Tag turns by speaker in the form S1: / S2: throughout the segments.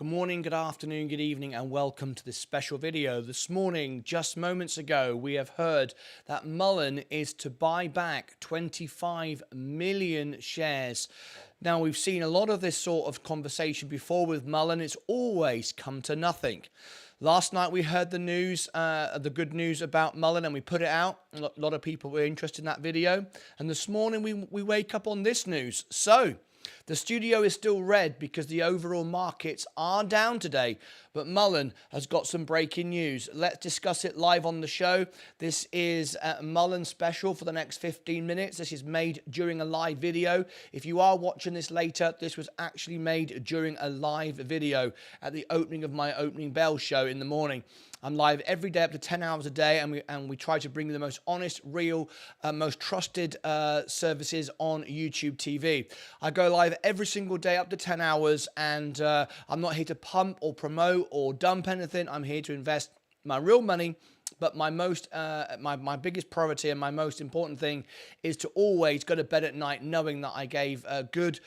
S1: Good morning, good afternoon, good evening, and welcome to this special video. This morning, just moments ago, we have heard that Mullen is to buy back 25 million shares. Now, we've seen a lot of this sort of conversation before with Mullen. It's always come to nothing. Last night, we heard the news, the good news about Mullen, and we put it out. A lot of people were interested in that video. And this morning, we wake up on this news. So, the studio is still red because the overall markets are down today, but Mullen has got some breaking news. Let's discuss it live on the show. This is a Mullen special for the next 15 minutes. This is made during a live video. If you are watching this later, this was actually made during a live video at the opening of my Opening Bell show in the morning. I'm live every day up to 10 hours a day, and we try to bring you the most honest, real, most trusted services on YouTube TV. I go live every single day up to 10 hours, and I'm not here to pump or promote or dump anything. I'm here to invest my real money. But my biggest priority and my most important thing is to always go to bed at night knowing that I gave good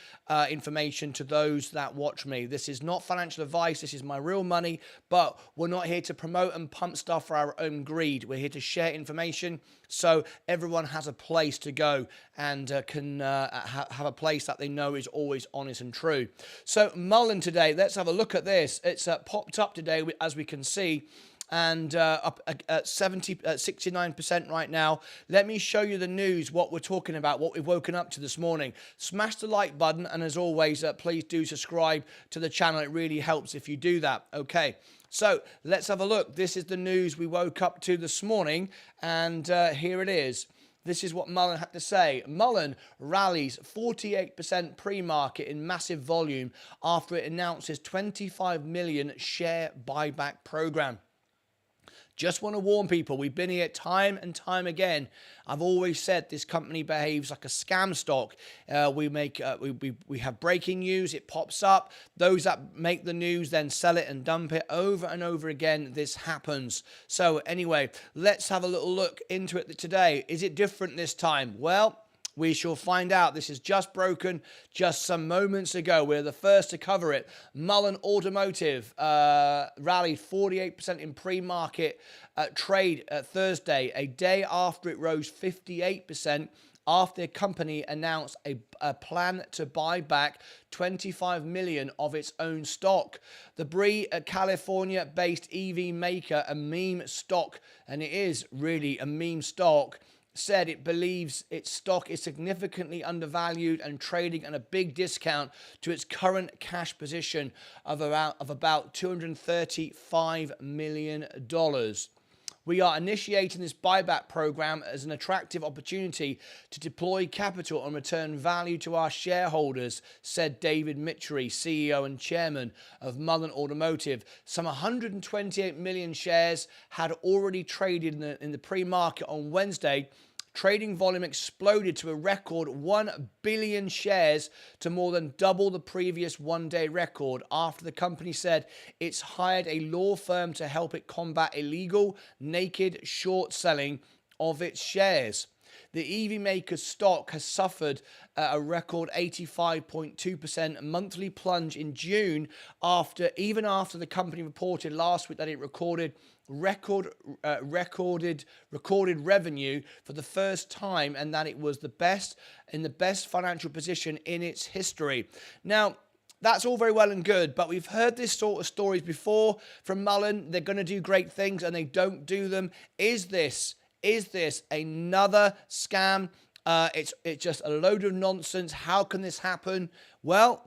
S1: information to those that watch me. This is not financial advice. This is my real money. But we're not here to promote and pump stuff for our own greed. We're here to share information so everyone has a place to go and can have a place that they know is always honest and true. So Mullen today, let's have a look at this. It's popped up today, as we can see, and up at 69% right now. Let me show you the news, what we're talking about, what we've woken up to this morning. Smash the like button, and as always, please do subscribe to the channel. It really helps if you do that. Okay, so let's have a look. This is the news we woke up to this morning, and here it is. This is what Mullen had to say. Mullen rallies 48% pre-market in massive volume after it announces 25 million share buyback program. Just want to warn people, we've been here time and time again. I've always said this company behaves like a scam stock. We have breaking news, it pops up. Those that make the news then sell it and dump it over and over again. This happens. So anyway, let's have a little look into it today. Is it different this time? Well, we shall find out. This is just broken just some moments ago. We're the first to cover it. Mullen Automotive rallied 48% in pre-market trade Thursday, a day after it rose 58% after the company announced a plan to buy back 25 million of its own stock. The Brea, California-based EV maker, a meme stock, and it is really a meme stock, said it believes its stock is significantly undervalued and trading at a big discount to its current cash position of about $235 million. We are initiating this buyback program as an attractive opportunity to deploy capital and return value to our shareholders, said David Mitchery, CEO and chairman of Mullen Automotive. Some 128 million shares had already traded in the pre-market on Wednesday. Trading volume exploded to a record 1 billion shares, to more than double the previous one-day record, after the company said it's hired a law firm to help it combat illegal, naked short selling of its shares. The EV maker's stock has suffered a record 85.2% monthly plunge in June, even after the company reported last week that it recorded revenue for the first time, and that it was the best financial position in its history. Now, that's all very well and good, but we've heard this sort of stories before from Mullen. They're going to do great things and they don't do them. Is this another scam? It's just a load of nonsense. How can this happen? Well,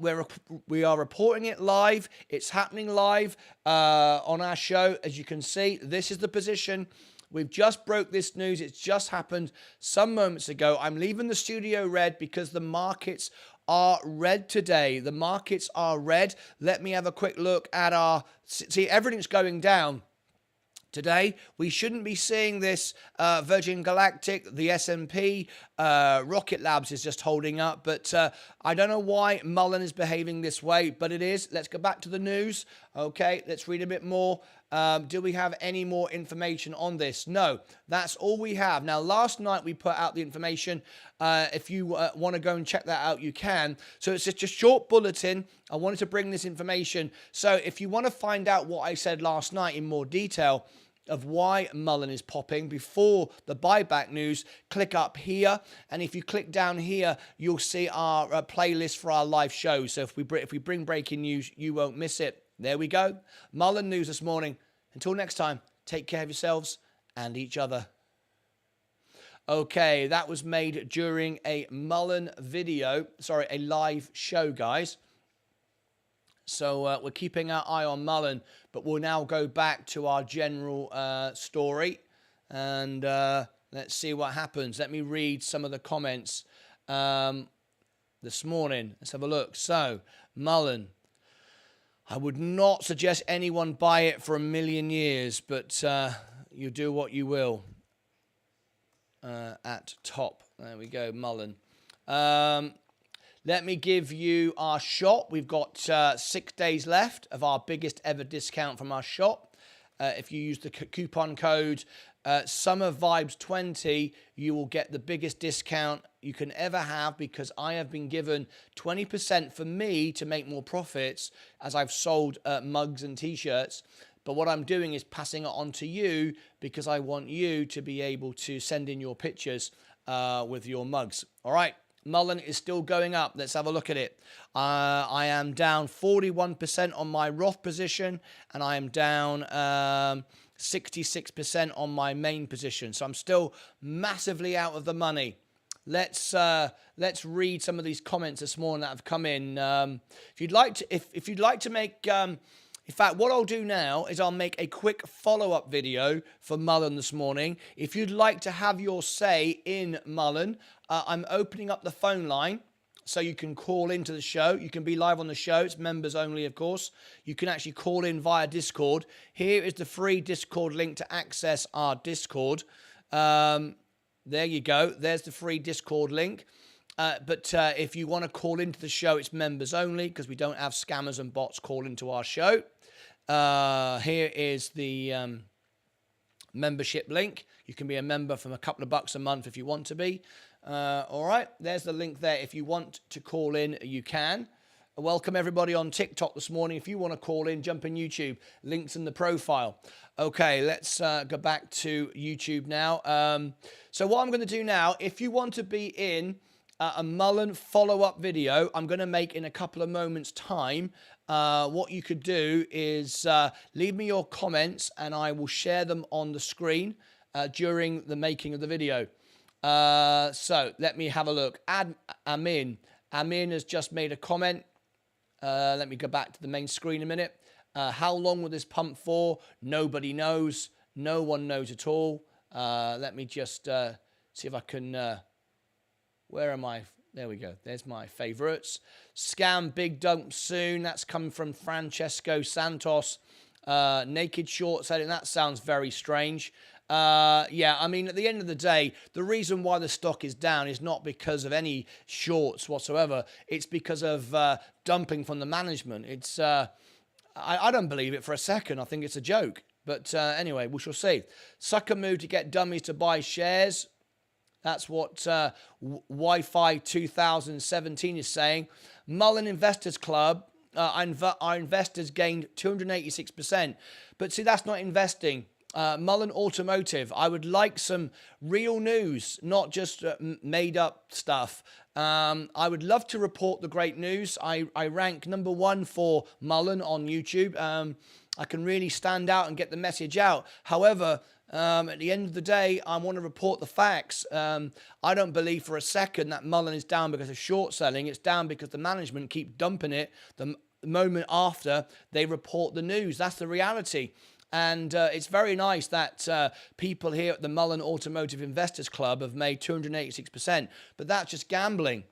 S1: we are reporting it live. It's happening live on our show. As you can see, this is the position. We've just broke this news. It's just happened some moments ago. I'm leaving the studio red because the markets are red today. The markets are red. Let me have a quick look at see, everything's going down. Today, we shouldn't be seeing this. Virgin Galactic, the S&P, Rocket Labs is just holding up. But I don't know why Mullen is behaving this way, but it is. Let's go back to the news. Okay, let's read a bit more. Do we have any more information on this? No, that's all we have. Now, last night we put out the information. If you want to go and check that out, you can. So it's just a short bulletin. I wanted to bring this information. So if you want to find out what I said last night in more detail of why MULN is popping before the buyback news, click up here. And if you click down here, you'll see our playlist for our live shows. So if we bring breaking news, you won't miss it. There we go. MULN news this morning. Until next time, take care of yourselves and each other. Okay, that was made during a MULN a live show, guys. So we're keeping our eye on MULN, but we'll now go back to our general story and let's see what happens. Let me read some of the comments this morning. Let's have a look. So, MULN. I would not suggest anyone buy it for 1,000,000 years, but you do what you will. At top. There we go, MULN. Let me give you our shop. We've got 6 days left of our biggest ever discount from our shop. If you use the coupon code Summer Vibes 20, you will get the biggest discount you can ever have, because I have been given 20% for me to make more profits as I've sold mugs and t-shirts. But what I'm doing is passing it on to you because I want you to be able to send in your pictures with your mugs. All right. MULN is still going up. Let's have a look at it. I am down 41% on my Roth position, and I am down 66% on my main position. So I'm still massively out of the money. Let's read some of these comments this morning that have come in. If you'd like to make in fact, what I'll do now is I'll make a quick follow-up video for MULN this morning. If you'd like to have your say in MULN, I'm opening up the phone line so you can call into the show. You can be live on the show. It's members only, of course. You can actually call in via Discord. Here is the free Discord link to access our Discord. There you go. There's the free Discord link. But if you want to call into the show, it's members only, because we don't have scammers and bots call into our show. Here is the membership link. You can be a member from a couple of bucks a month if you want to be. All right, there's the link there. If you want to call in, you can. Welcome everybody on TikTok this morning. If you want to call in, jump in YouTube. Links in the profile. Okay, let's go back to YouTube now. So what I'm going to do now, if you want to be in a MULN follow-up video I'm going to make in a couple of moments' time, what you could do is leave me your comments and I will share them on the screen during the making of the video. So let me have a look. Amin has just made a comment. Let me go back to the main screen a minute. How long will this pump for? Nobody knows. No one knows at all. Let me just see if I can... where am I? There we go. There's my favorites. Scam big dump soon. That's coming from Francesco Santos. Naked short selling. That sounds very strange. Yeah, I mean, at the end of the day, the reason why the stock is down is not because of any shorts whatsoever. It's because of dumping from the management. It's I don't believe it for a second. I think it's a joke. But anyway, we shall see. Sucker move to get dummies to buy shares. That's what Wi-Fi 2017 is saying. MULN Investors Club, our investors gained 286%. But see, that's not investing. Mullen Automotive, I would like some real news, not just made up stuff. I would love to report the great news. I rank #1 for MULN on YouTube. I can really stand out and get the message out. However, at the end of the day, I want to report the facts. I don't believe for a second that MULN is down because of short selling. It's down because the management keep dumping it the moment after they report the news. That's the reality. And it's very nice that people here at the Mullen Automotive Investors Club have made 286%. But that's just gambling.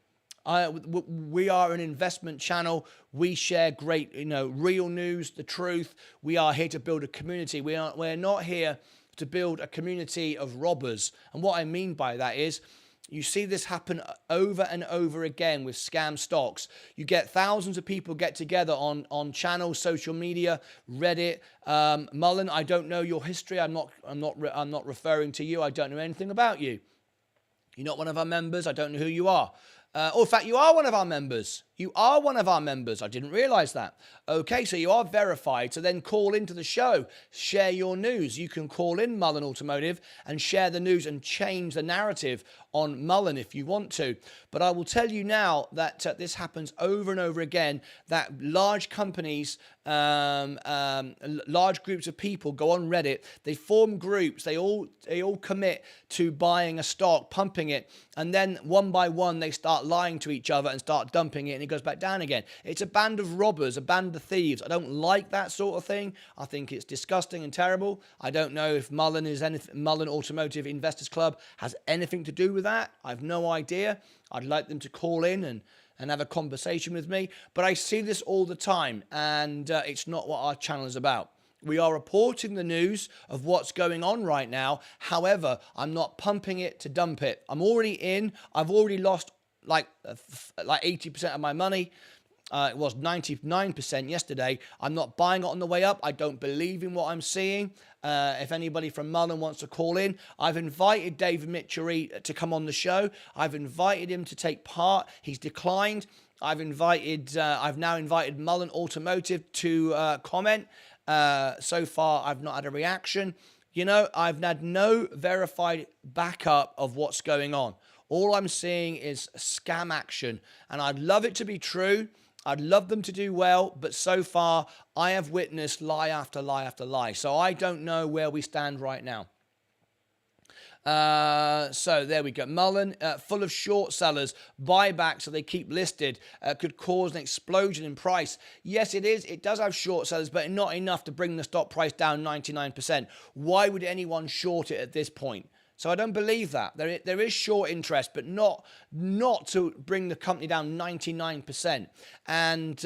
S1: We are an investment channel. We share great, real news, the truth. We are here to build a community. We're not here to build a community of robbers. And what I mean by that is, You see this happen over and over again with scam stocks. You get thousands of people get together on channels, social media, Reddit. Mullen, I don't know your history. I'm not referring to you. I don't know anything about you. You're not one of our members. I don't know who you are. In fact, you are one of our members. You are one of our members. I didn't realize that. Okay, so you are verified. So then call into the show, share your news. You can call in Mullen Automotive and share the news and change the narrative on Mullen if you want to. But I will tell you now that this happens over and over again, that large companies, large groups of people go on Reddit, they form groups, they all commit to buying a stock, pumping it, and then one by one they start lying to each other and start dumping it, and it goes back down again. It's a band of robbers, a band of thieves. I don't like that sort of thing. I think it's disgusting and terrible. I don't know if Mullen Automotive Investors Club has anything to do with that. I have no idea. I'd like them to call in and have a conversation with me. But I see this all the time, and it's not what our channel is about. We are reporting the news of what's going on right now. However, I'm not pumping it to dump it. I'm already in. I've already lost like 80% of my money. It was 99% yesterday. I'm not buying it on the way up. I don't believe in what I'm seeing. If anybody from Mullen wants to call in, I've invited David Mitchery to come on the show. I've invited him to take part. He's declined. I've now invited Mullen Automotive to comment. So far, I've not had a reaction. You know, I've had no verified backup of what's going on. All I'm seeing is scam action, and I'd love it to be true. I'd love them to do well, but so far I have witnessed lie after lie after lie. So I don't know where we stand right now. So there we go. Mullen, full of short sellers, buyback, so they keep listed, could cause an explosion in price. Yes, it is. It does have short sellers, but not enough to bring the stock price down 99%. Why would anyone short it at this point? So I don't believe that. There is short interest, but not to bring the company down 99%. And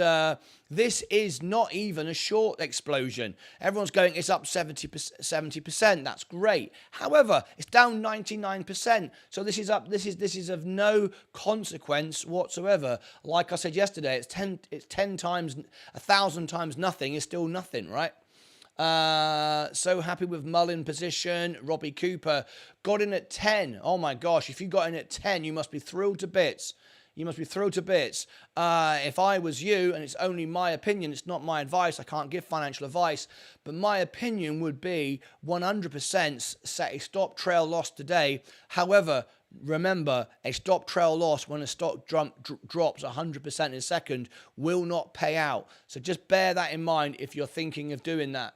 S1: this is not even a short explosion. Everyone's going, it's up 70%. That's great. However, it's down 99%. So this is up. This is of no consequence whatsoever. Like I said yesterday, it's 10 times, 1,000 times nothing is still nothing, right? So happy with Mullen position. Robbie Cooper got in at 10. Oh my gosh, if you got in at 10, you must be thrilled to bits. You must be thrilled to bits. If I was you, and it's only my opinion, it's not my advice, I can't give financial advice, but my opinion would be 100% set a stop trail loss today. However, remember, a stop trail loss when a stock drops 100% in a second will not pay out. So just bear that in mind if you're thinking of doing that.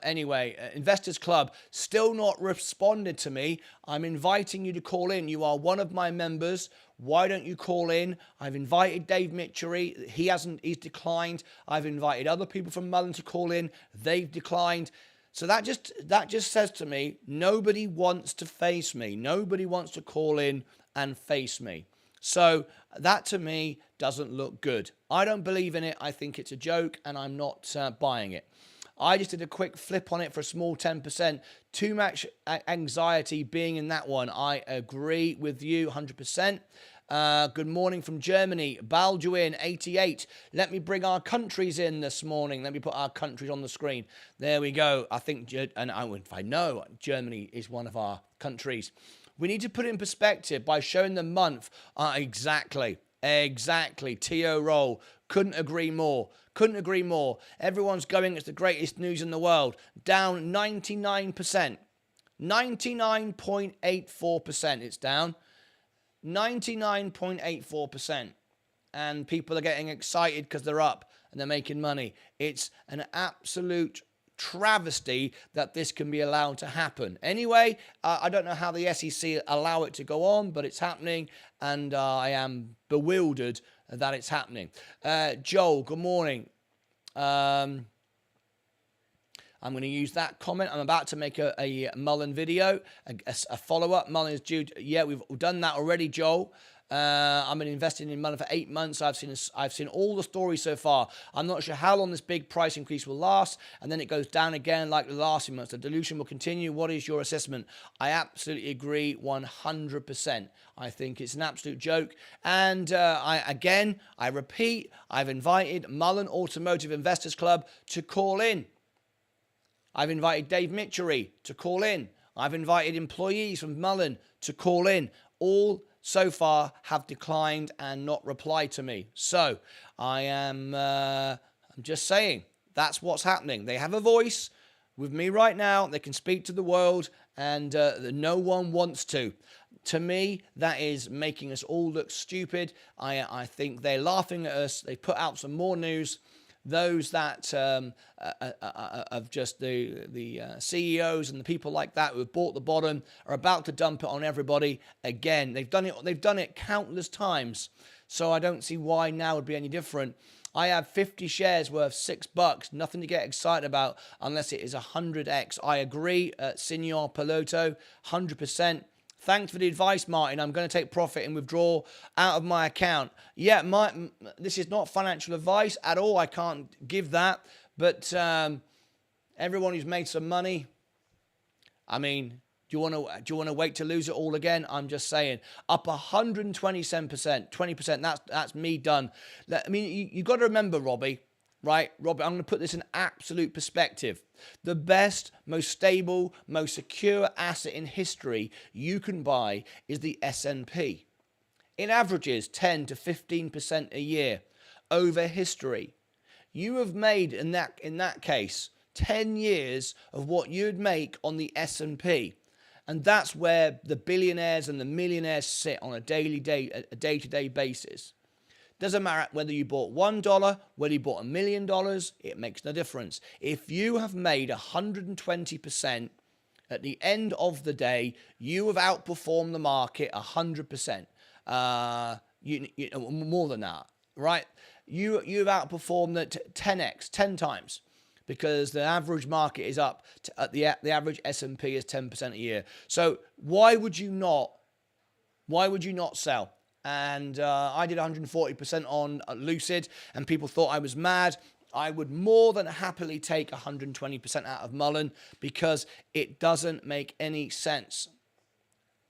S1: Anyway, Investors Club still not responded to me. I'm inviting you to call in. You are one of my members. Why don't you call in? I've invited Dave Mitchery. He's declined. I've invited other people from Mullen to call in. They've declined. So that just says to me, nobody wants to face me. Nobody wants to call in and face me. So that to me doesn't look good. I don't believe in it. I think it's a joke, and I'm not buying it. I just did a quick flip on it for a small 10%. Too much anxiety being in that one. I agree with you 100%. Good morning from Germany. Balduin, 88. Let me bring our countries in this morning. Let me put our countries on the screen. There we go. I think, and I know Germany is one of our countries. We need to put it in perspective by showing the month. Exactly. T.O. Roll. Couldn't agree more. Everyone's going, it's the greatest news in the world. Down 99%. 99.84% it's down. 99.84%. And people are getting excited because they're up and they're making money. It's an absolute travesty that this can be allowed to happen. Anyway, I don't know how the SEC allow it to go on, but it's happening, and I am bewildered that it's happening. Joel, good morning. I'm going to use that comment. I'm about to make a MULN video, a follow-up. MULN is due. Yeah, we've done that already, Joel. I've been investing in MULN for 8 months. I've seen all the stories so far. I'm not sure how long this big price increase will last, and then it goes down again like the last few months. The dilution will continue. What is your assessment? I absolutely agree 100%. I think it's an absolute joke. And I repeat, I've invited Mullen Automotive Investors Club to call in. I've invited Dave Mitchery to call in. I've invited employees from Mullen to call in. All so far have declined and not replied to me. So I'm just saying that's what's happening. They have a voice with me right now. They can speak to the world, and no one wants to. To me, that is making us all look stupid. I think they're laughing at us. They put out some more news. Those that of just the CEOs and the people like that who have bought the bottom are about to dump it on everybody again. They've done it countless times, so I don't see why now would be any different. I have 50 shares worth $6. Nothing to get excited about unless it is 100x. I agree, Signor Piloto, 100%. Thanks for the advice, Martin. I'm going to take profit and withdraw out of my account. Yeah, this is not financial advice at all. I can't give that. But everyone who's made some money, I mean, do you want to wait to lose it all again? I'm just saying, up 127%, 20%. That's me done. I mean, you got to remember, Robbie. Right, Robert, I'm going to put this in absolute perspective. The best, most stable, most secure asset in history you can buy is the S&P. It averages 10 to 15% a year over history. You have made, in that case, 10 years of what you'd make on the S&P. And that's where the billionaires and the millionaires sit on a day-to-day basis. Doesn't matter whether you bought $1, whether you bought $1 million, it makes no difference. If you have made 120%, at the end of the day, you have outperformed the market 100%. More than that, right? You've outperformed it 10x, 10 times, because the average market is up. The average S&P is 10% a year. So why would you not sell? And I did 140% on Lucid, and people thought I was mad. I would more than happily take 120% out of Mullen because it doesn't make any sense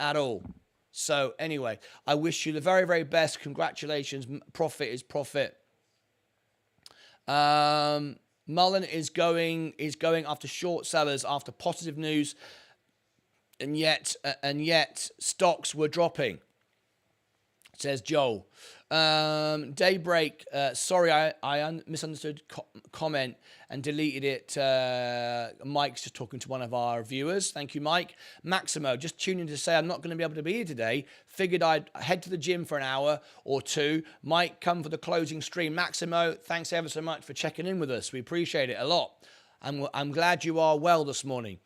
S1: at all. So anyway, I wish you the very, very best. Congratulations. Profit is profit. Mullen is going after short sellers after positive news, and yet stocks were dropping. Says Joel. Daybreak, sorry, I misunderstood comment and deleted it. Mike's just talking to one of our viewers. Thank you, Mike. Maximo, just tuning to say I'm not going to be able to be here today. Figured I'd head to the gym for an hour or two. Might come for the closing stream. Maximo, thanks ever so much for checking in with us. We appreciate it a lot. I'm glad you are well this morning.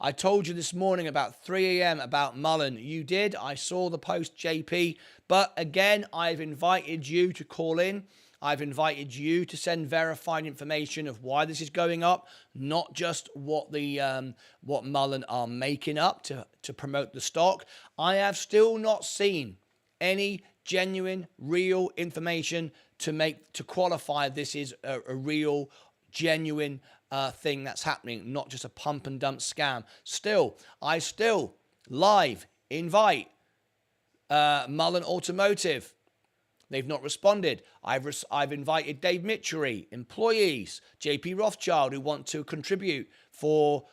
S1: I told you this morning about 3 a.m. about Mullen. You did. I saw the post, JP. But again, I've invited you to call in. I've invited you to send verified information of why this is going up, not just what Mullen are making up to promote the stock. I have still not seen any genuine, real information to qualify this is a real, genuine thing that's happening, not just a pump and dump scam. I still live invite Mullen Automotive. They've not responded. I've invited Dave Mitchery, employees, JP Rothschild who want to contribute for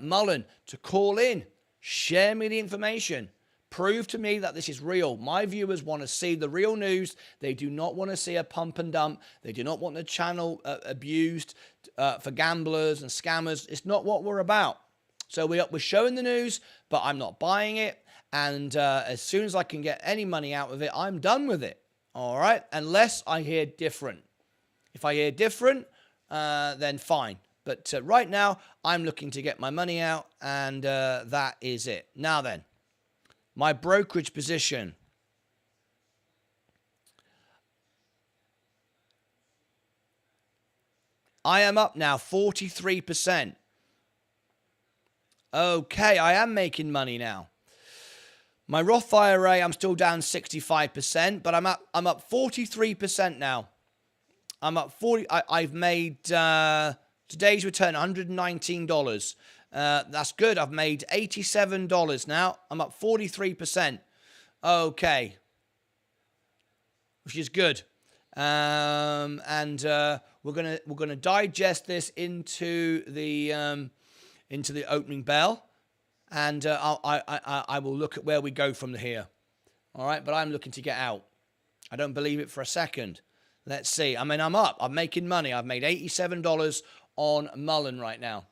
S1: Mullen to call in, share me the information. Prove to me that this is real. My viewers want to see the real news. They do not want to see a pump and dump. They do not want the channel abused for gamblers and scammers. It's not what we're about. So we're showing the news, but I'm not buying it. And as soon as I can get any money out of it, I'm done with it. All right? Unless I hear different. If I hear different, then fine. But right now, I'm looking to get my money out, and that is it. Now then. My brokerage position. I am up now 43%. Okay, I am making money now. My Roth IRA, I'm still down 65%, but I'm up 43% now. I'm up 40. I've made today's return $119. That's good. I've made $87 now. I'm up 43%. Okay, which is good. And we're gonna digest this into the opening bell, and I will look at where we go from here. All right, but I'm looking to get out. I don't believe it for a second. Let's see. I mean, I'm up. I'm making money. I've made $87 on MULN right now.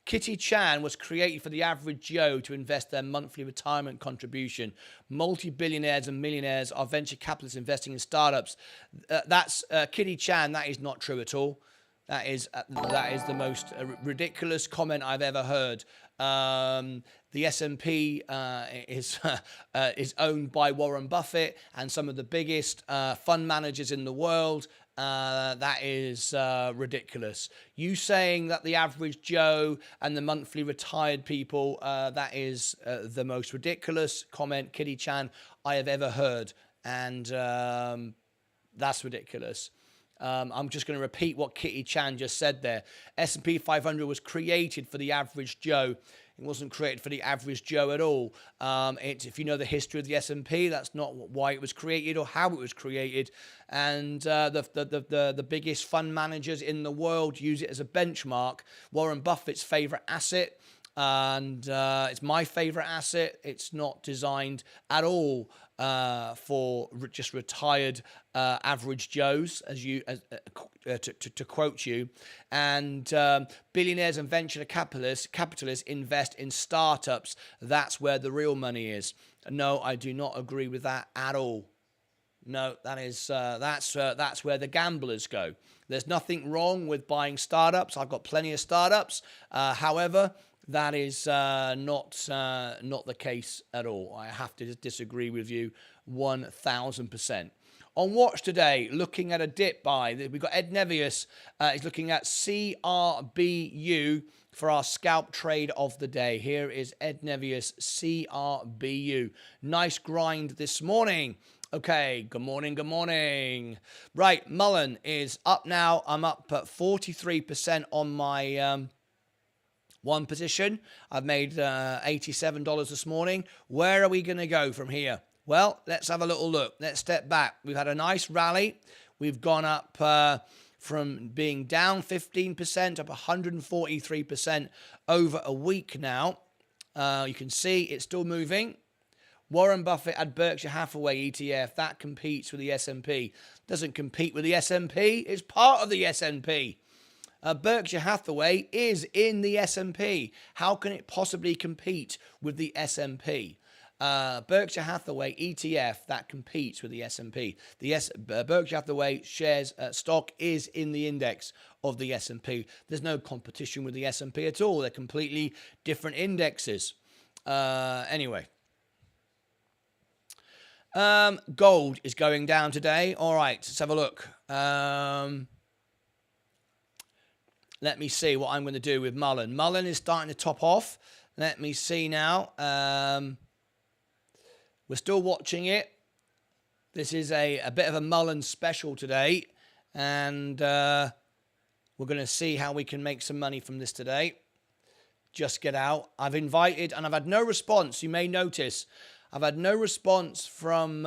S1: Kitty Chan was created for the average Joe to invest their monthly retirement contribution. Multi-billionaires and millionaires are venture capitalists investing in startups. That's Kitty Chan. That is not true at all. That is the most ridiculous comment I've ever heard. The S&P is owned by Warren Buffett and some of the biggest fund managers in the world. That is ridiculous. You saying that the average Joe and the monthly retired people, that is the most ridiculous comment, Kitty Chan, I have ever heard. And that's ridiculous. I'm just going to repeat what Kitty Chan just said there. S&P 500 was created for the average Joe. It wasn't created for the average Joe at all. If you know the history of the S&P, that's not why it was created or how it was created. And the biggest fund managers in the world use it as a benchmark. Warren Buffett's favorite asset, and it's my favorite asset. It's not designed at all for just retired average Joes, to quote you. And billionaires and venture capitalists invest in startups. That's where the real money is. No, I do not agree with that at all. No, that's where the gamblers go. There's nothing wrong with buying startups. I've got plenty of startups. However, that is not the case at all. I have to disagree with you 1,000%. On watch today, looking at a dip buy. We've got Ed Nevius. He's looking at CRBU for our scalp trade of the day. Here is Ed Nevius, CRBU. Nice grind this morning. Okay, good morning, good morning. Right, MULN is up now. I'm up at 43% on my one position. I've made $87 this morning. Where are we going to go from here? Well, let's have a little look. Let's step back. We've had a nice rally. We've gone up from being down 15% up 143% over a week now. You can see it's still moving. Warren Buffett had Berkshire Hathaway ETF. That competes with the S&P. Doesn't compete with the S&P. It's part of the S&P. Berkshire Hathaway is in the S&P. How can it possibly compete with the S&P? Berkshire Hathaway ETF, that competes with the S&P. Berkshire Hathaway shares stock is in the index of the S&P. There's no competition with the S&P at all. They're completely different indexes. Anyway. Gold is going down today. All right, let's have a look. Let me see what I'm going to do with MULN. MULN is starting to top off. Let me see now. We're still watching it. This is a bit of a MULN special today. And we're going to see how we can make some money from this today. Just get out. I've invited and I've had no response. You may notice I've had no response from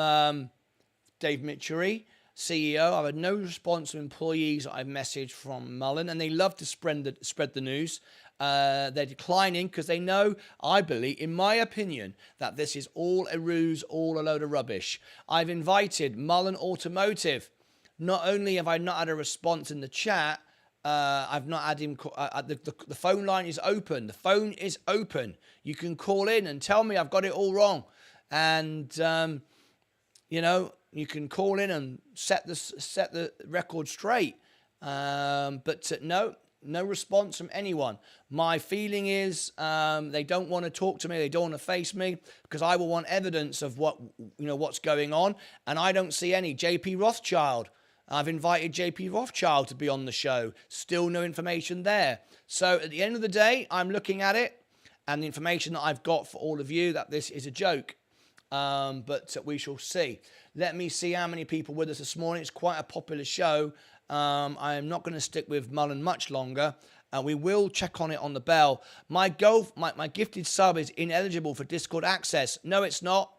S1: Dave Mitchery, CEO. I've had no response from employees that I've messaged from MULN, and they love to spread the news. They're declining because they know, I believe, in my opinion, that this is all a ruse, all a load of rubbish. I've invited Mullen Automotive. Not only have I not had a response in the chat, I've not had him. The phone line is open. The phone is open. You can call in and tell me I've got it all wrong. And, you can call in and set the record straight. But no response from anyone. My feeling is they don't want to talk to me. They don't want to face me because I will want evidence of what's going on. And I don't see any. JP Rothschild, I've invited JP Rothschild to be on the show. Still no information there. So at the end of the day, I'm looking at it, and the information that I've got for all of you, that this is a joke. But we shall see. Let me see how many people with us this morning. It's quite a popular show. I am not going to stick with Mullen much longer. We will check on it on the bell. My gifted sub is ineligible for Discord access. No, it's not.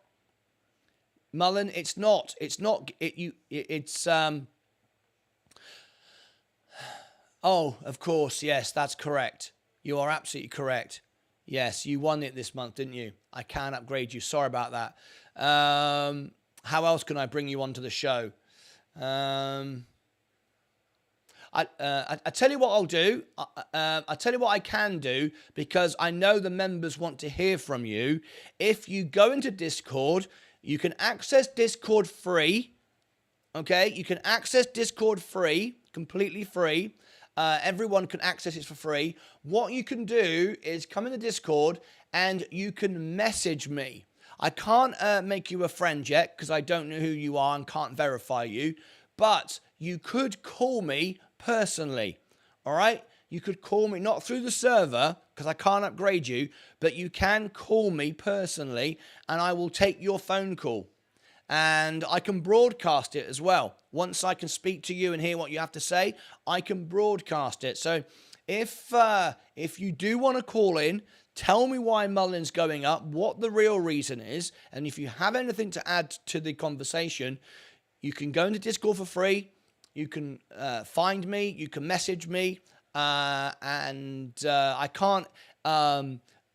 S1: Mullen, it's not. It's not. Oh, of course. Yes, that's correct. You are absolutely correct. Yes, you won it this month, didn't you? I can't upgrade you. Sorry about that. How else can I bring you onto the show? I tell you what I'll do. I tell you what I can do, because I know the members want to hear from you. If you go into Discord, you can access Discord free. Okay, you can access Discord free, completely free. Everyone can access it for free. What you can do is come into Discord and you can message me. I can't make you a friend yet because I don't know who you are and can't verify you. But you could call me personally. All right? You could call me, not through the server because I can't upgrade you, but you can call me personally and I will take your phone call. And I can broadcast it as well. Once I can speak to you and hear what you have to say, I can broadcast it. So if you do want to call in, tell me why Mullen's going up, what the real reason is, and if you have anything to add to the conversation, you can go into Discord for free. You can find me. You can message me, and I can't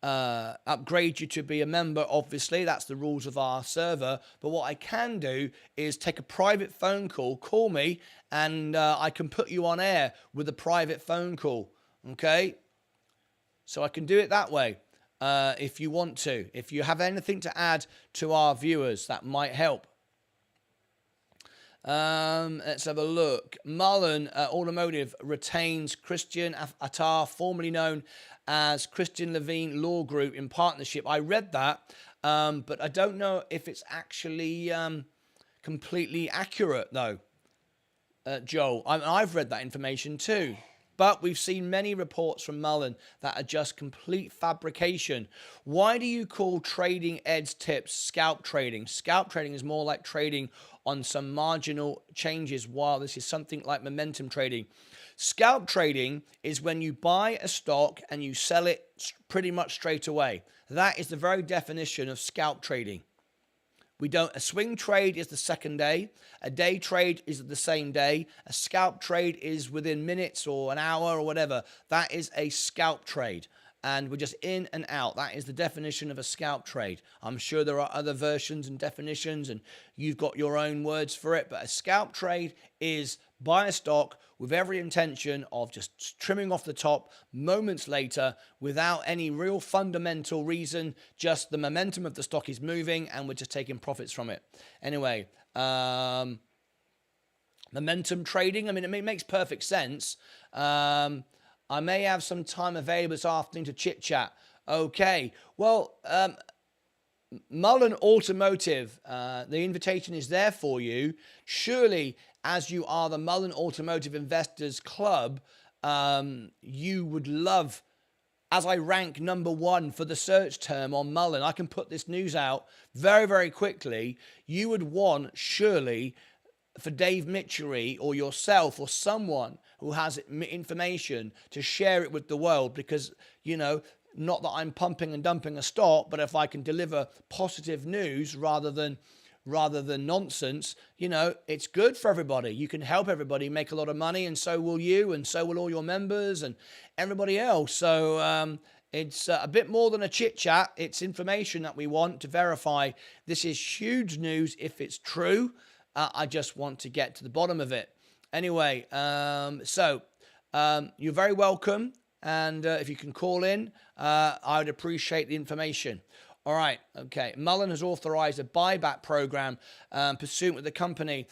S1: upgrade you to be a member, obviously. That's the rules of our server. But what I can do is take a private phone call, call me, and I can put you on air with a private phone call. Okay? So I can do it that way if you want to. If you have anything to add to our viewers, that might help. Let's have a look. Mullen Automotive retains Christian Attar, formerly known as Christian Levine Law Group, in partnership. I read that, but I don't know if it's actually completely accurate, though, Joel. I've read that information too. But we've seen many reports from Mullen that are just complete fabrication. Why do you call trading Ed's tips scalp trading? Scalp trading is more like trading on some marginal changes, while this is something like momentum trading. Scalp trading is when you buy a stock and you sell it pretty much straight away. That is the very definition of scalp trading. A swing trade is the second day. A day trade is the same day. A scalp trade is within minutes or an hour or whatever. That is a scalp trade. And we're just in and out. That is the definition of a scalp trade. I'm sure there are other versions and definitions, and you've got your own words for it. But a scalp trade is buy a stock with every intention of just trimming off the top moments later without any real fundamental reason. Just the momentum of the stock is moving and we're just taking profits from it. Anyway, momentum trading, I mean, it makes perfect sense. I may have some time available this afternoon to chit-chat. Okay, well, Mullen Automotive, the invitation is there for you. Surely, as you are the Mullen Automotive Investors Club, you would love, as I rank #1 for the search term on Mullen, I can put this news out very, very quickly. You would want, surely, for Dave Mitchery or yourself or someone who has information to share it with the world, because, you know, not that I'm pumping and dumping a stock, but if I can deliver positive news rather than nonsense, you know, it's good for everybody. You can help everybody make a lot of money, and so will you, and so will all your members and everybody else. So it's a bit more than a chit chat. It's information that we want to verify. This is huge news if it's true. I just want to get to the bottom of it. Anyway, so you're very welcome. And if you can call in, I would appreciate the information. All right. Okay. Mullen has authorized a buyback program pursuant with the company.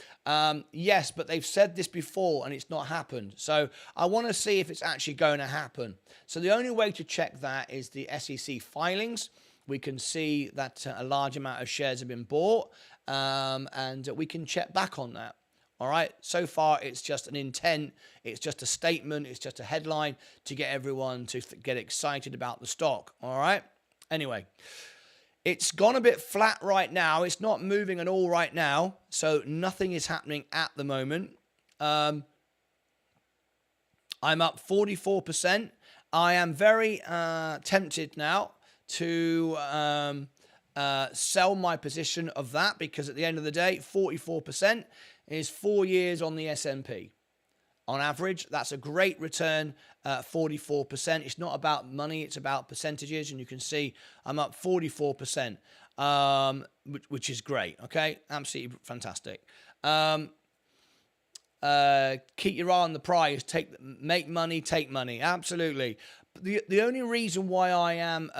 S1: Yes, but they've said this before and it's not happened. So I want to see if it's actually going to happen. So the only way to check that is the SEC filings. We can see that a large amount of shares have been bought, and we can check back on that. All right. So far, it's just an intent. It's just a statement. It's just a headline to get everyone to get excited about the stock. All right. Anyway, it's gone a bit flat right now. It's not moving at all right now. So nothing is happening at the moment. I'm up 44%. I am very tempted now to sell my position of that, because at the end of the day, 44% is 4 years on the S&P. On average, that's a great return, 44%. It's not about money, it's about percentages. And you can see I'm up 44%, which is great, okay? Absolutely fantastic. Keep your eye on the prize. Make money, take money. Absolutely. The only reason why I am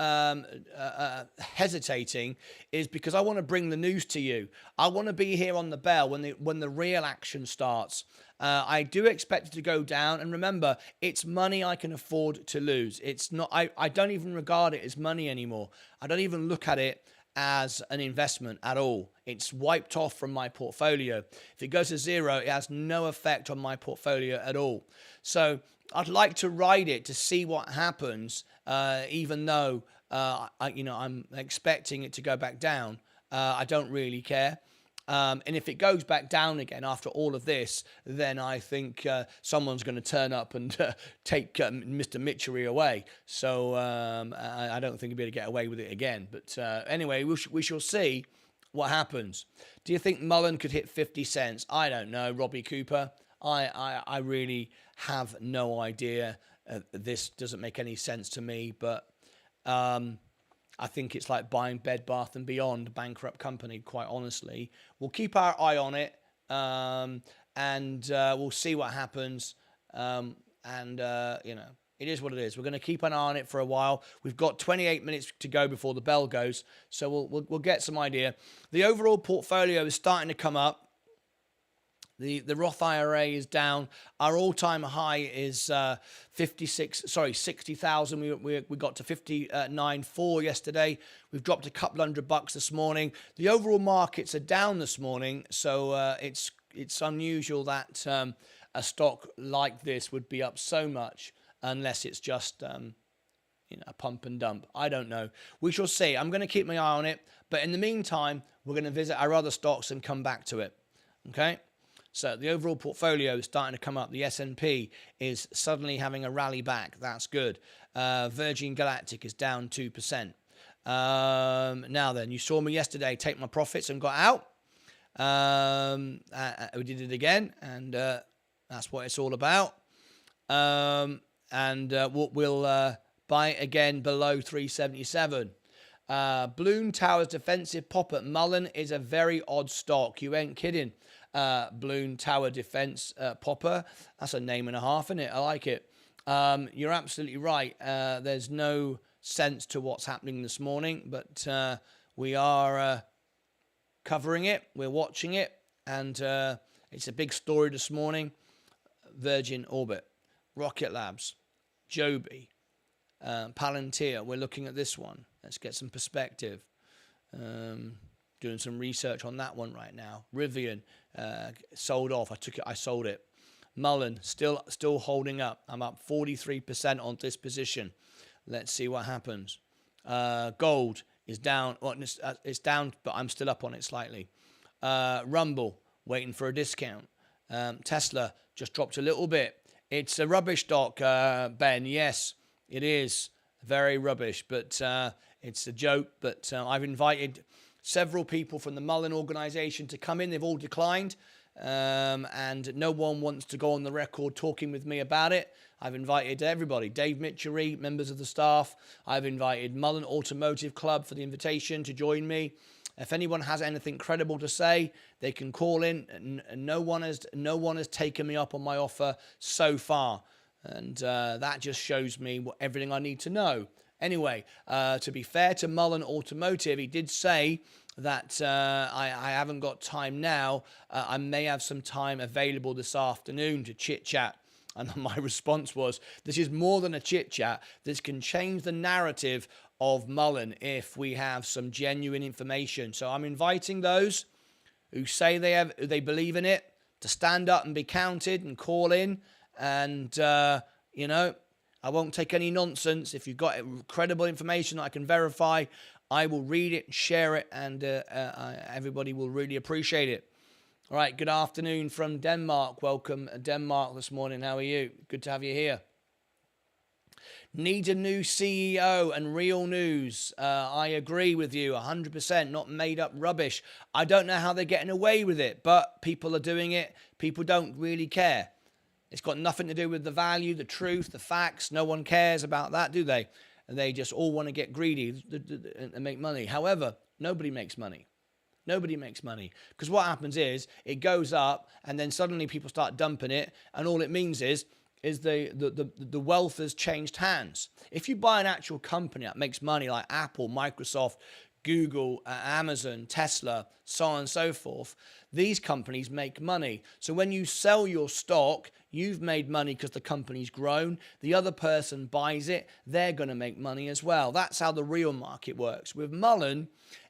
S1: hesitating is because I want to bring the news to you. I want to be here on the bell when the real action starts. I do expect it to go down, and remember, it's money I can afford to lose. It's not. I don't even regard it as money anymore. I don't even look at it as an investment at all. It's wiped off from my portfolio. If it goes to zero, it has no effect on my portfolio at all. So I'd like to ride it to see what happens, even though I'm expecting it to go back down. I don't really care. And if it goes back down again after all of this, then I think someone's going to turn up and take Mr. Mitchery away. So I don't think he'll be able to get away with it again. But anyway, we shall see what happens. Do you think Mullen could hit 50 cents? I don't know, Robbie Cooper. I really have no idea. This doesn't make any sense to me, but I think it's like buying Bed Bath & Beyond, a bankrupt company, quite honestly. We'll keep our eye on it, and we'll see what happens. It is what it is. We're going to keep an eye on it for a while. We've got 28 minutes to go before the bell goes, so we'll get some idea. The overall portfolio is starting to come up. The Roth IRA is down. Our all-time high is 60,000. We got to 59.4 yesterday. We've dropped a couple $100 this morning. The overall markets are down this morning, so it's unusual that a stock like this would be up so much, unless it's just a pump and dump. I don't know. We shall see. I'm going to keep my eye on it, but in the meantime, we're going to visit our other stocks and come back to it. Okay. So the overall portfolio is starting to come up. The S&P is suddenly having a rally back. That's good. Virgin Galactic is down 2%. Now then, you saw me yesterday take my profits and got out. We did it again, and that's what it's all about. We'll buy it again below 377. Balloon Towers Defensive Pop at Mullen is a very odd stock. You ain't kidding. Balloon Tower Defense Popper. That's a name and a half, isn't it? I like it. You're absolutely right. There's no sense to what's happening this morning, but we are covering it. We're watching it, and it's a big story this morning. Virgin Orbit, Rocket Labs, Joby, Palantir. We're looking at this one. Let's get some perspective. Doing some research on that one right now. Rivian sold off. I sold it. Mullen still holding up. I'm up 43% on this position. Let's see what happens. Gold is down. Well, it's down, but I'm still up on it slightly. Rumble waiting for a discount. Tesla just dropped a little bit. It's a rubbish stock, Ben. Yes, it is very rubbish, but it's a joke. But I've invited several people from the Mullen organization to come in. They've all declined, and no one wants to go on the record talking with me about it. I've invited everybody, Dave Mitchery, members of the staff. I've invited Mullen Automotive Club for the invitation to join me. If anyone has anything credible to say, they can call in. No one has taken me up on my offer so far, and that just shows me everything I need to know. Anyway, to be fair to Mullen Automotive, he did say that I haven't got time now. I may have some time available this afternoon to chit-chat. And my response was, this is more than a chit-chat. This can change the narrative of Mullen if we have some genuine information. So I'm inviting those who say they believe in it to stand up and be counted and call in. And, you know, I won't take any nonsense. If you've got credible information that I can verify, I will read it and share it, and everybody will really appreciate it. All right, good afternoon from Denmark. Welcome, Denmark, this morning. How are you? Good to have you here. Need a new CEO and real news. I agree with you 100%, not made up rubbish. I don't know how they're getting away with it, but people are doing it. People don't really care. It's got nothing to do with the value, the truth, the facts. No one cares about that, do they? And they just all want to get greedy and make money. However, nobody makes money. Nobody makes money. Because what happens is it goes up and then suddenly people start dumping it. And all it means is the wealth has changed hands. If you buy an actual company that makes money like Apple, Microsoft, Google, Amazon, Tesla, so on and so forth, these companies make money. So when you sell your stock, you've made money because the company's grown. The other person buys it, they're going to make money as well. That's how the real market works. With MULN,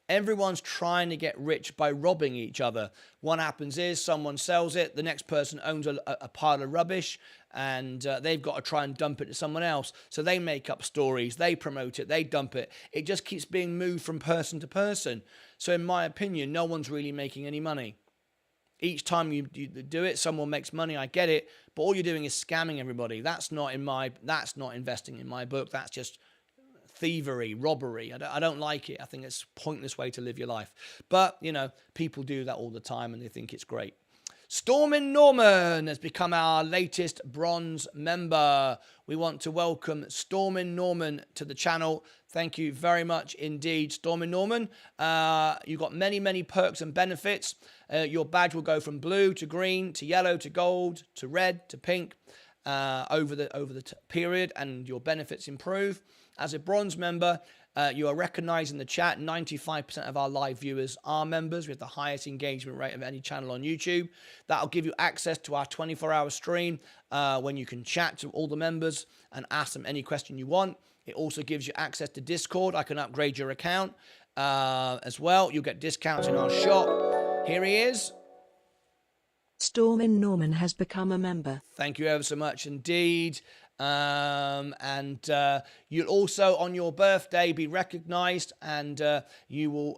S1: everyone's trying to get rich by robbing each other. What happens is someone sells it, the next person owns a pile of rubbish, and they've got to try and dump it to someone else. So they make up stories, they promote it, they dump it. It just keeps being moved from person to person. So in my opinion, no one's really making any money. Each time you do it, someone makes money, I get it, but all you're doing is scamming everybody. That's not investing in my book. That's just thievery, robbery. I don't like it. I think it's a pointless way to live your life. But, you know, people do that all the time and they think it's great. Stormin Norman has become our latest bronze member. We want to welcome Stormin Norman to the channel. Thank you very much indeed, Stormin Norman. You've got many, many perks and benefits. Your badge will go from blue to green to yellow to gold to red to pink over the period, and your benefits improve. As a bronze member, you are recognized in the chat. 95% of our live viewers are members. We have the highest engagement rate of any channel on YouTube. That'll give you access to our 24-hour stream when you can chat to all the members and ask them any question you want. It also gives you access to Discord. I can upgrade your account as well. You'll get discounts in our shop. Here he is.
S2: Stormin Norman has become a member.
S1: Thank you ever so much indeed. And you'll also on your birthday be recognized, and you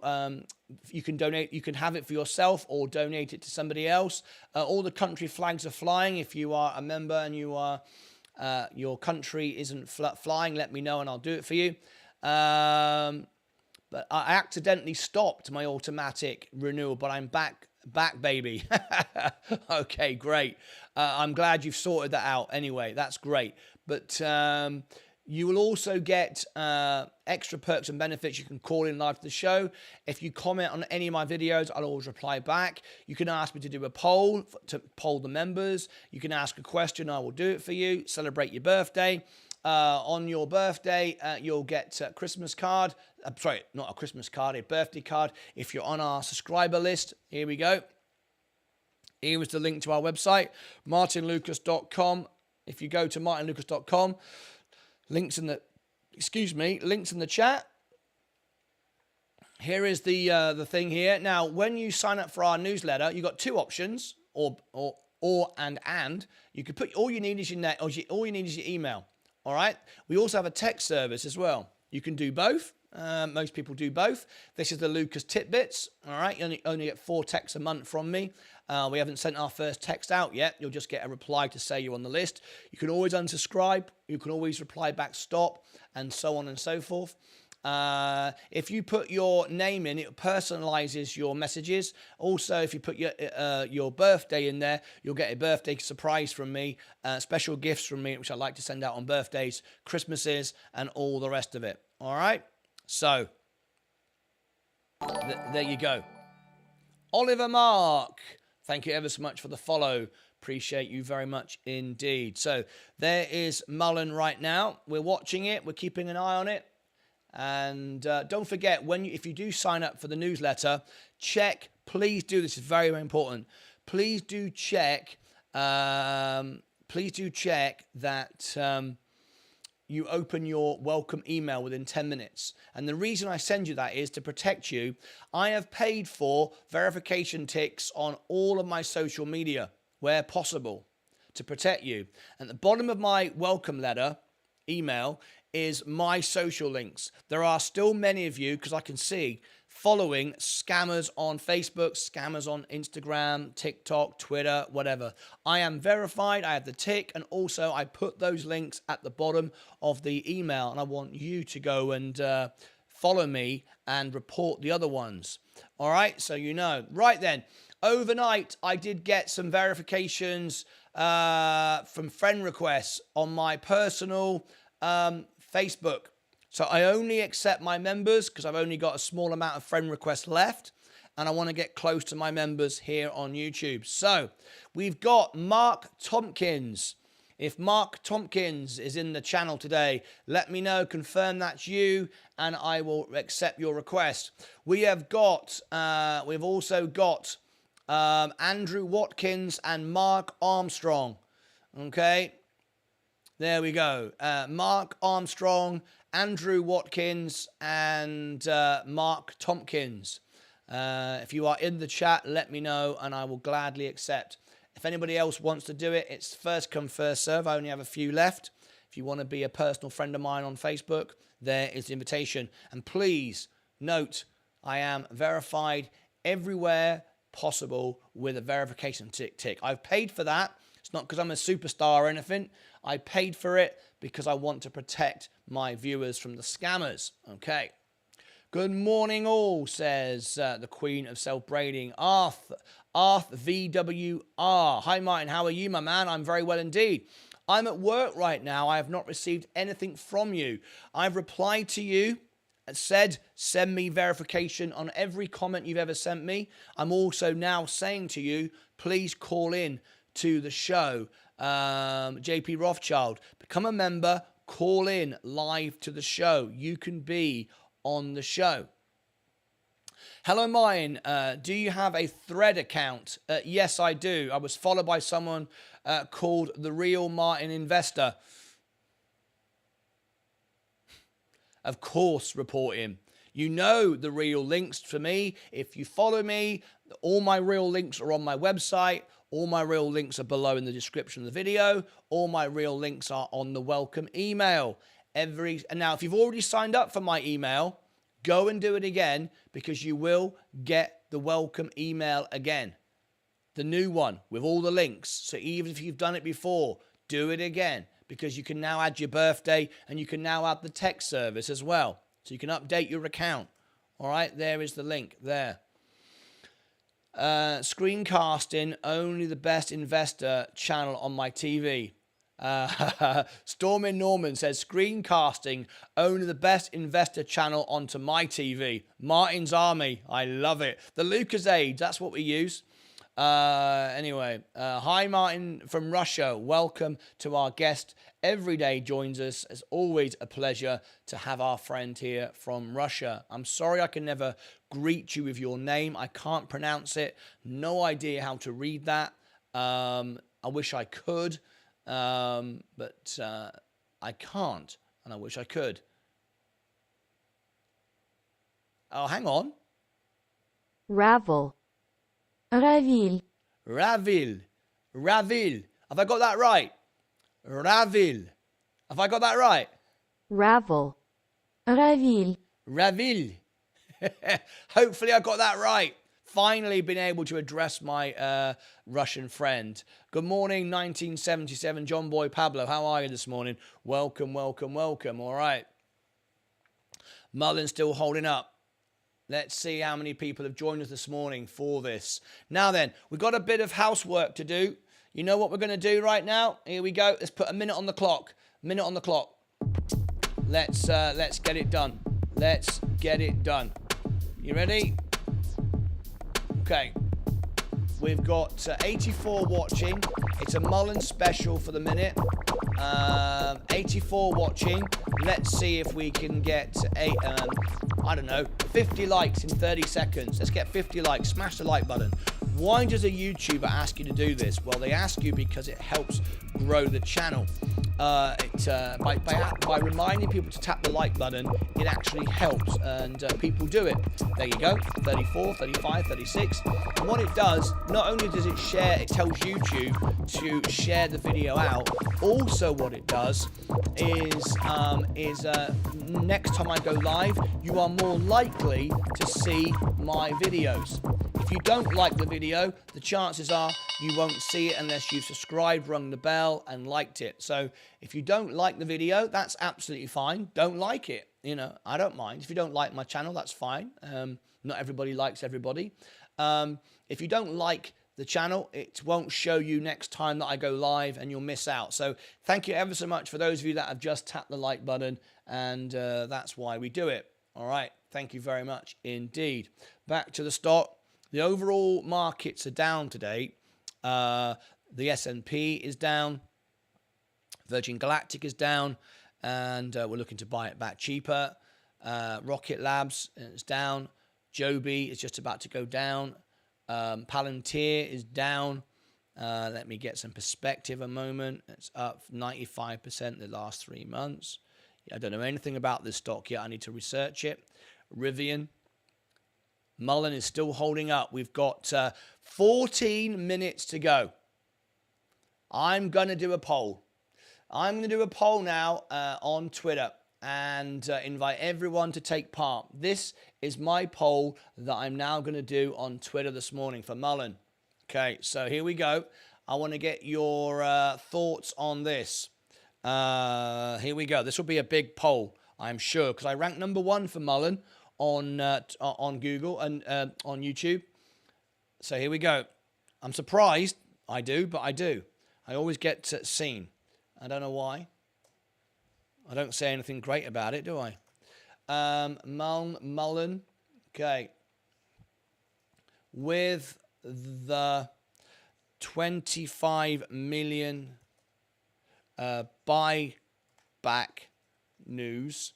S1: can donate. You can have it for yourself or donate it to somebody else. All the country flags are flying. If you are a member and you are your country isn't flying, let me know and I'll do it for you. But I accidentally stopped my automatic renewal, but I'm back, baby. Okay, great. I'm glad you've sorted that out anyway. That's great. But you will also get extra perks and benefits. You can call in live to the show. If you comment on any of my videos, I'll always reply back. You can ask me to do a poll to poll the members. You can ask a question. I will do it for you. Celebrate your birthday. On your birthday, you'll get a Christmas card. Sorry, not a Christmas card, a birthday card. If you're on our subscriber list, here we go. Here is the link to our website, martynlucas.com. If you go to martynlucas.com, links in the chat. Here is the thing here. Now, when you sign up for our newsletter, you got two options, or and. You could put all you need is your email. All right. We also have a text service as well. You can do both. Most people do both. This is the Lucas Tidbits. All right. You only get 4 texts a month from me. We haven't sent our first text out yet. You'll just get a reply to say you're on the list. You can always unsubscribe. You can always reply back stop, and so on and so forth. If you put your name in, it personalizes your messages. Also, if you put your birthday in there, you'll get a birthday surprise from me, special gifts from me, which I like to send out on birthdays, Christmases, and all the rest of it. All right? So, there you go. Oliver Mark, thank you ever so much for the follow. Appreciate you very much indeed. So, there is MULN right now. We're watching it. We're keeping an eye on it. And don't forget, if you do sign up for the newsletter, please do, this is very, very important. Please do check that you open your welcome email within 10 minutes. And the reason I send you that is to protect you. I have paid for verification ticks on all of my social media. where possible to protect you. At the bottom of my welcome letter email is my social links. There are still many of you, because I can see, following scammers on Facebook, scammers on Instagram, TikTok, Twitter, whatever. I am verified, I have the tick, and also I put those links at the bottom of the email, and I want you to go and follow me and report the other ones. All right, so you know. Right then, overnight I did get some verifications from friend requests on my personal Facebook. So I only accept my members because I've only got a small amount of friend requests left, and I want to get close to my members here on YouTube. So we've got Mark Tompkins. If Mark Tompkins is in the channel today, let me know, confirm that's you, and I will accept your request. We've also got Andrew Watkins and Mark Armstrong. Okay, there we go. Mark Armstrong, Andrew Watkins, and Mark Tompkins. If you are in the chat, let me know, and I will gladly accept. If anybody else wants to do it, it's first come, first serve. I only have a few left. If you want to be a personal friend of mine on Facebook, there is the invitation. And please note, I am verified everywhere possible with a verification tick. I've paid for that. It's not because I'm a superstar or anything. I paid for it because I want to protect my viewers from the scammers. Okay. Good morning all, says the Queen of Self-Braiding, Arth VWR. Hi Martyn, how are you, my man? I'm very well indeed. I'm at work right now. I have not received anything from you. I've replied to you and said, send me verification on every comment you've ever sent me. I'm also now saying to you, please call in to the show. JP Rothschild, become a member, call in live to the show. You can be on the show. Hello, Martyn. Do you have a Thread account? Yes, I do. I was followed by someone called The Real Martyn Investor. Of course, report him. You know the real links for me. If you follow me, all my real links are on my website. All my real links are below in the description of the video. All my real links are on the welcome email. And now, if you've already signed up for my email, go and do it again, because you will get the welcome email again. The new one with all the links. So even if you've done it before, do it again, because you can now add your birthday and you can now add the text service as well. So you can update your account. All right, there is the link there. Screencasting, only the best investor channel on my TV. Stormin Norman says, screencasting, only the best investor channel onto my TV. Martyn's Army, I love it. The Lucas Age, that's what we use. Anyway, hi Martyn from Russia. Welcome to our guest. Every day joins us. It's always a pleasure to have our friend here from Russia. I'm sorry I can never greet you with your name. I can't pronounce it. No idea how to read that. I wish I could. But I can't, and I wish I could. Oh, hang on.
S3: Ravel. Ravil.
S1: Ravil. Ravil. Have I got that right? Ravil. Have I got that right?
S3: Ravel. Ravil.
S1: Ravil. Hopefully I got that right. Finally been able to address my Russian friend. Good morning, 1977, John Boy Pablo. How are you this morning? Welcome, welcome, welcome. All right. Mullen still holding up. Let's see how many people have joined us this morning for this. Now then, we've got a bit of housework to do. You know what we're going to do right now? Here we go. Let's put a minute on the clock. Minute on the clock. Let's get it done. Let's get it done. You ready? Okay. We've got 84 watching. It's a Mullen special for the minute. 84 watching. Let's see if we can get 50 likes in 30 seconds. Let's get 50 likes. Smash the like button. Why does a YouTuber ask you to do this? Well, they ask you because it helps grow the channel. by reminding people to tap the like button, it actually helps, and people do it. There you go, 34, 35, 36. And what it does, not only does it share, it tells YouTube to share the video out. Also, what it does is next time I go live, you are more likely to see my videos. If you don't like the video, the chances are you won't see it unless you've subscribed, rung the bell, and liked it. So if you don't like the video, that's absolutely fine. Don't like it. You know, I don't mind. If you don't like my channel, that's fine. Not everybody likes everybody. If you don't like the channel, it won't show you next time that I go live, and you'll miss out. So thank you ever so much for those of you that have just tapped the like button, and that's why we do it. All right. Thank you very much indeed. Back to the stock. The overall markets are down today. The S&P is down. Virgin Galactic is down. And we're looking to buy it back cheaper. Rocket Labs is down. Joby is just about to go down. Palantir is down. Let me get some perspective a moment. It's up 95% the last 3 months. I don't know anything about this stock yet. I need to research it. Rivian. MULN is still holding up. We've got 14 minutes to go. I'm going to do a poll. I'm going to do a poll now on Twitter and invite everyone to take part. This is my poll that I'm now going to do on Twitter this morning for MULN. Okay, so here we go. I want to get your thoughts on this. Here we go. This will be a big poll, I'm sure, because I ranked number 1 for MULN on Google and on YouTube. So here we go. I'm surprised. I do, but I do. I always get seen. I don't know why. I don't say anything great about it, do I? MULN. Okay. With the 25 million buyback news.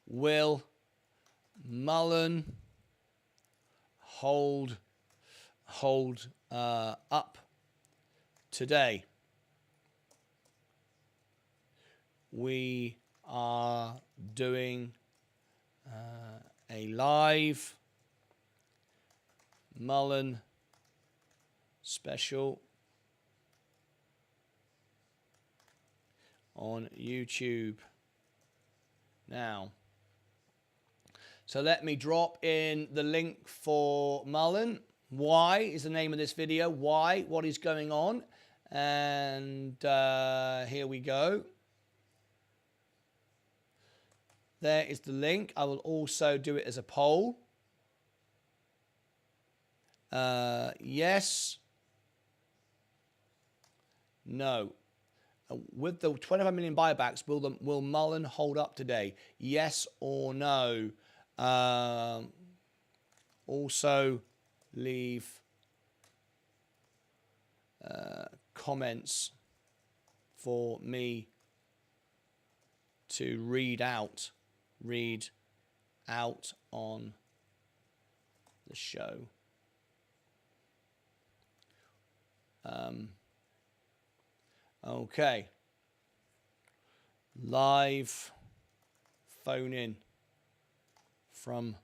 S1: Will MULN hold up today? We are doing a live MULN special on YouTube now. So let me drop in the link for MULN. Why is the name of this video? Why? What is going on? And here we go. There is the link. I will also do it as a poll. Yes. No. With the 25 million buybacks, will MULN hold up today? Yes or no? Also, leave comments for me to read out on the show. Okay. Live phone in from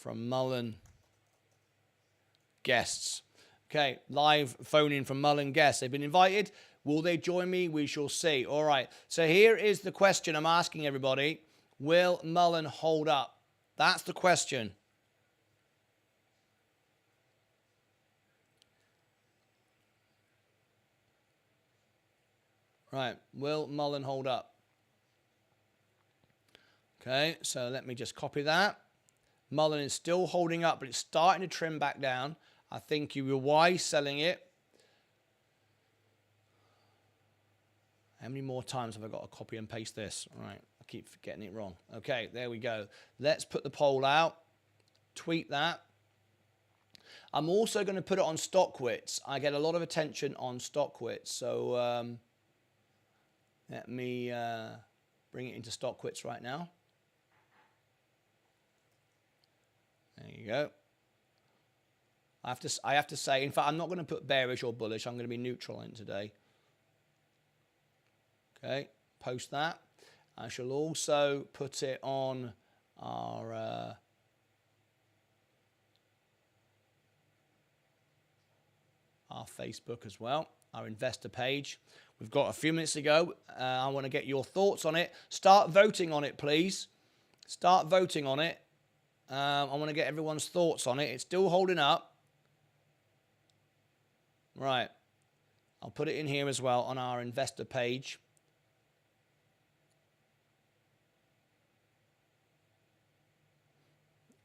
S1: MULN guests. Okay, live phone in from MULN guests. They've been invited. Will they join me? We shall see. All right. So here is the question I'm asking everybody. Will MULN hold up? That's the question. Right. Will MULN hold up? Okay, so let me just copy that. MULN is still holding up, but it's starting to trim back down. I think you were wise selling it. How many more times have I got to copy and paste this? All right, I keep getting it wrong. Okay, there we go. Let's put the poll out. Tweet that. I'm also going to put it on StockWits. I get a lot of attention on StockWits, so let me bring it into StockWits right now. There you go. I have to say, in fact, I'm not going to put bearish or bullish. I'm going to be neutral in today. Okay, post that. I shall also put it on our Facebook as well, our investor page. We've got a few minutes to go. I want to get your thoughts on it. Start voting on it, please. Start voting on it. I want to get everyone's thoughts on it. It's still holding up. Right. I'll put it in here as well on our investor page.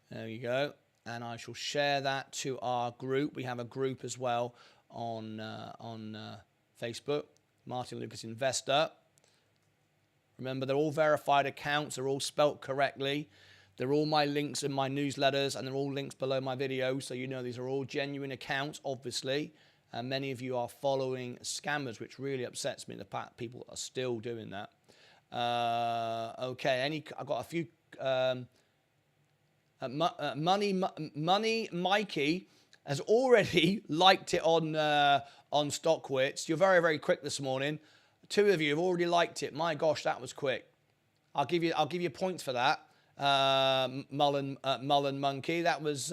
S1: There you go. And I shall share that to our group. We have a group as well on Facebook, Martyn Lucas Investor. Remember, they're all verified accounts. They're all spelt correctly. They're all my links in my newsletters, and they're all links below my videos. So you know these are all genuine accounts, obviously. And many of you are following scammers, which really upsets me. The fact people are still doing that. Okay, I've got a few... Money Mikey has already liked it on StockWits. You're very, very quick this morning. 2 of you have already liked it. My gosh, that was quick. I'll give you points for that. Mullen Monkey. That was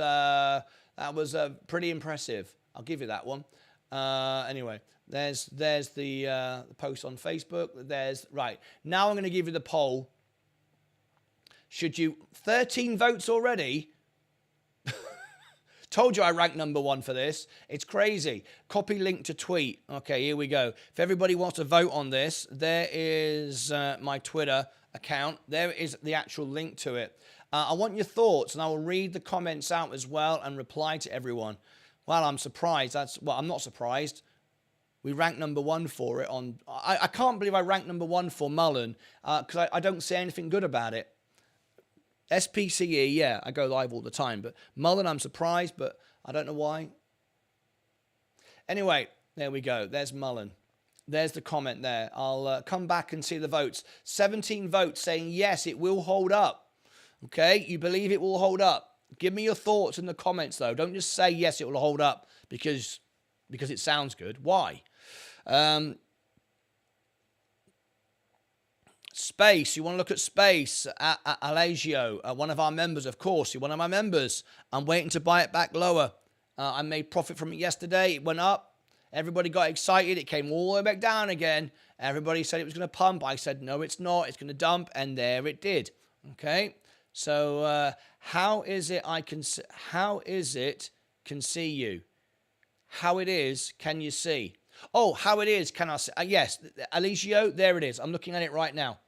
S1: pretty impressive. I'll give you that one. Anyway, there's the post on Facebook. Right now I'm going to give you the poll. Should you 13 votes already? Told you I ranked #1 for this. It's crazy. Copy link to tweet. Okay, here we go. If everybody wants to vote on this, there is my Twitter account. There is the actual link to it. I want your thoughts, and I will read the comments out as well and reply to everyone. Well, I'm surprised. I'm not surprised. We ranked #1 for it on... I can't believe I ranked #1 for Mullen because I don't say anything good about it. SPCE, yeah, I go live all the time. But Mullen, I'm surprised, but I don't know why. Anyway, there we go. There's Mullen. There's the comment there. I'll come back and see the votes. 17 votes saying, yes, it will hold up. Okay, you believe it will hold up. Give me your thoughts in the comments, though. Don't just say, yes, it will hold up because it sounds good. Why? Space, you want to look at Space, Alagio, one of our members, of course. You're one of my members. I'm waiting to buy it back lower. I made profit from it yesterday. It went up. Everybody got excited. It came all the way back down again. Everybody said it was going to pump. I said, no, it's not. It's going to dump. And there it did. Okay. So how is it can see you? How it is, can you see? Oh, how it is, can I see? Yes, Alicio, there it is. I'm looking at it right now.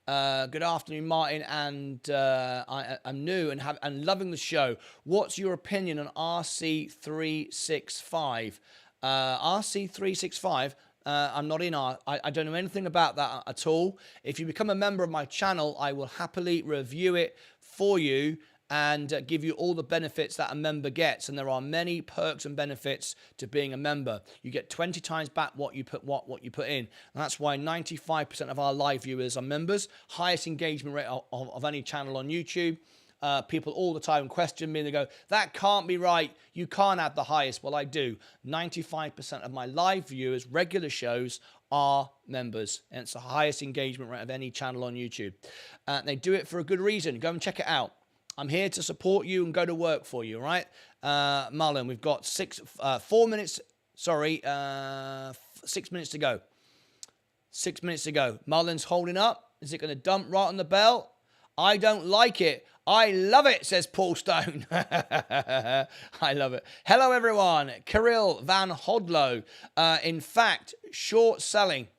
S1: Good afternoon, Martin, and I'm new and loving the show. What's your opinion on RC365? RC365, I'm not in I don't know anything about that at all. If you become a member of my channel, I will happily review it for you and give you all the benefits that a member gets. And there are many perks and benefits to being a member. You get 20 times back what you put in. And that's why 95% of our live viewers are members. Highest engagement rate of any channel on YouTube. People all the time question me and they go, that can't be right. You can't have the highest. Well, I do. 95% of my live viewers, regular shows, are members. And it's the highest engagement rate of any channel on YouTube. They do it for a good reason. Go and check it out. I'm here to support you and go to work for you, right? Mullen, we've got 6 minutes to go. 6 minutes to go. Mullen's holding up. Is it going to dump right on the bell? I don't like it. I love it, says Paul Stone. I love it. Hello, everyone. Kirill Van Hodlow. In fact, short selling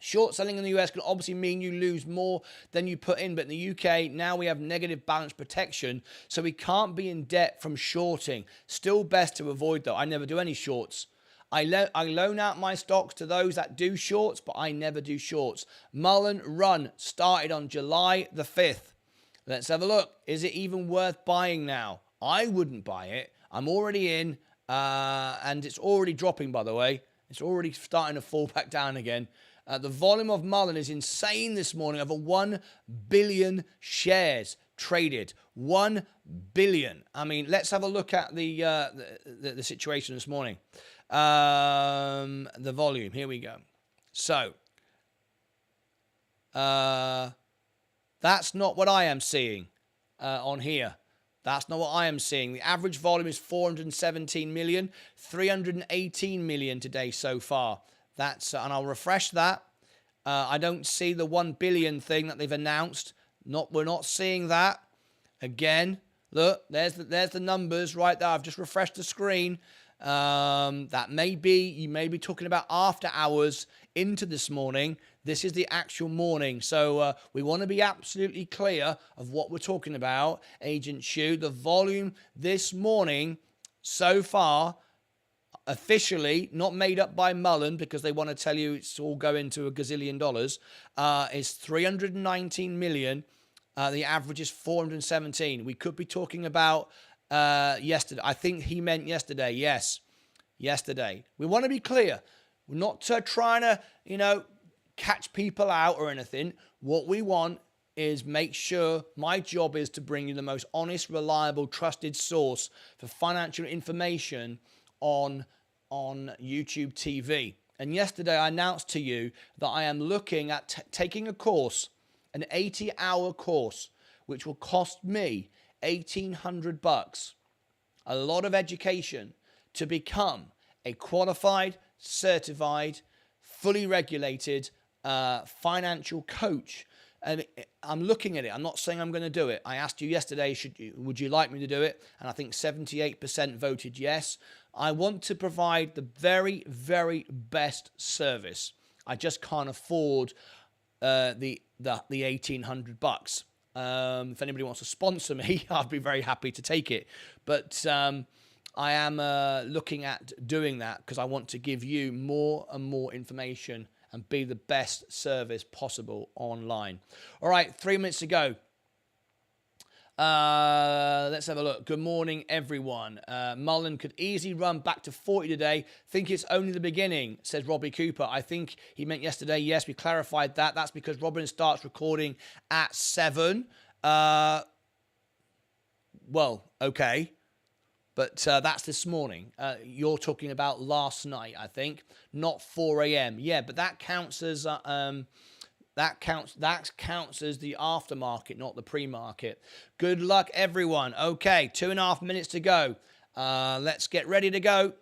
S1: in the US can obviously mean you lose more than you put in, but in the UK, now we have negative balance protection, so we can't be in debt from shorting. Still best to avoid, though. I never do any shorts. I loan out my stocks to those that do shorts, but I never do shorts. Mullen Run started on July the 5th. Let's have a look. Is it even worth buying now? I wouldn't buy it. I'm already in, and it's already dropping, by the way. It's already starting to fall back down again. The volume of Mullen is insane this morning, over 1 billion shares. traded. 1 billion. I mean, let's have a look at the situation this morning. The volume. Here we go. So, that's not what I am seeing on here. That's not what I am seeing. The average volume is 417 million, 318 million today so far. That's and I'll refresh that. I don't see the 1 billion thing that they've announced. We're not seeing that. Again, look, there's the numbers right there. I've just refreshed the screen. That may be, you may be talking about after hours into this morning. This is the actual morning. So we want to be absolutely clear of what we're talking about. Agent Shu, the volume this morning so far, officially, not made up by Mullen because they want to tell you it's all going to $1 gazillion, is 319 million. The average is 417. We could be talking about yesterday. I think he meant yesterday. Yes, yesterday. We want to be clear. We're not trying to, catch people out or anything. What we want is make sure, my job is to bring you the most honest, reliable, trusted source for financial information on YouTube TV. And yesterday I announced to you that I am looking at taking a course, an 80-hour course, which will cost me $1,800. A lot of education to become a qualified, certified, fully regulated financial coach. And I'm looking at it. I'm not saying I'm going to do it. I asked you yesterday, would you like me to do it? And I think 78% voted yes. I want to provide the very, very best service. I just can't afford the $1,800. If anybody wants to sponsor me, I'd be very happy to take it. But I am looking at doing that because I want to give you more and more information and be the best service possible online. All right, 3 minutes to go. Let's have a look. Good morning, everyone. Mullen could easily run back to 40 today. Think it's only the beginning, says Robbie Cooper. I think he meant yesterday. Yes, we clarified that. That's because Robin starts recording at 7. Well, okay. But that's this morning. You're talking about last night, I think, not 4 a.m. Yeah, but that counts as that counts as the aftermarket, not the pre-market. Good luck, everyone. Okay, 2.5 minutes to go. Let's get ready to go.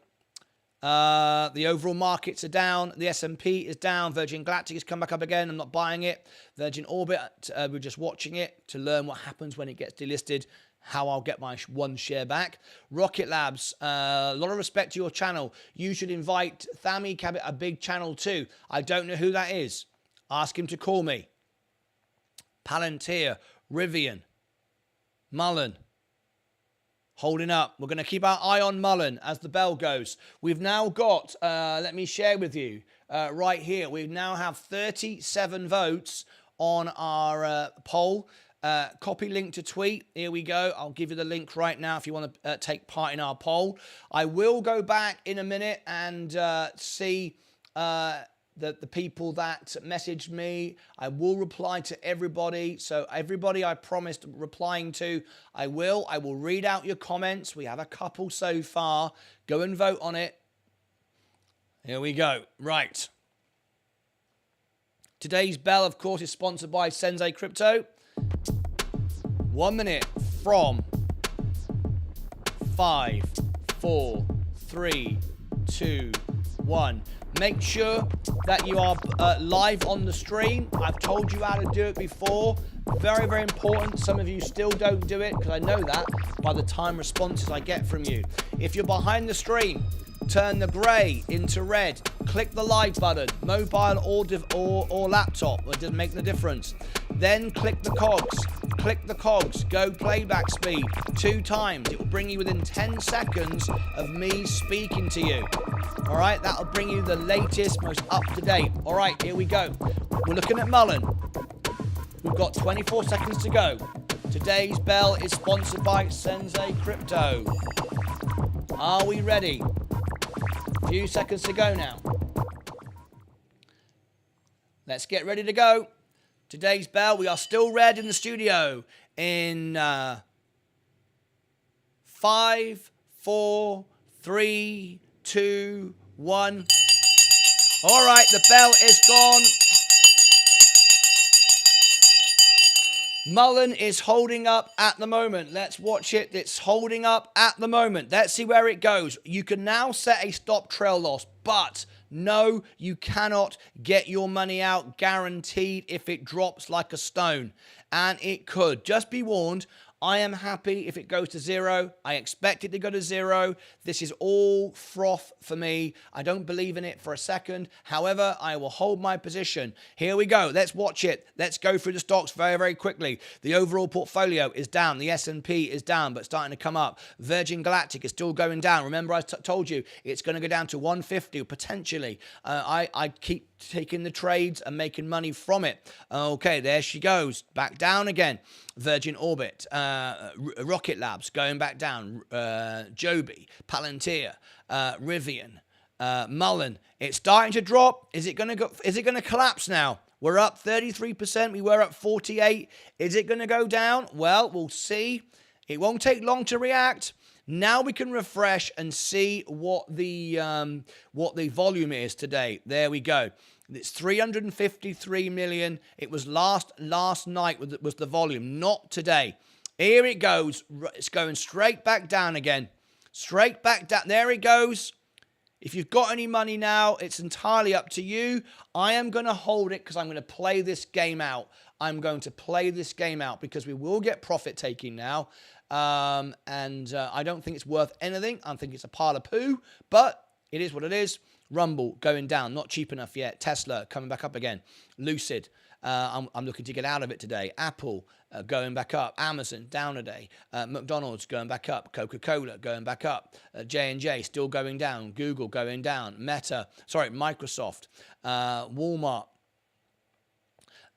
S1: The overall markets are down. The S&P is down. Virgin Galactic has come back up again. I'm not buying it. Virgin Orbit, we're just watching it to learn what happens when it gets delisted, how I'll get my one share back. Rocket Labs, a lot of respect to your channel. You should invite Thami Cabot, a big channel too. I don't know who that is. Ask him to call me. Palantir, Rivian, Mullen. Holding up. We're going to keep our eye on Mullen as the bell goes. We've now got, let me share with you right here. We now have 37 votes on our poll. Copy link to tweet. Here we go. I'll give you the link right now if you want to take part in our poll. I will go back in a minute and see the people that messaged me. I will reply to everybody. So everybody I promised replying to, I will read out your comments. We have a couple so far. Go and vote on it. Here we go. Right. Today's bell, of course, is sponsored by Sensei Crypto. 1 minute from 5, 4, 3, 2, 1. Make sure that you are live on the stream. I've told you how to do it before. Very, very important. Some of you still don't do it because I know that by the time responses I get from you. If you're behind the stream, turn the grey into red. Click the live button, mobile or laptop. It doesn't make the difference. Then click the cogs. Click the cogs. Go playback speed 2 times. It will bring you within 10 seconds of me speaking to you. All right, that'll bring you the latest, most up-to-date. All right, here we go. We're looking at Mullen. We've got 24 seconds to go. Today's bell is sponsored by Sensei Crypto. Are we ready? Few seconds to go now. Let's get ready to go. Today's bell, we are still red in the studio. in 5, 4, 3, 2, 1. All right, the bell is gone. Mullen is holding up at the moment. Let's watch it. It's holding up at the moment. Let's see where it goes. You can now set a stop trail loss, but no, you cannot get your money out guaranteed if it drops like a stone. And it could. Just be warned. I am happy if it goes to 0. I expect it to go to 0. This is all froth for me. I don't believe in it for a second. However, I will hold my position. Here we go. Let's watch it. Let's go through the stocks very, very quickly. The overall portfolio is down. The S&P is down, but starting to come up. Virgin Galactic is still going down. Remember, I told you it's going to go down to 150 potentially. I keep taking the trades and making money from it. Okay, there she goes. Back down again. Virgin Orbit, Rocket Labs going back down, Joby, Palantir, Rivian, Mullen. It's starting to drop. Is it going to go? Is it going to collapse now? We're up 33%. We were up 48. Is it going to go down? Well, we'll see. It won't take long to react. Now we can refresh and see what the volume is today. There we go. It's 353 million. It was last night was the volume, not today. Here it goes. It's going straight back down again. Straight back down. There it goes. If you've got any money now, it's entirely up to you. I am going to hold it because I'm going to play this game out. I'm going to play this game out because we will get profit taking now. I don't think it's worth anything. I think it's a pile of poo, but it is what it is. Rumble going down, not cheap enough yet. Tesla coming back up again. Lucid, I'm looking to get out of it today. Apple going back up. Amazon down a day. McDonald's going back up. Coca-Cola going back up. J&J still going down. Google going down. Microsoft, Walmart,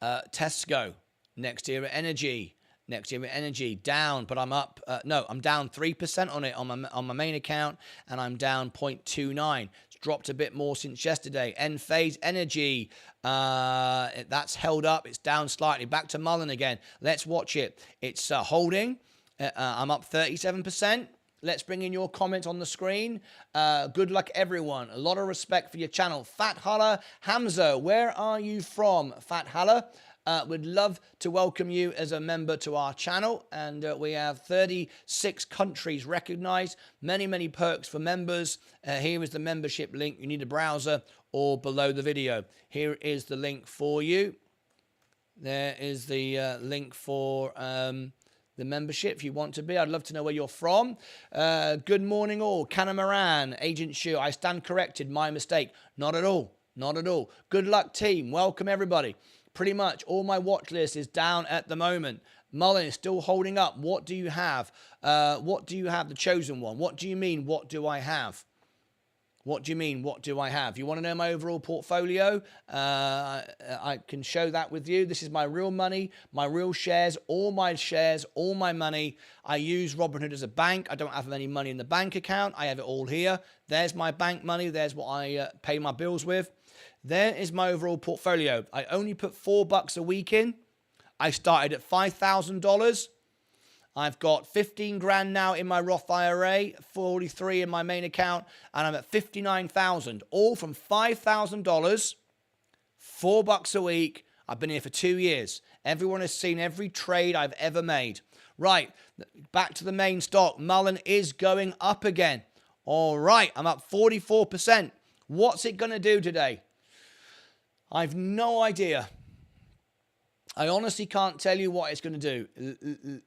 S1: Tesco, Next Era Energy. Next Era Energy down, but I'm up. I'm down 3% on it on my main account, and I'm down 0.29. It's dropped a bit more since yesterday. Enphase Energy, that's held up. It's down slightly. Back to Mullen again. Let's watch it. It's holding. I'm up 37%. Let's bring in your comments on the screen. Good luck, everyone. A lot of respect for your channel. Fat Hala Hamza, where are you from, Fat Hala? We'd love to welcome you as a member to our channel, and we have 36 countries recognized, many perks for members. Here is the membership link. You need a browser or below the video. Here is the link for you. There is the link for the membership if you want to be. I'd love to know where you're from. Good morning all. Catamaran, Agent Shu, I stand corrected, my mistake. Not at all. Not at all. Good luck, team. Welcome, everybody. Pretty much all my watch list is down at the moment. Mullen is still holding up. What do you have? What do you have? The chosen one. What do you mean? What do I have? What do you mean? What do I have? You want to know my overall portfolio? I can show that with you. This is my real money, my real shares, all my money. I use Robinhood as a bank. I don't have any money in the bank account. I have it all here. There's my bank money. There's what I pay my bills with. There is my overall portfolio. I only put $4 a week in. I started at $5,000. I've got 15 grand now in my Roth IRA, 43 in my main account, and I'm at 59,000, all from $5,000, $4 a week. I've been here for 2 years. Everyone has seen every trade I've ever made. Right, back to the main stock. Mullen is going up again. All right, I'm up 44%. What's it going to do today? I've no idea. I honestly can't tell you what it's going to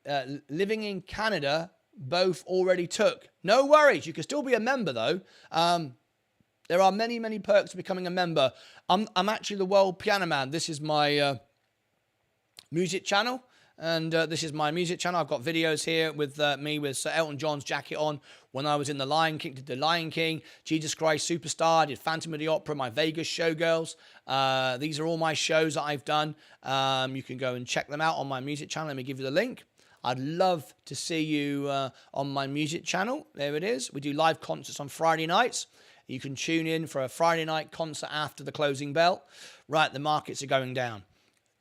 S1: do. Living in Canada, both already took. No worries. You can still be a member, though. There are many perks to becoming a member. I'm actually the World Piano Man. This is my music channel. And this is my music channel. I've got videos here with me with Sir Elton John's jacket on when I was in The Lion King, did The Lion King, Jesus Christ Superstar, did Phantom of the Opera, my Vegas showgirls. These are all my shows that I've done. You can go and check them out on my music channel. Let me give you the link. I'd love to see you on my music channel. There it is. We do live concerts on Friday nights. You can tune in for a Friday night concert after the closing bell. Right, the markets are going down.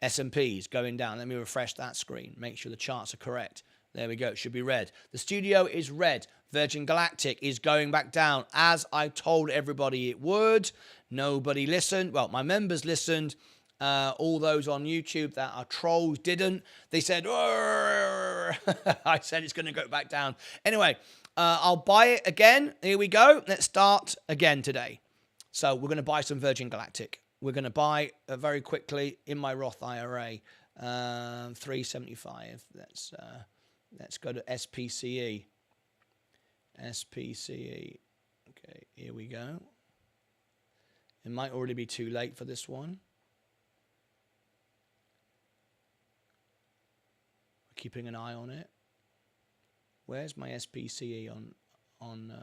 S1: S&P is going down. Let me refresh that screen. Make sure the charts are correct. There we go. It should be red. The studio is red. Virgin Galactic is going back down, as I told everybody it would. Nobody listened. Well, my members listened. All those on YouTube that are trolls didn't. They said, I said it's going to go back down. Anyway, I'll buy it again. Here we go. Let's start again today. So we're going to buy some Virgin Galactic. We're going to buy very quickly in my Roth IRA, 375. Let's go to SPCE. SPCE. Okay, here we go. It might already be too late for this one. Keeping an eye on it. Where's my SPCE on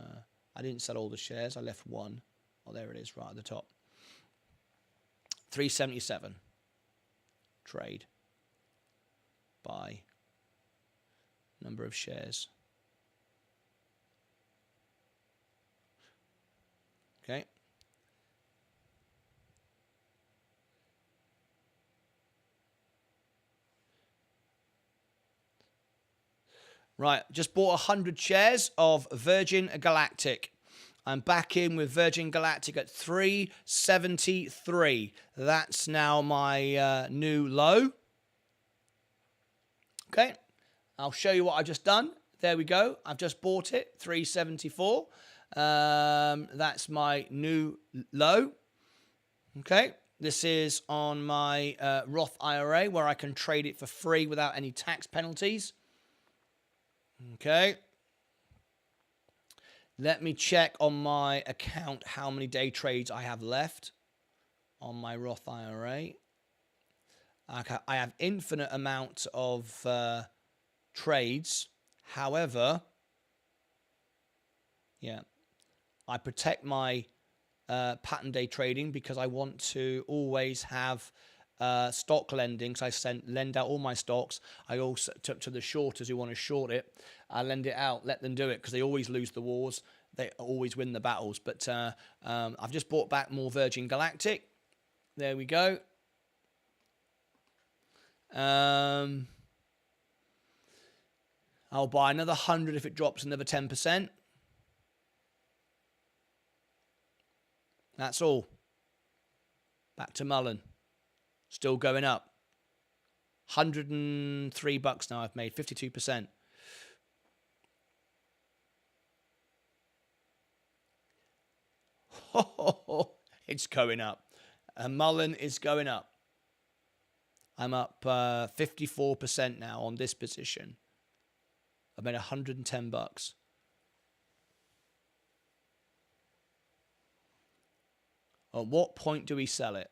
S1: I didn't sell all the shares. I left one. Oh, there it is, right at the top. 377. Trade. Buy. Number of shares. Okay. Right, just bought 100 shares of Virgin Galactic. I'm back in with Virgin Galactic at 373. That's now my new low. Okay, I'll show you what I've just done. There we go. I've just bought it, 374. That's my new low. Okay, this is on my Roth IRA where I can trade it for free without any tax penalties. Okay. Let me check on my account how many day trades I have left on my Roth IRA. I have infinite amount of trades. However, yeah, I protect my pattern day trading because I want to always have stock lending. So I lend out all my stocks. I also, to the shorters who want to short it, I lend it out, let them do it because they always lose the wars. They always win the battles. But I've just bought back more Virgin Galactic. There we go. I'll buy another 100 if it drops another 10%. That's all. Back to Mullen. Still going up. $103 now I've made, 52%. It's going up. Mullen is going up. I'm up 54% now on this position. I made $110. At what point do we sell it?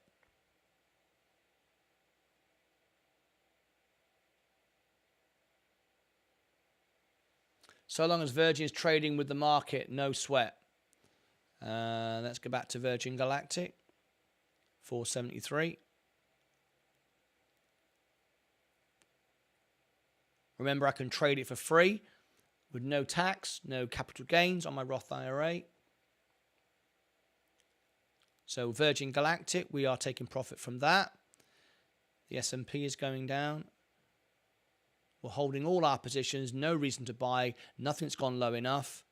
S1: So long as Virgin is trading with the market, no sweat. Let's go back to Virgin Galactic. 473. Remember, I can trade it for free with no tax, no capital gains on my Roth IRA. So Virgin Galactic, we are taking profit from that. The S&P is going down. We're holding all our positions, no reason to buy, nothing's gone low enough.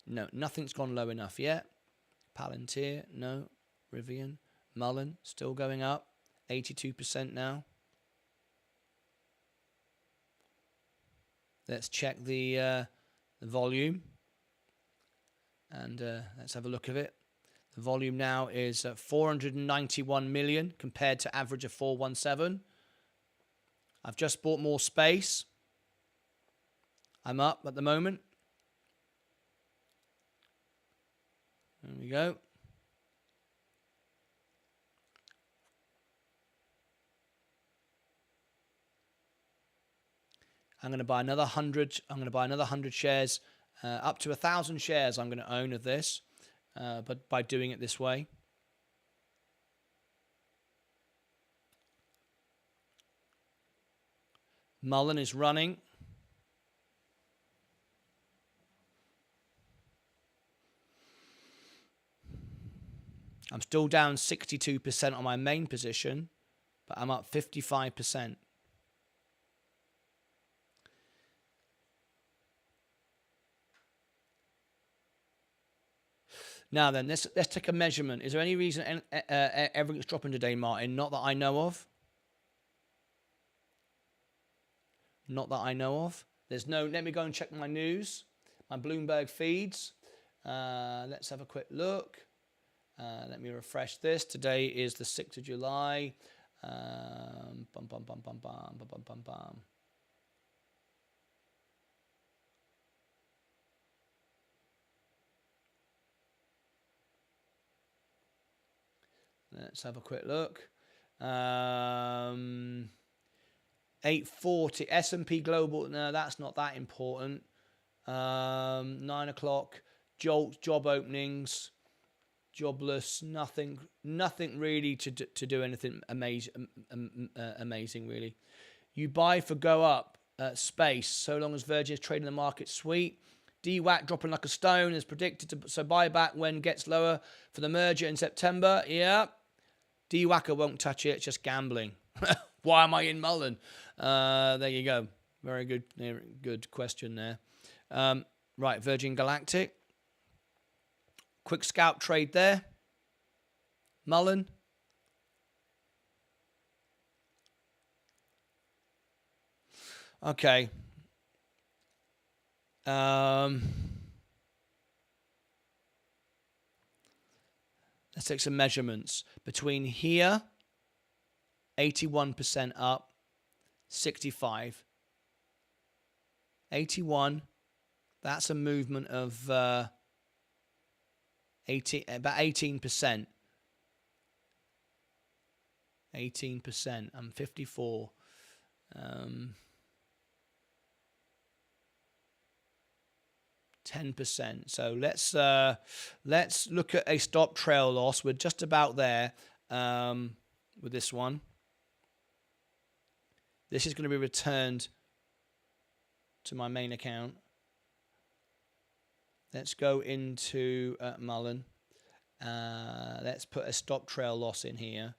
S1: No, nothing's gone low enough yet. Palantir, no. Rivian, Mullen, still going up, 82% now. Let's check the volume. And let's have a look at it. The volume now is 491 million compared to average of 417. I've just bought more space. I'm up at the moment. There we go. I'm going to buy another 100. I'm going to buy another 100 shares. Up to 1,000 shares I'm going to own of this, but by doing it this way. Mullen is running. I'm still down 62% on my main position, but I'm up 55%. Now then, let's take a measurement. Is there any reason everything's dropping today, Martyn? Not that I know of. Not that I know of. There's no. Let me go and check my news, my Bloomberg feeds. Let's have a quick look. Let me refresh this. Today is the 6th of July. Bum, bum, bum, bum, bum, bum, bum, bum, bum. Let's have a quick look. 8:40 S&P Global. No, that's not that important. 9 o'clock. Job openings. Jobless. Nothing really to do anything amazing really. You buy for go up. Space. So long as Virgin is trading the market sweet. DWAC dropping like a stone as predicted. So buyback when gets lower for the merger in September. Yeah. DWACA won't touch it. It's just gambling. Why am I in MULN? There you go. Very good question there. Right, Virgin Galactic. Quick scalp trade there. MULN. Okay. Let's take some measurements. Between here, 81% up, 65. 81, that's a movement of about 18%. 18%. I'm 54. 10%. So let's look at a stop trail loss. We're just about there with this one. This is going to be returned to my main account. Let's go into MULN. Let's put a stop trail loss in here.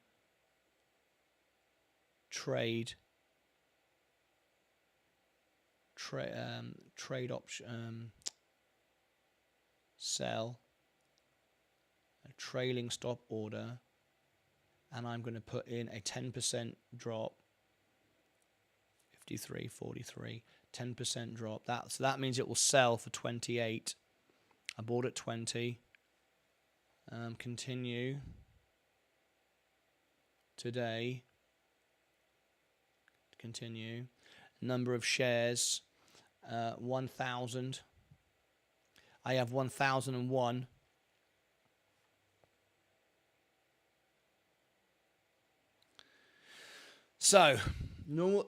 S1: Trade option. Sell, a trailing stop order, and I'm going to put in a 10% drop, 53.43, 10% drop. So that means it will sell for 28. I bought at 20. Continue today. Continue. Number of shares, 1,000. I have 1,001. So,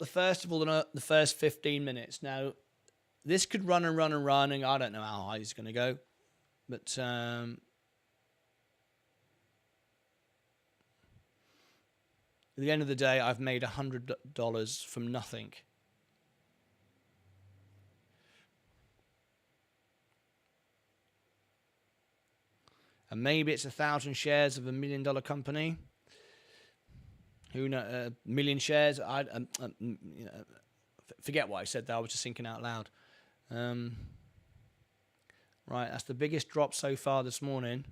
S1: first of all, the first 15 minutes. Now, this could run and run and run, and I don't know how high it's going to go. But at the end of the day, I've made $100 from nothing. And maybe it's 1,000 shares of $1 million company. Who knows? Million shares. Forget what I said there. I was just thinking out loud. Right, that's the biggest drop so far this morning.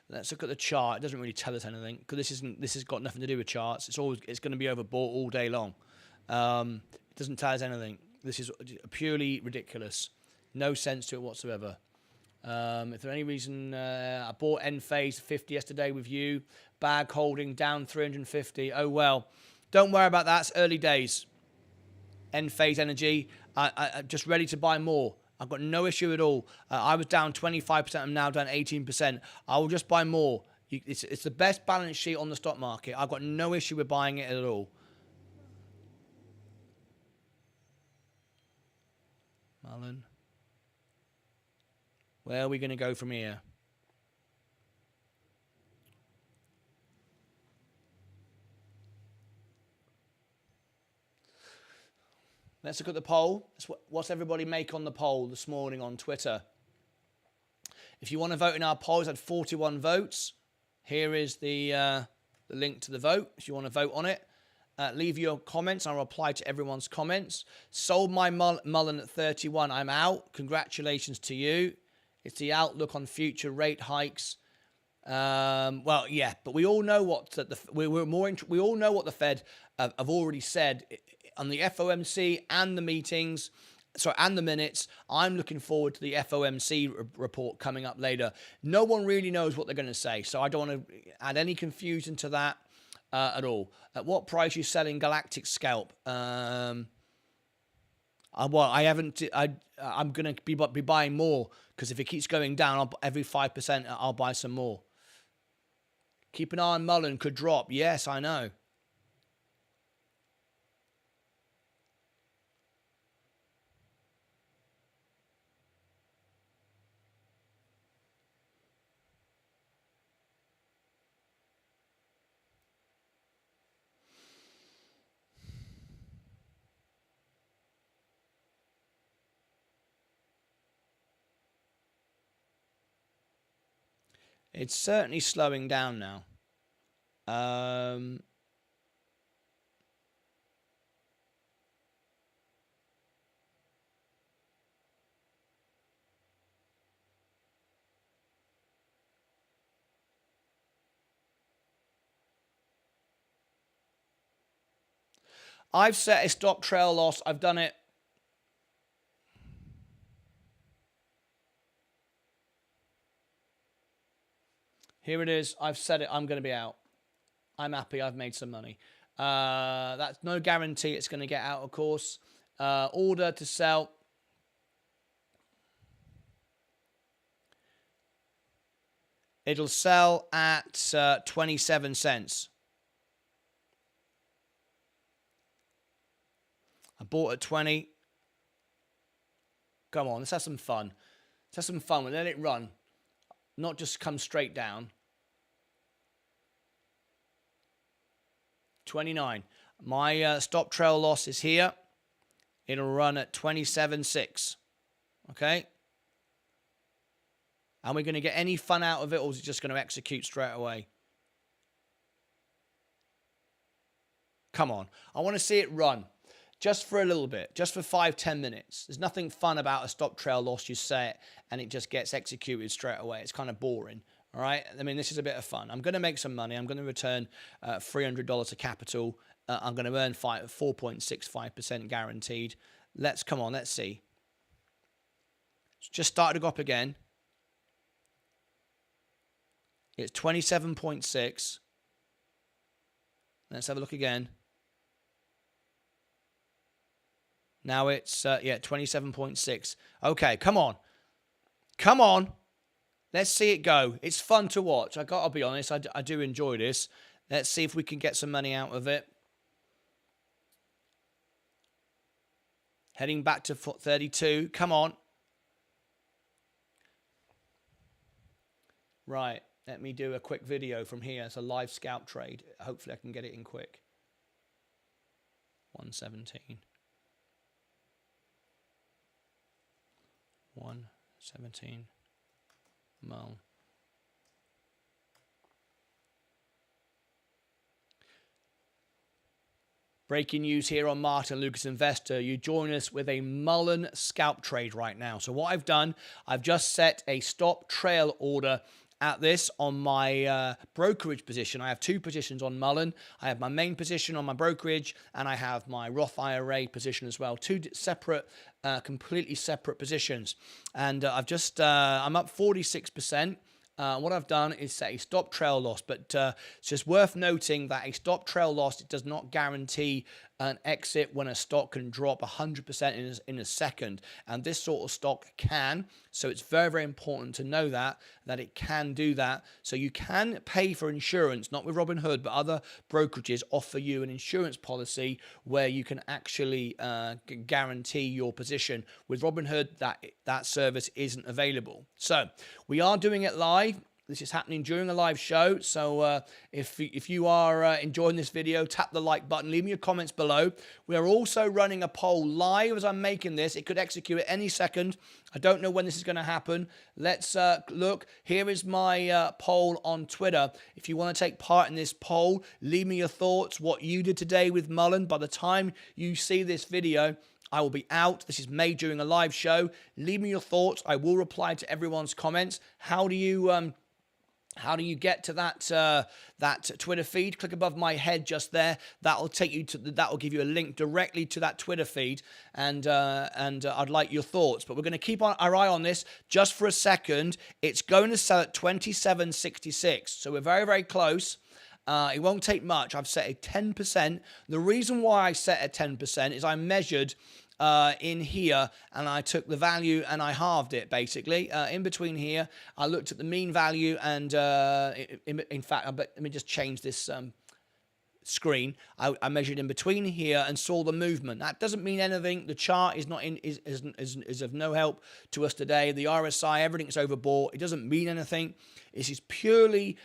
S1: Let's look at the chart. It doesn't really tell us anything because this has got nothing to do with charts. It's going to be overbought all day long. It doesn't tell us anything. This is purely ridiculous. No sense to it whatsoever. If there's any reason, I bought Enphase 50 yesterday with you. Bag holding down 350. Oh, well. Don't worry about that. It's early days. Enphase Energy. I'm just ready to buy more. I've got no issue at all. I was down 25%. I'm now down 18%. I will just buy more. It's the best balance sheet on the stock market. I've got no issue with buying it at all. MULN. Where are we going to go from here? Let's look at the poll. What's everybody make on the poll this morning on Twitter? If you want to vote in our polls, I had 41 votes. Here is the link to the vote if you want to vote on it. Leave your comments. I'll reply to everyone's comments. Sold my Mullen at 31. I'm out. Congratulations to you. It's the outlook on future rate hikes. Well, yeah, but we all know what we all know what the Fed have already said on the FOMC and the meetings. Sorry, and the minutes. I'm looking forward to the FOMC report coming up later. No one really knows what they're going to say, so I don't want to add any confusion to that at all. At what price are you selling Galactic Scalp? I'm going to be buying more because if it keeps going down, every 5%, I'll buy some more. Keep an eye on Mullen, could drop. Yes, I know. It's certainly slowing down now. I've set a stop trail loss. I've done it. Here it is. I've said it. I'm going to be out. I'm happy. I've made some money. That's no guarantee it's going to get out, of course. Order to sell. It'll sell at 27 cents. I bought at 20. Come on, let's have some fun. Let's have some fun. We'll let it run. Not just come straight down. 29. My stop trail loss is here. It'll run at 27.6. Okay? Are we going to get any fun out of it, or is it just going to execute straight away? Come on. I want to see it run. Just for a little bit. Just for 5-10 minutes. There's nothing fun about a stop trail loss. You say it, and it just gets executed straight away. It's kind of boring. All right? I mean, this is a bit of fun. I'm going to make some money. I'm going to return $300 to capital. I'm going to earn 4.65% guaranteed. Come on, let's see. It's just started to go up again. It's 27.6. Let's have a look again. Now it's, 27.6. Okay, come on. Come on. Let's see it go. It's fun to watch. I got to be honest. I do enjoy this. Let's see if we can get some money out of it. Heading back to 32. Come on. Right. Let me do a quick video from here. It's a live scalp trade. Hopefully I can get it in quick. 117. 117. MULN. Breaking news here on Martyn Lucas Investor. You join us with a Mullen scalp trade right now. So what I've done, I've just set a stop trail order at this on my brokerage position. I have two positions on Mullen. I have my main position on my brokerage, and I have my Roth IRA position as well. Two separate, completely separate positions. And I'm up 46%. What I've done is set a stop trail loss, but it's just worth noting that a stop trail loss, it does not guarantee an exit when a stock can drop 100% in a second, and this sort of stock can. So it's very, very important to know that it can do that. So you can pay for insurance, not with Robinhood, but other brokerages offer you an insurance policy where you can actually guarantee your position. With Robinhood, that service isn't available. So we are doing it live. This is happening during a live show. So if you are enjoying this video, tap the like button. Leave me your comments below. We are also running a poll live as I'm making this. It could execute at any second. I don't know when this is going to happen. Let's look. Here is my poll on Twitter. If you want to take part in this poll, leave me your thoughts, what you did today with Mullen. By the time you see this video, I will be out. This is made during a live show. Leave me your thoughts. I will reply to everyone's comments. How do you get to that Twitter feed? Click above my head just there. That'll take you to that'll give you a link directly to that Twitter feed, and I'd like your thoughts. But we're going to keep our eye on this just for a second. It's going to sell at 27.66, so we're very, very close. It won't take much. I've set a 10%. The reason why I set a 10% is I measured in here, and I took the value and I halved it, basically. In between here, I looked at the mean value, and in fact, let me just change this screen. I measured in between here and saw the movement. That doesn't mean anything. The chart is not is of no help to us today. The RSI, everything's overbought. It doesn't mean anything. This is purely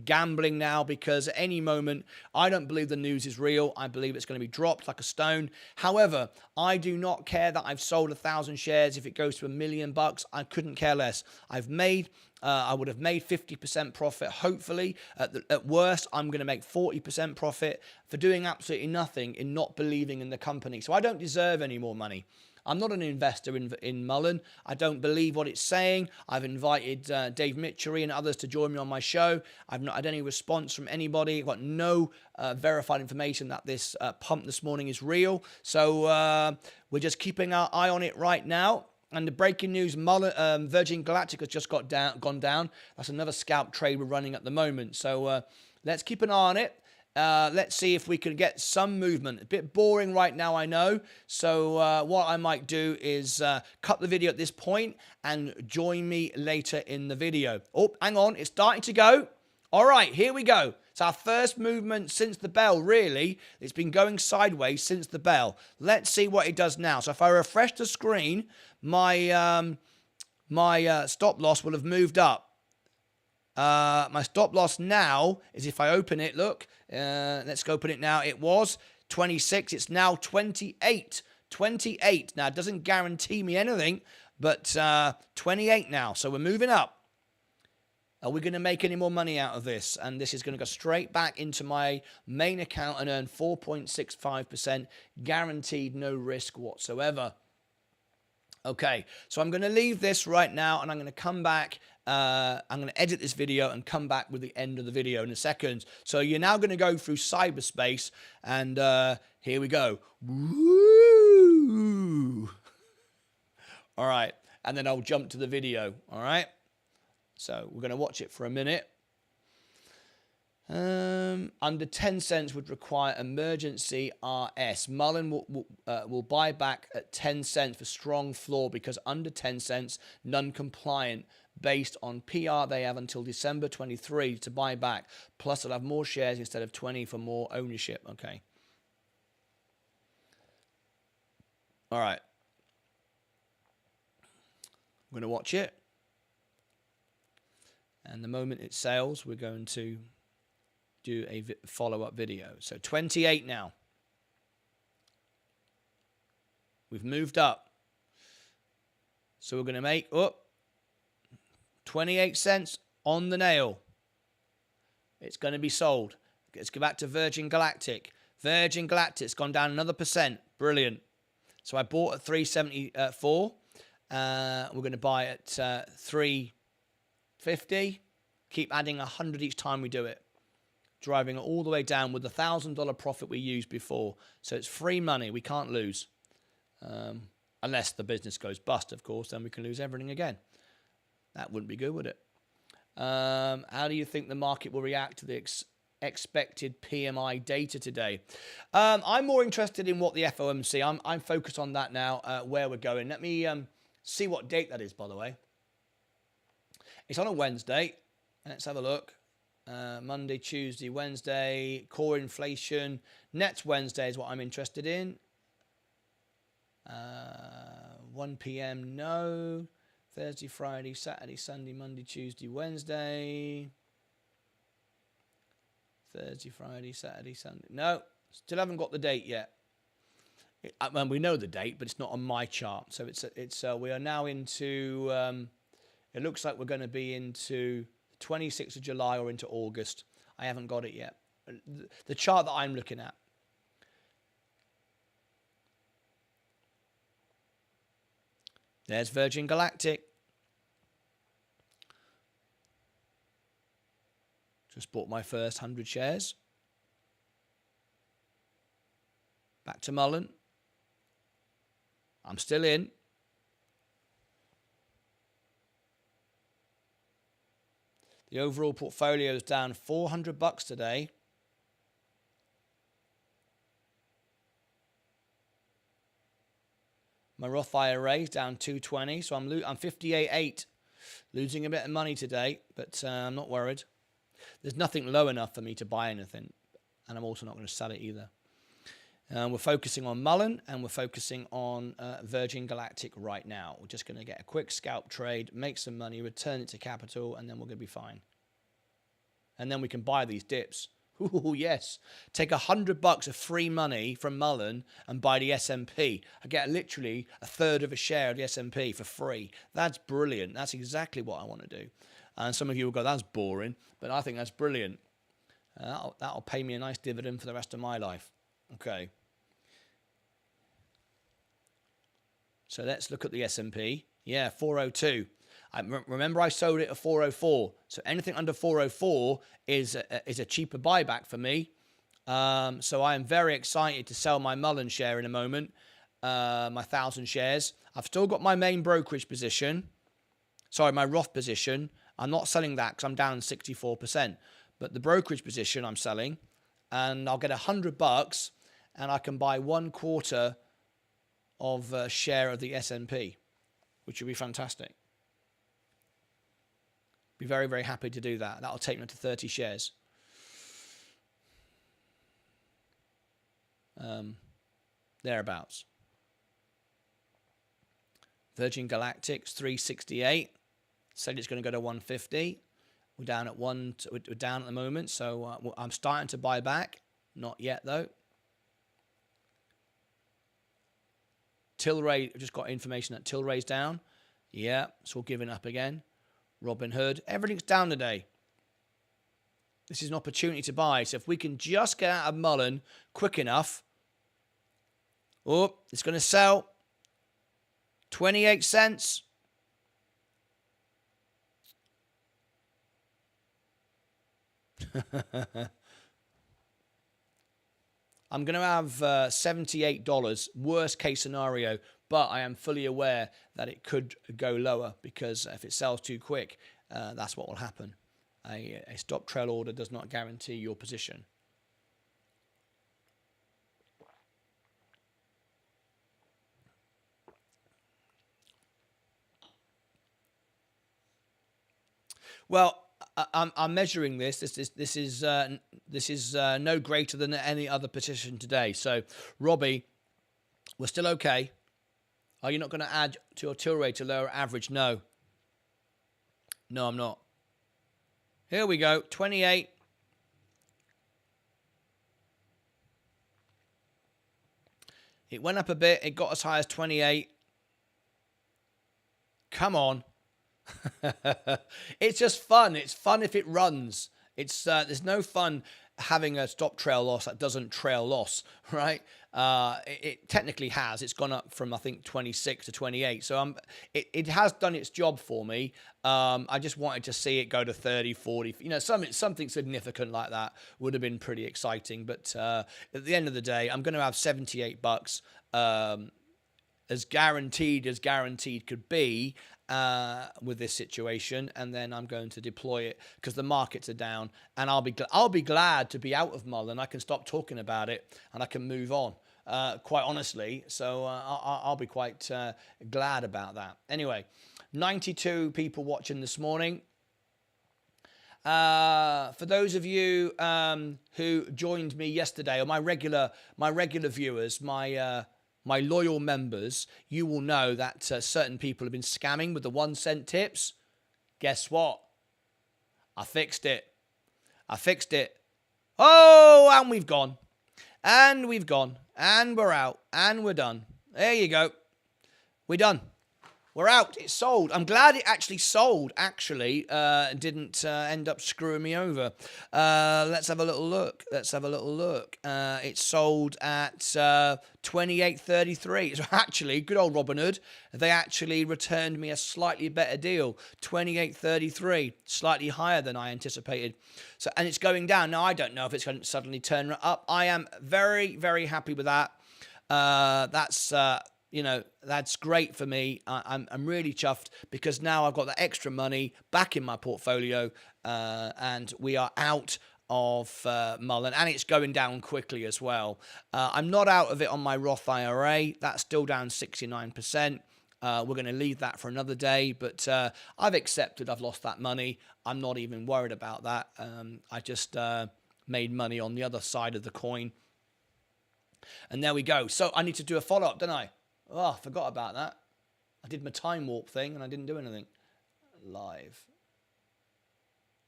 S1: gambling now, because at any moment, I don't believe the news is real. I believe it's going to be dropped like a stone. However, I do not care that I've sold 1,000 shares. If it goes to $1 million, I couldn't care less. I would have made 50% profit, hopefully. At worst, I'm going to make 40% profit for doing absolutely nothing in not believing in the company. So I don't deserve any more money. I'm not an investor in Mullen. I don't believe what it's saying. I've invited Dave Mitchery and others to join me on my show. I've not had any response from anybody. I've got no verified information that this pump this morning is real. So we're just keeping our eye on it right now. And the breaking news, Virgin Galactic has just gone down. That's another scalp trade we're running at the moment. So let's keep an eye on it. Let's see if we can get some movement. A bit boring right now, I know. So what I might do is cut the video at this point and join me later in the video. Oh, hang on. It's starting to go. All right, here we go. It's our first movement since the bell, really. It's been going sideways since the bell. Let's see what it does now. So if I refresh the screen, my stop loss will have moved up. My stop loss now is if I open it, look, let's go open it now. It was 26. It's now 28. 28. Now, it doesn't guarantee me anything, but 28 now. So we're moving up. Are we going to make any more money out of this? And this is going to go straight back into my main account and earn 4.65%, guaranteed, no risk whatsoever. Okay, so I'm going to leave this right now, and I'm going to come back. I'm going to edit this video and come back with the end of the video in a second. So you're now going to go through cyberspace, and here we go. Woo! All right, and then I'll jump to the video, all right? So we're going to watch it for a minute. Under 10 cents would require emergency RS. Mullen will buy back at 10 cents for strong floor, because under 10 cents, non-compliant. Based on PR, they have until December 23 to buy back. Plus, they'll have more shares instead of 20 for more ownership. Okay. All right. I'm going to watch it. And the moment it sells, we're going to do a follow-up video. So 28 now. We've moved up. So we're going to make 28 cents on the nail. It's going to be sold. Let's go back to Virgin Galactic. Virgin Galactic's gone down another %. Brilliant. So I bought at 374. We're going to buy at 350. Keep adding 100 each time we do it. Driving it all the way down with the $1,000 profit we used before. So it's free money. We can't lose. Unless the business goes bust, of course. Then we can lose everything again. That wouldn't be good, would it? How do you think the market will react to the expected PMI data today? I'm more interested in what the FOMC. I'm focused on that now, where we're going. Let me see what date that is, by the way. It's on a Wednesday. Let's have a look. Monday, Tuesday, Wednesday. Core inflation. Next Wednesday is what I'm interested in. 1 p.m. no. Thursday, Friday, Saturday, Sunday, Monday, Tuesday, Wednesday. Thursday, Friday, Saturday, Sunday. No, still haven't got the date yet. We know the date, but it's not on my chart. So we are now into. It looks like we're going to be into the 26th of July or into August. I haven't got it yet. The chart that I'm looking at. There's Virgin Galactic. Just bought my first 100 shares. Back to Mullen. I'm still in. The overall portfolio is down $400 today. My Roth IRA is down 220, so I'm 58.8, losing a bit of money today, but I'm not worried. There's nothing low enough for me to buy anything, and I'm also not going to sell it either. We're focusing on Mullen, and we're focusing on Virgin Galactic right now. We're just going to get a quick scalp trade, make some money, return it to capital, and then we're going to be fine. And then we can buy these dips. Ooh, yes. Take $100 of free money from Mullen and buy the S&P. I get literally a third of a share of the S&P for free. That's brilliant. That's exactly what I want to do. And some of you will go, that's boring, but I think that's brilliant. That'll pay me a nice dividend for the rest of my life. Okay. So let's look at the S&P. Yeah, 402. Remember I sold it at 404. So anything under 404 is a cheaper buyback for me. So I am very excited to sell my Mullen share in a moment, my 1,000 shares. I've still got my main brokerage position. Sorry, my Roth position. I'm not selling that because I'm down 64%. But the brokerage position I'm selling, and I'll get $100 and I can buy 1/4 of a share of the S&P, which would be fantastic. Be very, very happy to do that. That'll take me to 30 shares. Thereabouts. Virgin Galactic's 368. Said it's going to go to 150. We're down at we're down at the moment, so I'm starting to buy back. Not yet though. Tilray, I've just got information that Tilray's down. Yeah, it's all giving up again. Robin Hood, everything's down today. This is an opportunity to buy. So if we can just get out of Mullen quick enough, oh, it's going to sell 28 cents. I'm going to have $78, worst case scenario, but I am fully aware that it could go lower because if it sells too quick, that's what will happen. A stop trail order does not guarantee your position. Well, I'm measuring this. This is no greater than any other position today. So, Robbie, we're still okay. Are you not going to add to your Tilray to lower average? No. No, I'm not. Here we go. 28. It went up a bit. It got as high as 28. Come on. It's just fun. It's fun if it runs. It's there's no fun having a stop trail loss that doesn't trail loss, right? It technically has. It's gone up from I think 26 to 28. So it has done its job for me. I just wanted to see it go to 30, 40. You know, something significant like that would have been pretty exciting. But at the end of the day, I'm going to have $78. As guaranteed could be with this situation, and then I'm going to deploy it because the markets are down, and I'll be glad to be out of Mullen. I can stop talking about it and I can move on. Quite honestly, so I'll be quite glad about that. Anyway, 92 people watching this morning. For those of you who joined me yesterday, or my regular viewers, my my loyal members, you will know that certain people have been scamming with the 1 cent tips. Guess what? I fixed it. Oh, and we've gone. And we've gone. And we're out. And we're done. There you go. We're done. We're out. It's sold. I'm glad it actually sold, didn't end up screwing me over. Let's have a little look. It sold at 28.33. So actually, good old Robinhood, they actually returned me a slightly better deal. 28.33, slightly higher than I anticipated. So, and it's going down. Now, I don't know if it's going to suddenly turn up. I am very, very happy with that. That's great for me. I'm really chuffed because now I've got that extra money back in my portfolio, and we are out of MULN, and it's going down quickly as well. I'm not out of it on my Roth IRA. That's still down 69%. We're going to leave that for another day, but I've accepted I've lost that money. I'm not even worried about that. I just made money on the other side of the coin. And there we go. So I need to do a follow-up, don't I? Oh, I forgot about that. I did my time warp thing and I didn't do anything. Live.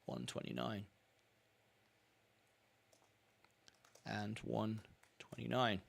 S1: 129. And 129.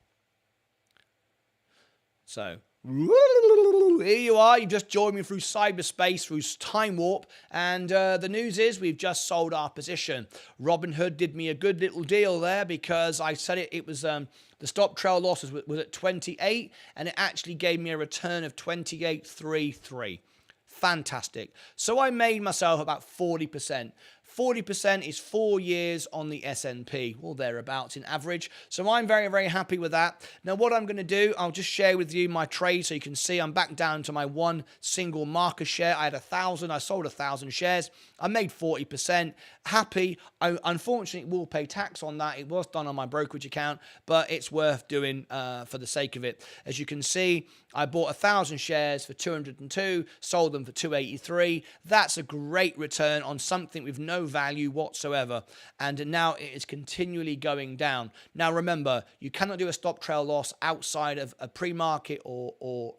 S1: So, here you are. You just joined me through cyberspace, through time warp. And the news is we've just sold our position. Robinhood did me a good little deal there because I said it was... the stop trail loss was at 28, and it actually gave me a return of 28.33. Fantastic. So I made myself about 40%. 40% is 4 years on the S&P, or thereabouts in average. So I'm very, very happy with that. Now, what I'm going to do, I'll just share with you my trade so you can see I'm back down to my one single marker share. I had 1,000. I sold 1,000 shares. I made 40%. Happy. I unfortunately will pay tax on that. It was done on my brokerage account, but it's worth doing for the sake of it. As you can see, I bought 1,000 shares for 202, sold them for 283. That's a great return on something with no value whatsoever. And now it is continually going down. Now remember, you cannot do a stop trail loss outside of a pre-market or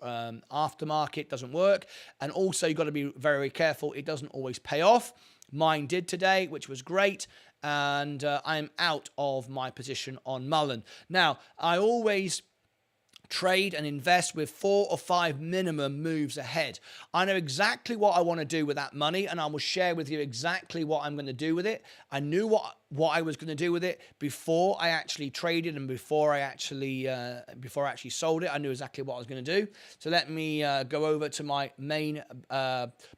S1: aftermarket. Doesn't work. And also you've got to be very, very careful. It doesn't always pay off. Mine did today, which was great. And I'm out of my position on MULN. Now, I always trade and invest with 4 or 5 minimum moves ahead. I know exactly what I want to do with that money, and I will share with you exactly what I'm going to do with it. I knew what I was going to do with it before I actually traded and before I actually sold it. I knew exactly what I was going to do. So let me go over to my main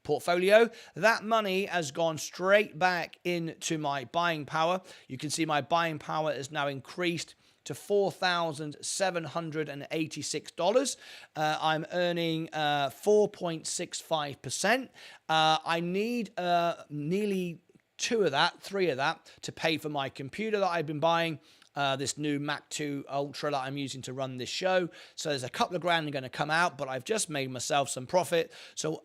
S1: portfolio. That money has gone straight back into my buying power. You can see my buying power is now increased to $4,786. I'm earning 4.65%. I need nearly 3 of that to pay for my computer that I've been buying. This new Mac 2 Ultra that I'm using to run this show. So there's a couple of grand going to come out, but I've just made myself some profit.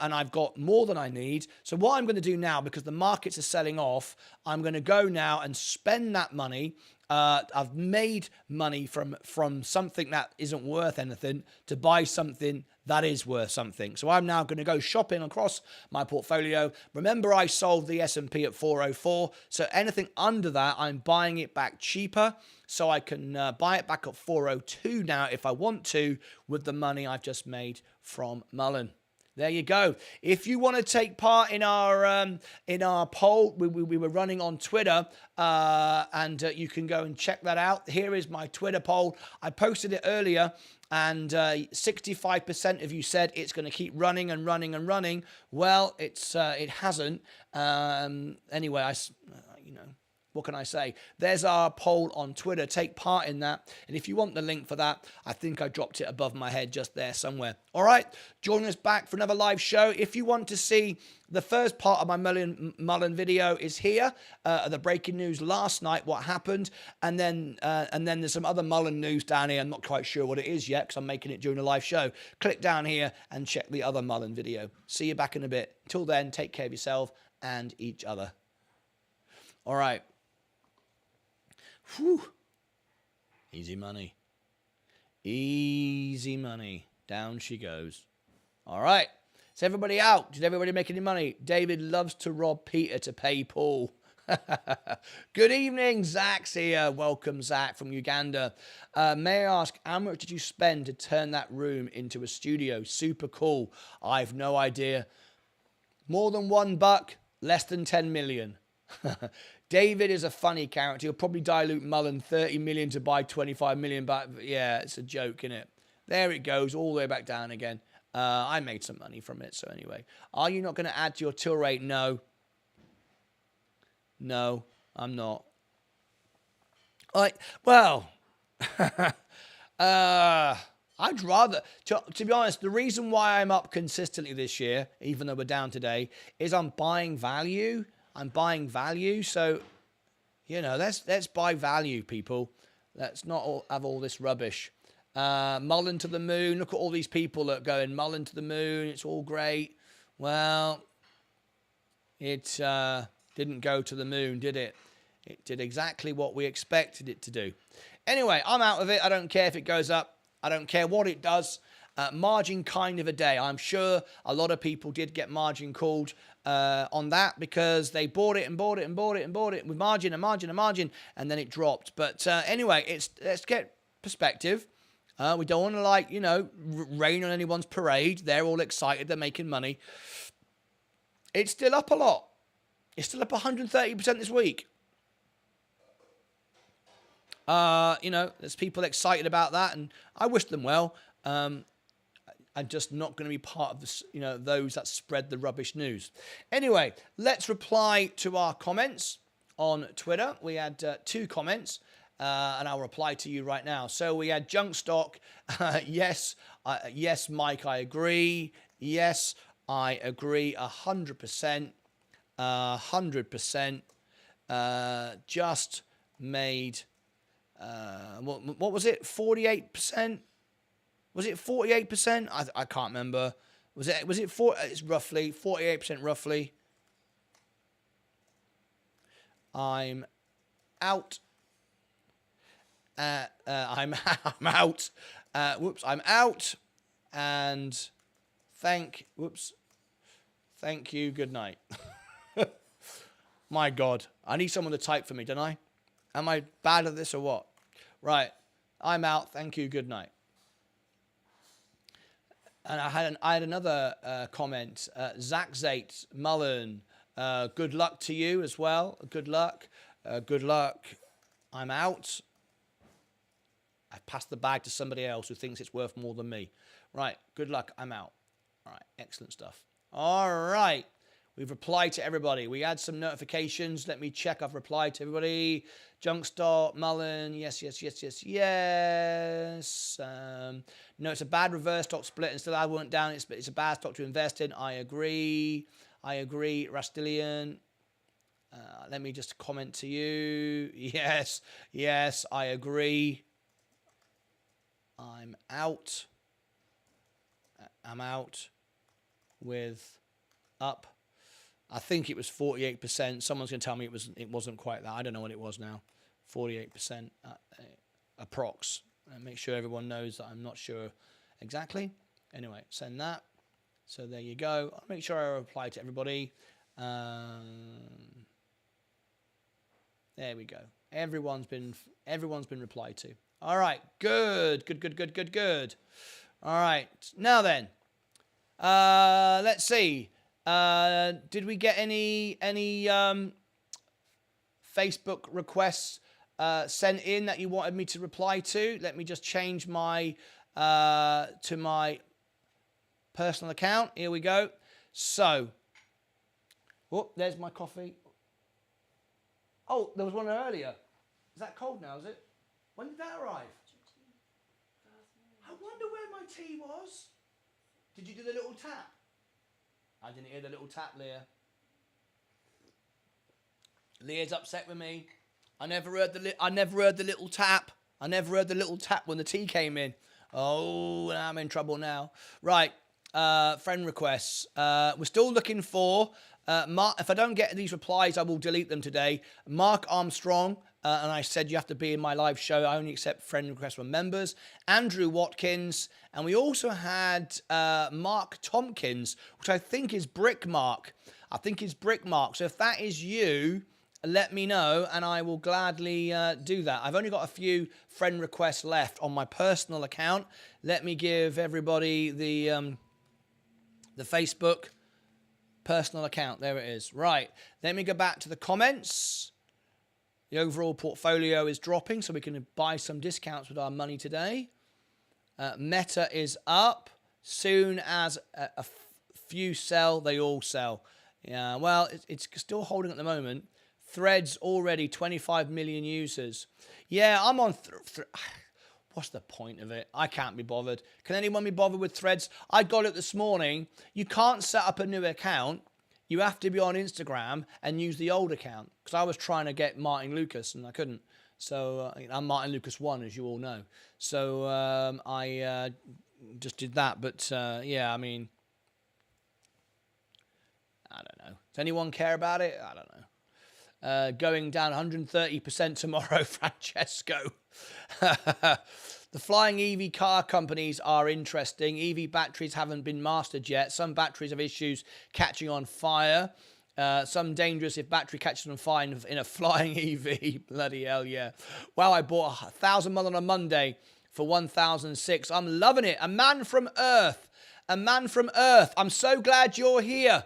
S1: And I've got more than I need. So what I'm going to do now, because the markets are selling off, I'm going to go now and spend that money. I've made money from something that isn't worth anything to buy something that is worth something. So I'm now going to go shopping across my portfolio. Remember, I sold the S&P at 404. So anything under that, I'm buying it back cheaper. So I can buy it back at 402 now if I want to with the money I've just made from MULN. There you go. If you want to take part in our poll, we were running on Twitter, and you can go and check that out. Here is my Twitter poll. I posted it earlier, and 65% of you said it's going to keep running and running and running. Well, it hasn't. Anyway, what can I say? There's our poll on Twitter. Take part in that. And if you want the link for that, I think I dropped it above my head just there somewhere. All right. Join us back for another live show. If you want to see the first part of my MULN video is here. The breaking news last night, what happened. And then there's some other MULN news down here. I'm not quite sure what it is yet because I'm making it during a live show. Click down here and check the other MULN video. See you back in a bit. Until then, take care of yourself and each other. All right. Whew. Easy money. Easy money. Down she goes. All right. Is everybody out? Did everybody make any money? David loves to rob Peter to pay Paul. Good evening, Zach's here. Welcome, Zach from Uganda. May I ask, how much did you spend to turn that room into a studio? Super cool. I've no idea. More than $1, less than 10 million. David is a funny character. He'll probably dilute Mullen 30 million to buy 25 million back. Yeah, it's a joke, isn't it? There it goes, all the way back down again. I made some money from it, so anyway. Are you not going to add to your till rate? No. No, I'm not. Well, I'd rather, to be honest, the reason why I'm up consistently this year, even though we're down today, is I'm buying value. So, let's buy value, people. Let's not have all this rubbish. Mullen to the moon. Look at all these people that are going Mullen to the moon. It's all great. Well, it didn't go to the moon, did it? It did exactly what we expected it to do. Anyway, I'm out of it. I don't care if it goes up. I don't care what it does. Margin kind of a day. I'm sure a lot of people did get margin called on that because they bought it with margin, and then it dropped. But anyway, let's get perspective. We don't want to rain on anyone's parade. They're all excited. They're making money. It's still up a lot. It's still up 130% this week. There's people excited about that, and I wish them well. I'm just not going to be part of this, those that spread the rubbish news. Anyway, let's reply to our comments on Twitter. We had 2 comments, and I'll reply to you right now. So we had Junk Stock. Yes, Mike, I agree. Yes, I agree 100%. 100%. Just made, what was it? 48%? Was it 48%? I can't remember. Was it it's roughly 48% roughly. I'm out. I'm out. I'm out. And thank you. Good night. My God, I need someone to type for me, don't I? Am I bad at this or what? Right, I'm out. Thank you. Good night. And I had another comment. Zach Zate, Mullen, good luck to you as well. Good luck. Good luck. I'm out. I've passed the bag to somebody else who thinks it's worth more than me. Right, good luck. I'm out. All right, excellent stuff. All right. We've replied to everybody. We had some notifications. Let me check. I've replied to everybody. Junkstart, Mullen, yes. No, it's a bad reverse stock split and still I went down. It's a bad stock to invest in. I agree. Rastilian. Let me just comment to you. Yes, I agree. I'm out with up. I think it was 48%. Someone's going to tell me it wasn't quite that. I don't know what it was now. 48% approx. Make sure everyone knows that I'm not sure exactly. Anyway, send that. So there you go. I'll make sure I reply to everybody. There we go. Everyone's been replied to. All right. Good. All right. Now then, let's see. Did we get any Facebook requests sent in that you wanted me to reply to? Let me just change my to my personal account. Here we go. So, there's my coffee. Oh, there was one earlier. Is that cold now, is it? When did that arrive? I wonder where my tea was. Did you do the little tap? I didn't hear the little tap, Leah. Leah's upset with me. I never heard the little tap. I never heard the little tap when the tea came in. Oh, I'm in trouble now. Right, friend requests. We're still looking for Mark. If I don't get these replies, I will delete them today. Mark Armstrong, and I said you have to be in my live show. I only accept friend requests from members. Andrew Watkins, and we also had Mark Tompkins, which I think is Brick Mark. So if that is you, let me know, and I will gladly do that. I've only got a few friend requests left on my personal account. Let me give everybody the Facebook personal account. There it is. Right. Let me go back to the comments. The overall portfolio is dropping, so we can buy some discounts with our money today. Meta is up. Soon as a few sell, they all sell. Yeah, well, it's still holding at the moment. Threads already 25 million users. Yeah, I'm on... What's the point of it? I can't be bothered. Can anyone be bothered with Threads? I got it this morning. You can't set up a new account. You have to be on Instagram and use the old account. Because I was trying to get Martyn Lucas and I couldn't. So I'm Martyn Lucas 1, as you all know. So I just did that. But yeah, I mean, I don't know. Does anyone care about it? I don't know. Going down 130% tomorrow, Francesco. The flying EV car companies are interesting. EV batteries haven't been mastered yet. Some batteries have issues catching on fire. Some dangerous if battery catches on fire in a flying EV. Bloody hell, yeah. Wow, I bought 1,000 MULN on a Monday for 1,006. I'm loving it. A man from Earth. A man from Earth. I'm so glad you're here.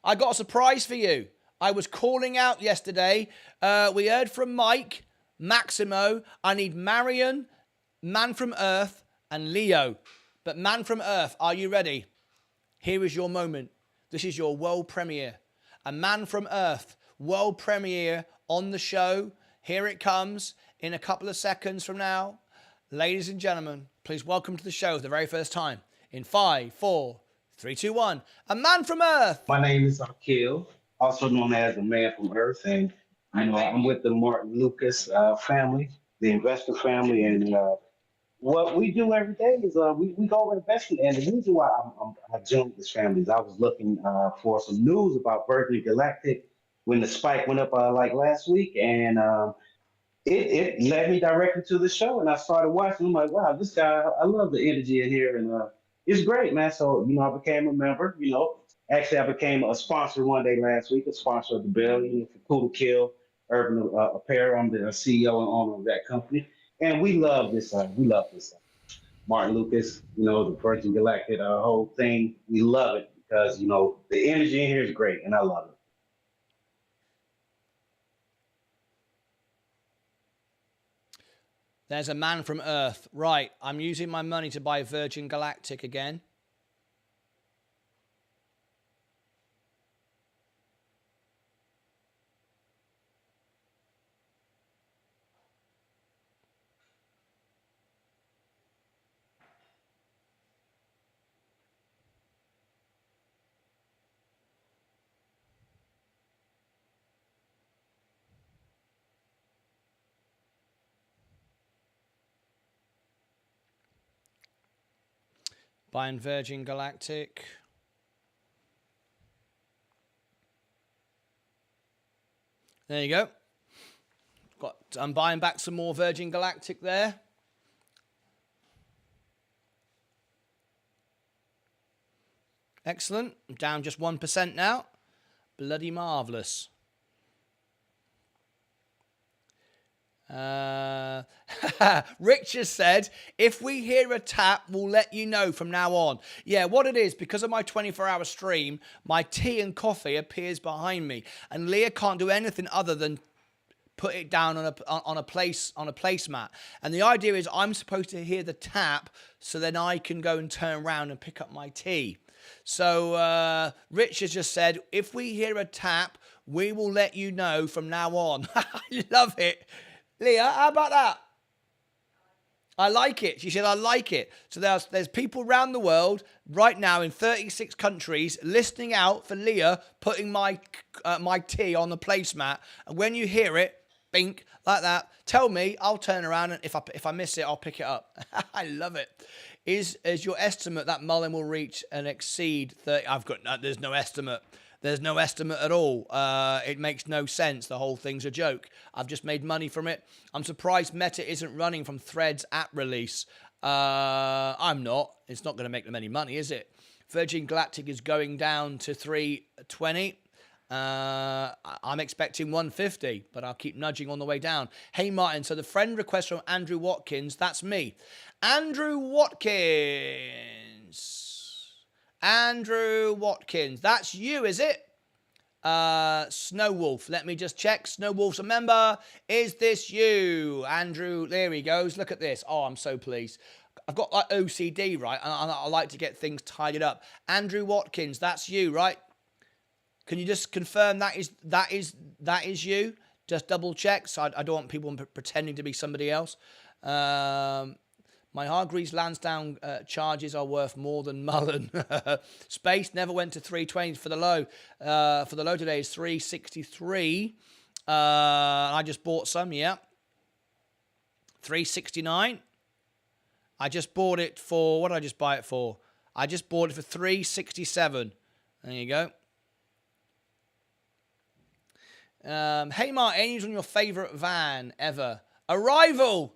S1: I got a surprise for you. I was calling out yesterday. We heard from Mike, Maximo. I need Marion, Man from Earth, and Leo. But Man from Earth, are you ready? Here is your moment. This is your world premiere. A Man from Earth, world premiere on the show. Here it comes in a couple of seconds from now. Ladies and gentlemen, please welcome to the show for the very first time. In 5, 4, 3, 2, 1. A Man from Earth.
S4: My name is Akil, also known as a Man from Earth, and I'm with the Martyn Lucas family, the investor family, and what we do every day is we go over investing. And the reason why I joined this family is I was looking for some news about Virgin Galactic when the spike went up like last week, and it led me directly to the show, and I started watching. I'm like, wow, this guy, I love the energy in here, and it's great, man. So I became a member. Actually, I became a sponsor one day last week, a sponsor of the bill, for Cool to Kill Urban Apparel. I'm the CEO and owner of that company, and we love this. Martyn Lucas, the Virgin Galactic whole thing. We love it because the energy in here is great, and I love it.
S1: There's a Man from Earth. Right, I'm using my money to buy Virgin Galactic again. Buying Virgin Galactic. There you go. I'm buying back some more Virgin Galactic there. Excellent. I'm down just 1% now. Bloody marvellous. Rich has said, if we hear a tap, we'll let you know from now on. Yeah, what it is, because of my 24-hour stream, my tea and coffee appears behind me, and Leah can't do anything other than put it down on a placemat. And the idea is I'm supposed to hear the tap, so then I can go and turn around and pick up my tea. So Rich has just said, if we hear a tap, we will let you know from now on. I love it. Leah, how about that? I like it. She said, I like it. So there's people around the world right now in 36 countries listening out for Leah putting my tea on the placemat. And when you hear it, bink, like that, tell me, I'll turn around, and if I miss it, I'll pick it up. I love it. Is your estimate that MULN will reach and exceed 30? There's no estimate. There's no estimate at all. It makes no sense. The whole thing's a joke. I've just made money from it. I'm surprised Meta isn't running from Threads at release. I'm not. It's not going to make them any money, is it? Virgin Galactic is going down to 320. I'm expecting 150, but I'll keep nudging on the way down. Hey, Martin, so the friend request from Andrew Watkins, that's me. Andrew Watkins. Andrew Watkins, that's you, is it? Snow Wolf, let me just check. Snow Wolf's a member. Is this you? Andrew, there he goes. Look at this. Oh, I'm so pleased. I've got like OCD, right? And I like to get things tidied up. Andrew Watkins, that's you, right? Can you just confirm that is you? Just double check. So I don't want people pretending to be somebody else. My Hargreaves Lansdowne charges are worth more than Mullen. Space never went to 320 for the low. For the low today is 363. I just bought some, yeah. 369. I just bought it for, what did I just buy it for? I just bought it for 367. There you go. Hey, Mark, any news on your favourite van ever? Arrival!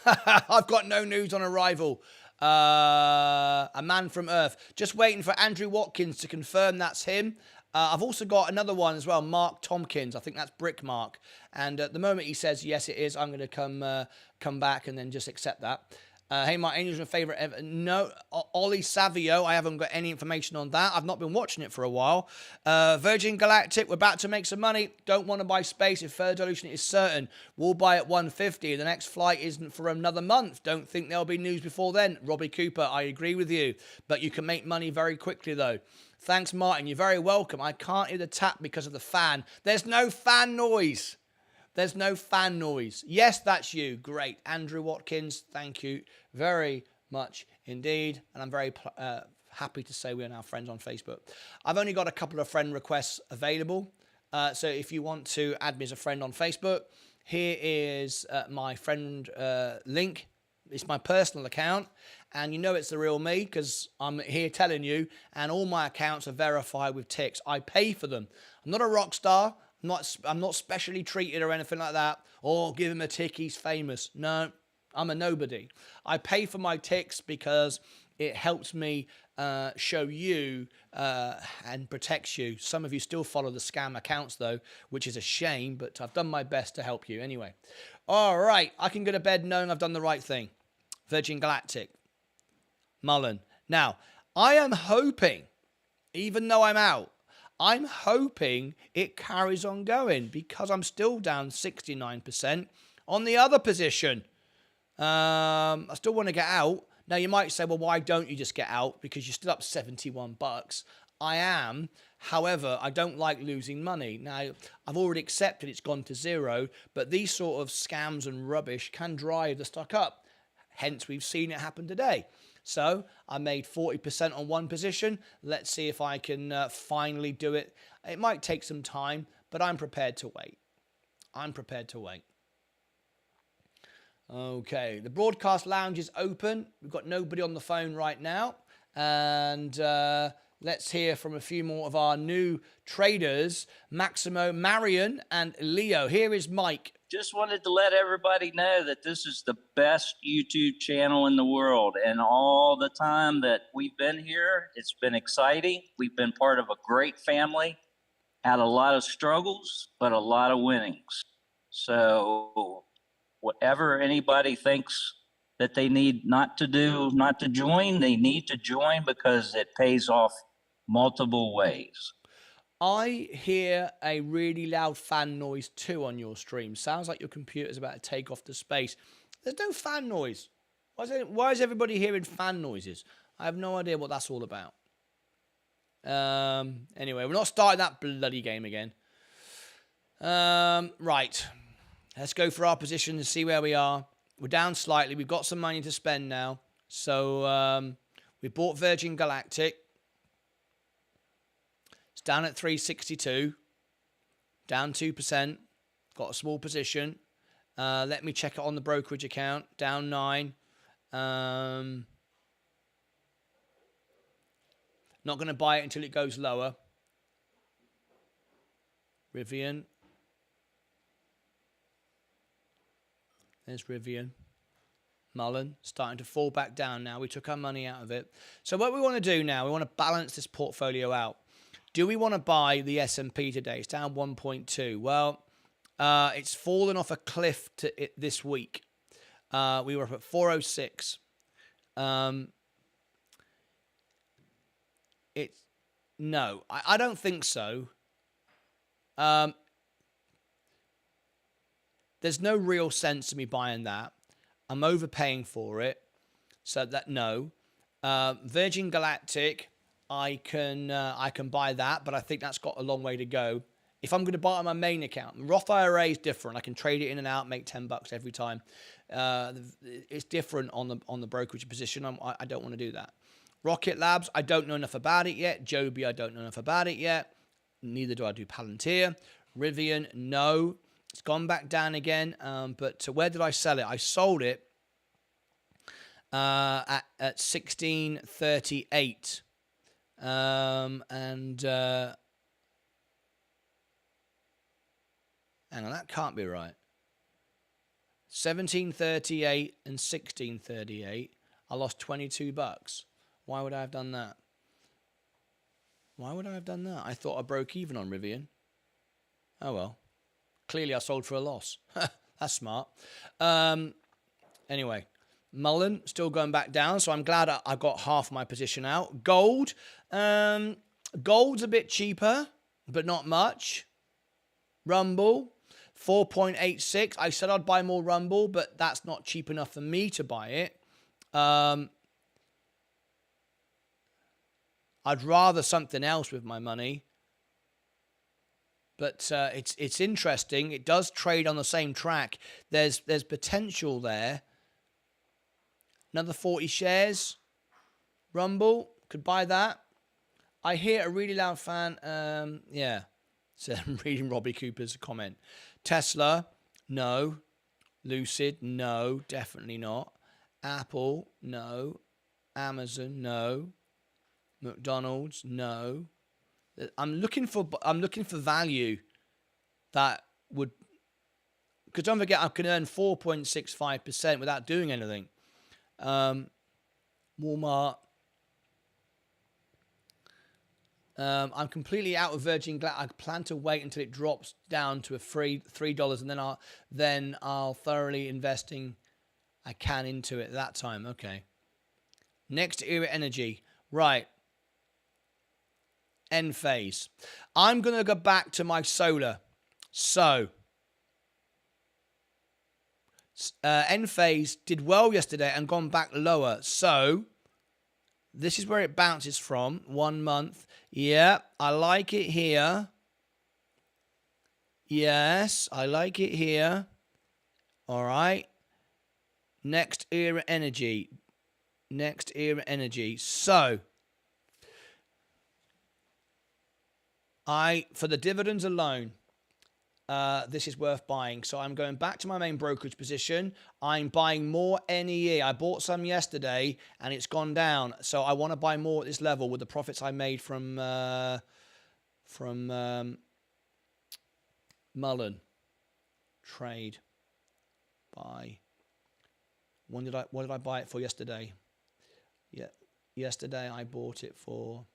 S1: I've got no news on Arrival. A Man from Earth. Just waiting for Andrew Watkins to confirm that's him. I've also got another one as well, Mark Tompkins. I think that's Brick Mark. And at the moment he says, yes, it is, I'm going to come back and then just accept that. Hey, Mark, any news on your favourite ever? No. Ollie Savio, I haven't got any information on that. I've not been watching it for a while. Virgin Galactic, we're about to make some money. Don't want to buy space if further dilution is certain. We'll buy at 150. The next flight isn't for another month. Don't think there'll be news before then. Robbie Cooper, I agree with you. But you can make money very quickly, though. Thanks, Martin. You're very welcome. I can't hear the tap because of the fan. There's no fan noise. There's no fan noise. Yes, that's you. Great. Andrew Watkins, thank you very much indeed. And I'm very happy to say we are now friends on Facebook. I've only got a couple of friend requests available. So if you want to add me as a friend on Facebook, here is my friend link. It's my personal account. And you know it's the real me because I'm here telling you. And all my accounts are verified with ticks. I pay for them. I'm not a rock star. I'm not specially treated or anything like that. Or give him a tick, he's famous. No, I'm a nobody. I pay for my ticks because it helps me show you and protects you. Some of you still follow the scam accounts though, which is a shame, but I've done my best to help you anyway. All right, I can go to bed knowing I've done the right thing. Virgin Galactic, Mullen. Now, I am hoping, even though I'm out, I'm hoping it carries on going because I'm still down 69% on the other position. I still want to get out. Now, you might say, well, why don't you just get out? Because you're still up $71. I am. However, I don't like losing money. Now, I've already accepted it's gone to zero, but these sort of scams and rubbish can drive the stock up. Hence, we've seen it happen today. So I made 40% on one position. Let's see if I can finally do it. It might take some time, but I'm prepared to wait. I'm prepared to wait. Okay, the broadcast lounge is open. We've got nobody on the phone right now. And let's hear from a few more of our new traders, Maximo, Marion, and Leo. Here is Mike.
S5: Just wanted to let everybody know that this is the best YouTube channel in the world. And all the time that we've been here, it's been exciting. We've been part of a great family, had a lot of struggles, but a lot of winnings. So whatever anybody thinks that they need not to do, not to join, they need to join because it pays off multiple ways.
S1: I hear a really loud fan noise too on your stream. Sounds like your computer's about to take off to space. There's no fan noise. Why is everybody hearing fan noises? I have no idea what that's all about. Anyway, we're not starting that bloody game again. Right. Let's go for our position and see where we are. We're down slightly. We've got some money to spend now. So we bought Virgin Galactic. It's down at 362. Down 2%. Got a small position. Let me check it on the brokerage account. Down 9. Not going to buy it until it goes lower. Rivian. There's Rivian. Mullen starting to fall back down now. We took our money out of it. So what we want to do now, we want to balance this portfolio out. Do we want to buy the S&P today? It's down 1.2. Well, it's fallen off a cliff this week. We were up at 406. No, I don't think so. There's no real sense to me buying that. I'm overpaying for it, so that no. Virgin Galactic, I can buy that, but I think that's got a long way to go. If I'm going to buy it on my main account, Roth IRA is different. I can trade it in and out, make $10 every time. It's different on the brokerage position. I don't want to do that. Rocket Labs, I don't know enough about it yet. Joby, I don't know enough about it yet. Neither do I do Palantir. Rivian, no. It's gone back down again, but where did I sell it? I sold it at 1638, hang on, that can't be right. 1738 and 1638. I lost $22. Why would I have done that? Why would I have done that? I thought I broke even on Rivian. Oh well. Clearly, I sold for a loss. That's smart. Anyway, Mullen still going back down, so I'm glad I got half my position out. Gold. Gold's a bit cheaper, but not much. Rumble, 4.86. I said I'd buy more Rumble, but that's not cheap enough for me to buy it. I'd rather something else with my money. But it's interesting. It does trade on the same track. There's potential there. Another 40 shares. Rumble, could buy that. I hear a really loud fan. Yeah. So I'm reading Robbie Cooper's comment. Tesla, no. Lucid, no. Definitely not. Apple, no. Amazon, no. McDonald's, no. I'm looking for value that would, because don't forget I can earn 4.65% without doing anything. Walmart. I'm completely out of Virgin Galactic. I plan to wait until it drops down to a $3, and then I'll thoroughly investing I can into it at that time. Okay. Next Era Energy, right. Enphase. I'm going to go back to my solar. So, Enphase did well yesterday and gone back lower. So, this is where it bounces from. 1 month. Yeah, I like it here. Yes, I like it here. All right. Next Era Energy. Next Era Energy. So, for the dividends alone, this is worth buying. So I'm going back to my main brokerage position. I'm buying more NEE. I bought some yesterday and it's gone down. So I want to buy more at this level with the profits I made from Mullen. Trade. Buy. What did I buy it for yesterday? Yeah, yesterday I bought it for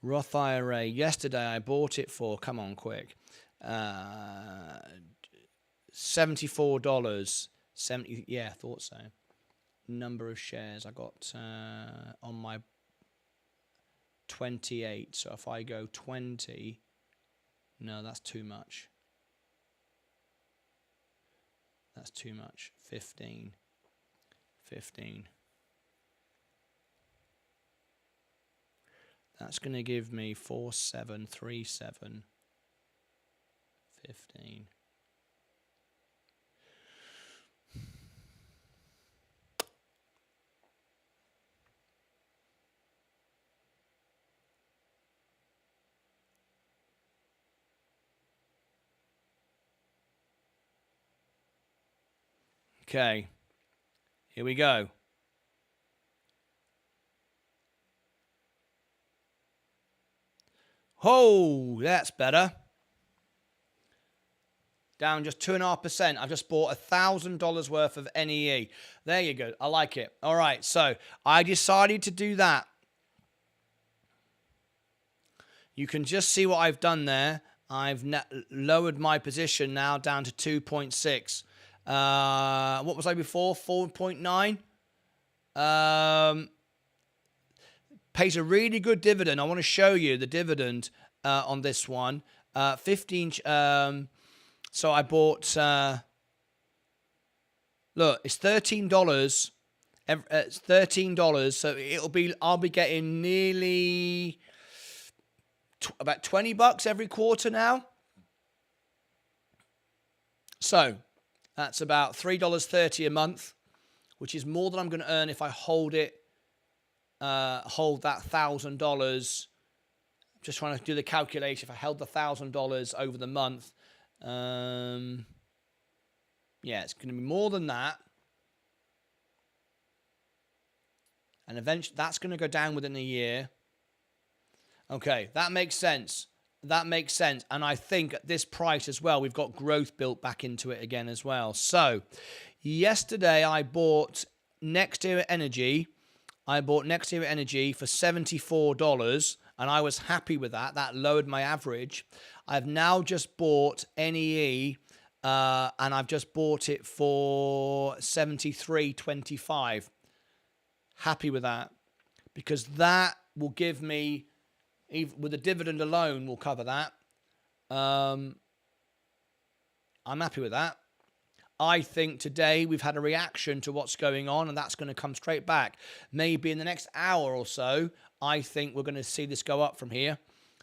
S1: Roth IRA. Yesterday I bought it for, come on quick, $74. 70, yeah, I thought so. Number of shares I got on my 28. So if I go 20, no, that's too much. That's too much. 15. That's going to give me 4737. 15. Okay. Here we go. Oh, that's better. Down just 2.5%. I've just bought $1,000 worth of NEE. There you go. I like it. All right. So I decided to do that. You can just see what I've done there. I've lowered my position now down to 2.6. What was I before? 4.9. Pays a really good dividend. I want to show you the dividend on this one. 15. So I bought. Look, it's $13. It's $13. So I'll be getting nearly about $20 every quarter now. So that's about $3.30 a month, which is more than I'm going to earn if I hold that $1,000. Just trying to do the calculation. If I held the $1,000 over the month, yeah, it's going to be more than that. And eventually that's going to go down within a year. Okay, that makes sense. That makes sense. And I think at this price as well, we've got growth built back into it again as well. So yesterday I bought Next Era Energy. I bought Next Era Energy for $74, and I was happy with that. That lowered my average. I've now just bought NEE, and I've just bought it for $73.25. Happy with that, because that will give me, even with the dividend alone, will cover that. I'm happy with that. I think today we've had a reaction to what's going on, and that's going to come straight back. Maybe in the next hour or so, I think we're going to see this go up from here.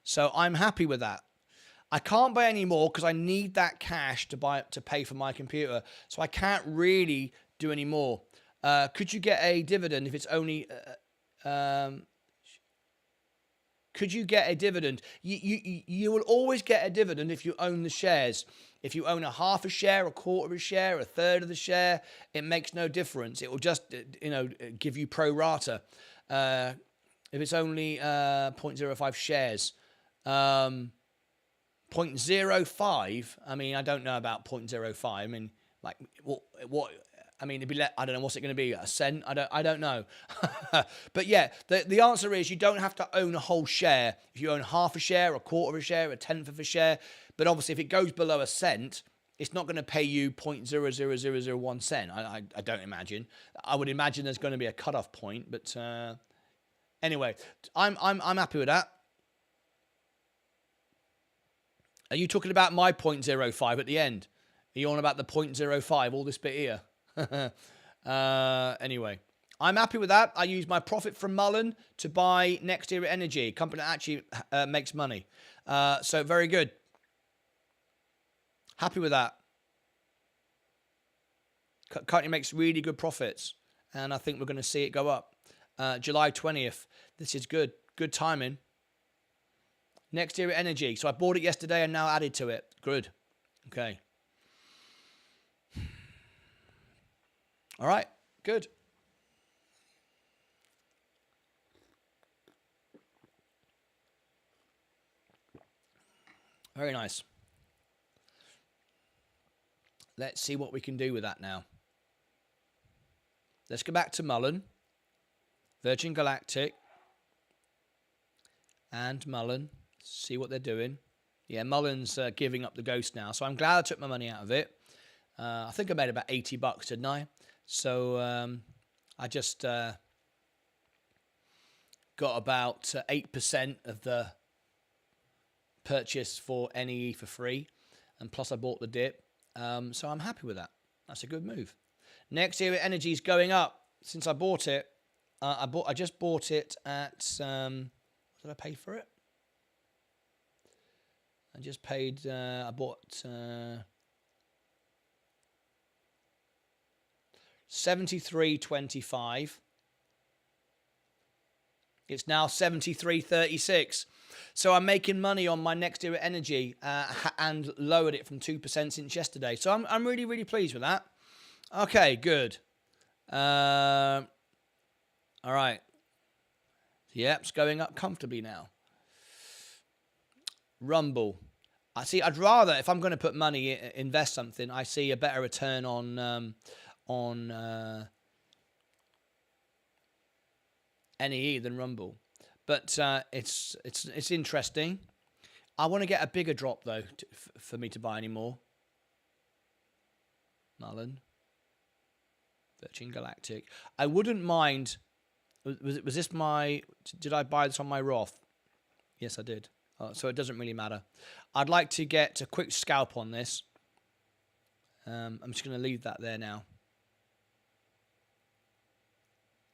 S1: So I'm happy with that. I can't buy any more because I need that cash to pay for my computer. So I can't really do any more. Could you get a dividend if it's only... could you get a dividend? You will always get a dividend if you own the shares. If you own a half a share, a quarter of a share, a third of the share, it makes no difference. It will just, give you pro rata. If it's only 0.05 shares, 0.05. I mean, I don't know about 0.05. I mean, like what? I mean, it'd be I don't know, what's it going to be? A cent? I don't know. But yeah, the answer is you don't have to own a whole share. If you own half a share, a quarter of a share, a tenth of a share. But obviously, if it goes below a cent, it's not going to pay you 0.00001 cent. I don't imagine. I would imagine there's going to be a cutoff point. But anyway, I'm happy with that. Are you talking about my 0.05 at the end? Are you on about the 0.05, all this bit here? Anyway, I'm happy with that. I use my profit from Mullen to buy Next Era Energy, a company that actually makes money. So very good. Happy with that. Company makes really good profits, and I think we're going to see it go up. July 20th. This is good. Good timing. Next Era Energy. So I bought it yesterday and now added to it. Good. Okay. All right, good. Very nice. Let's see what we can do with that now. Let's go back to Mullen, Virgin Galactic, and Mullen. See what they're doing. Yeah, Mullen's giving up the ghost now, so I'm glad I took my money out of it. I think I made about $80, didn't I? So I just got about 8% of the purchase for NEE for free, and plus I bought the dip. So I'm happy with that. That's a good move. Next Era Energy is going up since I bought it. I just bought it at what did I pay for it? I just paid. I bought. $73.25. It's now $73.36. So I'm making money on my Next Era Energy and lowered it from 2% since yesterday. So I'm really, really pleased with that. Okay, good. All right. Yep, it's going up comfortably now. Rumble. I see. I'd rather, if I'm going to put money, invest something, I see a better return on NEE than Rumble. But it's interesting. I want to get a bigger drop though for me to buy any more. Mullen, Virgin Galactic. I wouldn't mind. Was this my? Did I buy this on my Roth? Yes, I did. So it doesn't really matter. I'd like to get a quick scalp on this. I'm just going to leave that there now.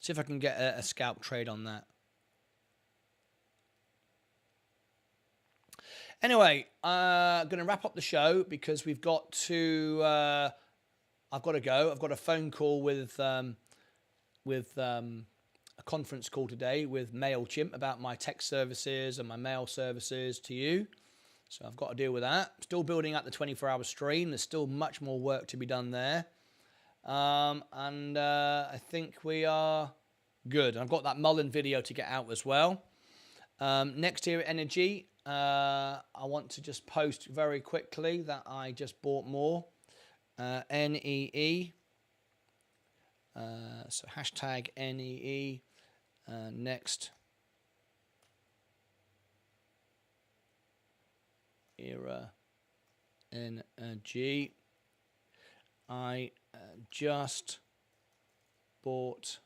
S1: See if I can get a scalp trade on that. Anyway, I'm going to wrap up the show because we've got to. I've got to go. I've got a phone call with a conference call today with MailChimp about my text services and my mail services to you. So I've got to deal with that. Still building up the 24-hour stream. There's still much more work to be done there. I think we are good. I've got that MULN video to get out as well. Next here at Energy, I want to just post very quickly that I just bought more. NEE. So hashtag NEE. Next era energy. I just bought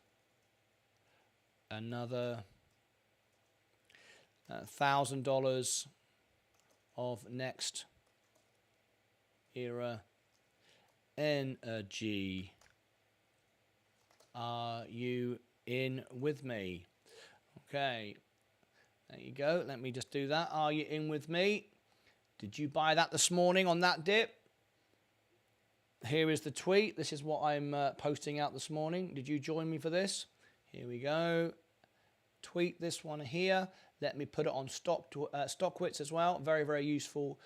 S1: another $1,000 of next era energy. Are you in with me? Okay, there you go. Let me just do that. Are you in with me? Did you buy that this morning on that dip? Here is the tweet. This is what I'm posting out this morning. Did you join me for this? Here we go. Tweet this one here. Let me put it on Stockwits as well. Very, very useful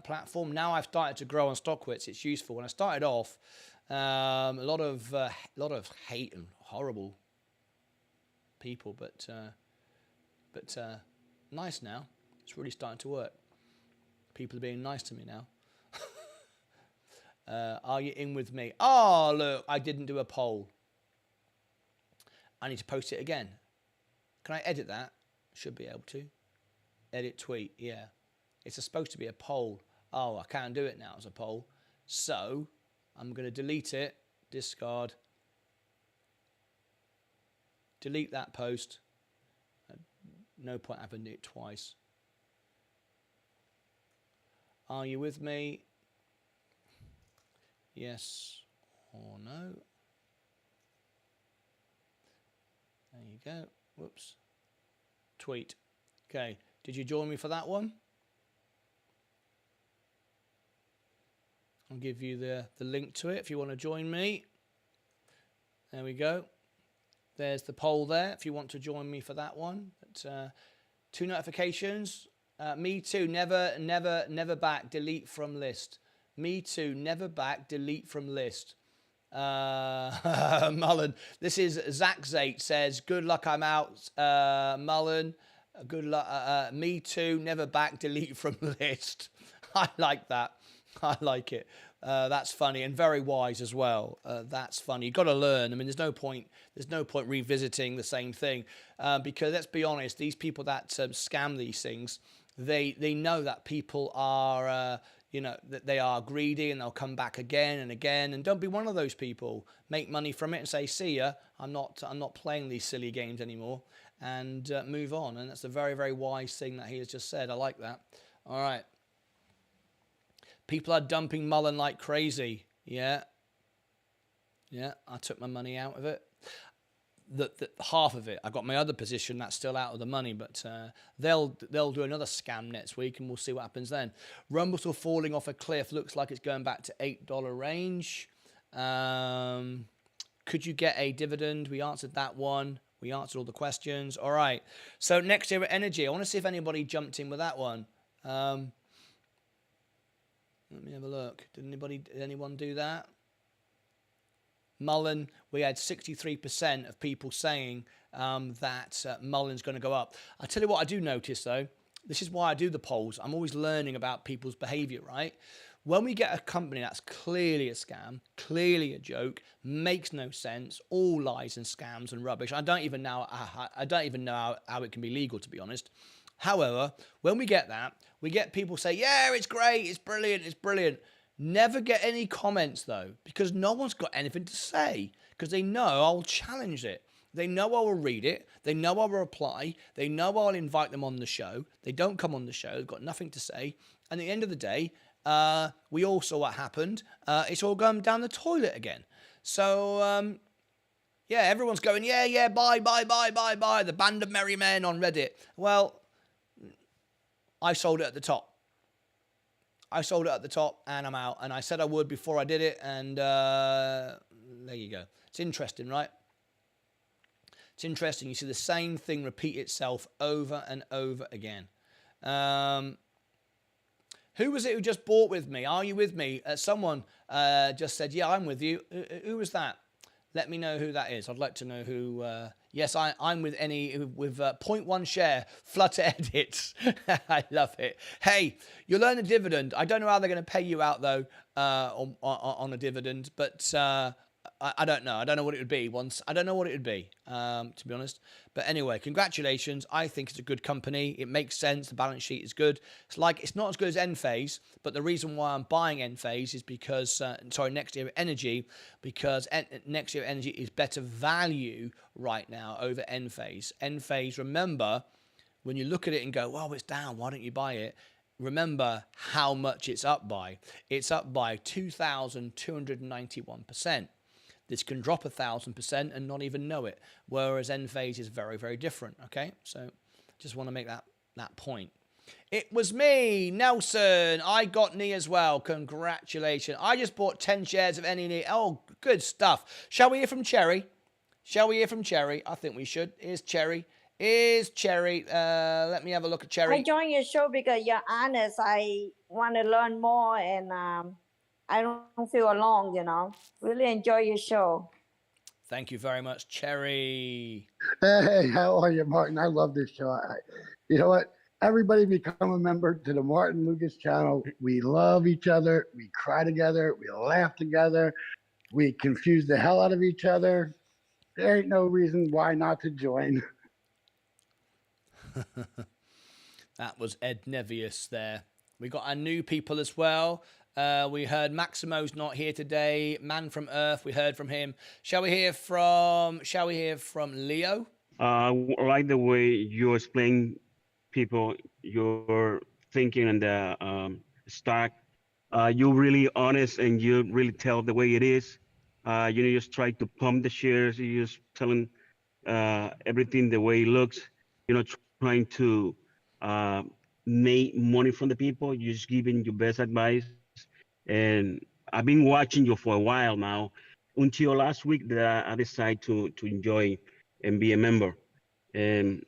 S1: platform. Now I've started to grow on Stockwits. It's useful. When I started off, a lot of hate and horrible people, but nice now. It's really starting to work. People are being nice to me now. Are you in with me? Oh, look, I didn't do a poll. I need to post it again. Can I edit that? Should be able to. Edit tweet, yeah. It's supposed to be a poll. Oh, I can't do it now as a poll. So I'm going to delete it, discard, delete that post. No point having it twice. Are you with me? Yes or no? There you go. Whoops. Tweet. Okay. Did you join me for that one? I'll give you the link to it if you want to join me. There we go. There's the poll there if you want to join me for that one. But, 2 notifications. Me too. Never back. Delete from list. Me too. Never back. Delete from list. Mullen. This is Zach Zate says, good luck, I'm out. Mullen. Good luck. Me too. Never back. Delete from list. I like that. I like it. That's funny and very wise as well. That's funny. You've got to learn. I mean, there's no point revisiting the same thing because let's be honest, these people that scam these things, they know that people are that they are greedy and they'll come back again and again. And don't be one of those people. Make money from it and say, see ya. I'm not playing these silly games anymore, and move on. And that's a very, very wise thing that he has just said. I like that. All right. People are dumping Mullen like crazy. Yeah. I took my money out of it. The half of it. I got my other position that's still out of the money, but they'll do another scam next week, and we'll see what happens then. Rumble's still falling off a cliff. Looks like it's going back to $8 range. Could you get a dividend? We answered that one. We answered all the questions. All right. So next year at Energy, I want to see if anybody jumped in with that one. Let me have a look. Did anyone do that? Mullen, we had 63% of people saying that Mullen's going to go up. I tell you what I do notice, though. This is why I do the polls. I'm always learning about people's behavior, right? When we get a company that's clearly a scam, clearly a joke, makes no sense, all lies and scams and rubbish. I don't even know how it can be legal, to be honest. However, when we get that, we get people say, yeah, it's great, it's brilliant, it's brilliant. Never get any comments, though, because no one's got anything to say, because they know I'll challenge it. They know I will read it. They know I will reply. They know I'll invite them on the show. They don't come on the show. They've got nothing to say. And at the end of the day, we all saw what happened. It's all going down the toilet again. So, yeah, everyone's going, yeah, bye. The band of merry men on Reddit. Well, I sold it at the top. And I'm out. And I said I would before I did it. And there you go. It's interesting, right? It's interesting. You see the same thing repeat itself over and over again. Who was it who just bought with me? Are you with me? Someone just said, yeah, I'm with you. Who was that? Let me know who that is. I'd like to know who. Yes, I'm with with 0.1 share, Flutter Edits. I love it. Hey, you'll earn a dividend. I don't know how they're going to pay you out, though, on a dividend, but I don't know. I don't know what it would be I don't know what it would be, to be honest. But anyway, congratulations. I think it's a good company. It makes sense. The balance sheet is good. It's not as good as Enphase, but the reason why I'm buying Enphase is because, Next Era Energy, because Next Era Energy is better value right now over Enphase. Enphase, remember, when you look at it and go, well, it's down, why don't you buy it? Remember how much it's up by. It's up by 2,291%. This can drop 1,000% and not even know it, whereas Enphase is very, very different, okay? So just want to make that point. It was me, Nelson. I got knee as well. Congratulations. I just bought 10 shares of any knee. Oh, good stuff. Shall we hear from Cherry? I think we should. Here's Cherry. Let me have a look at Cherry.
S6: I joined your show because you're honest. I want to learn more, and I don't feel alone, Really enjoy your show.
S1: Thank you very much, Cherry.
S7: Hey, how are you, Martin? I love this show. You know what? Everybody become a member to the Martyn Lucas channel. We love each other. We cry together. We laugh together. We confuse the hell out of each other. There ain't no reason why not to join.
S1: That was Ed Nevius there. We got our new people as well. We heard Maximo's not here today. Man from Earth, we heard from him. Shall we hear from Leo?
S8: Like the way you explain people your thinking and the stock. You're really honest and you really tell the way it is. You just try to pump the shares. You just telling everything the way it looks. Trying to make money from the people. You're just giving your best advice. And I've been watching you for a while now, until last week that I decided to enjoy and be a member. And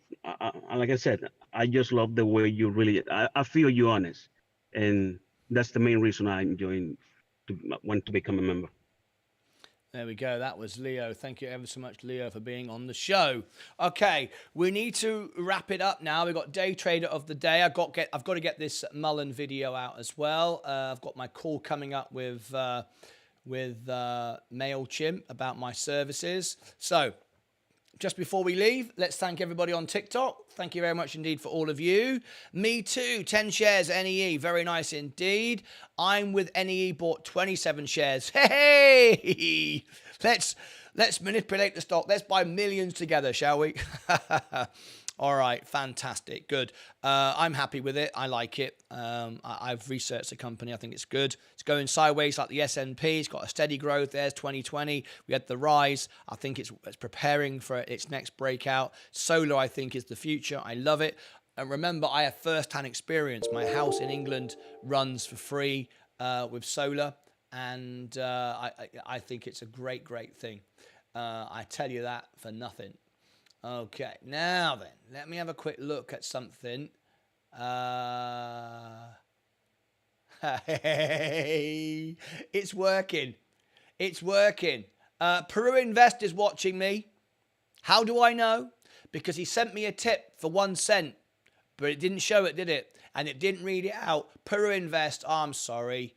S8: like I said, I just love the way you really, I feel you honest. And that's the main reason I want to become a member.
S1: There we go. That was Leo. Thank you ever so much, Leo, for being on the show. Okay, we need to wrap it up now. We've got Day Trader of the Day. I've got to get this Mullen video out as well. I've got my call coming up with MailChimp about my services. So, just before we leave, let's thank everybody on TikTok. Thank you very much indeed for all of you. Me too, 10 shares, NEE. Very nice indeed. I'm with NEE, bought 27 shares. Hey! Let's manipulate the stock. Let's buy millions together, shall we? All right, fantastic, good. I'm happy with it. I like it. I've researched the company. I think it's good. It's going sideways like the S&P. It's got a steady growth. There's 2020. We had the rise. I think it's preparing for its next breakout. Solar, I think, is the future. I love it. And remember, I have first-hand experience. My house in England runs for free with solar, and I think it's a great, great thing. I tell you that for nothing. Okay, now then, let me have a quick look at something. Hey, it's working. It's working. Peru Invest is watching me. How do I know? Because he sent me a tip for 1 cent, but it didn't show it, did it? And it didn't read it out. Peru Invest, oh, I'm sorry.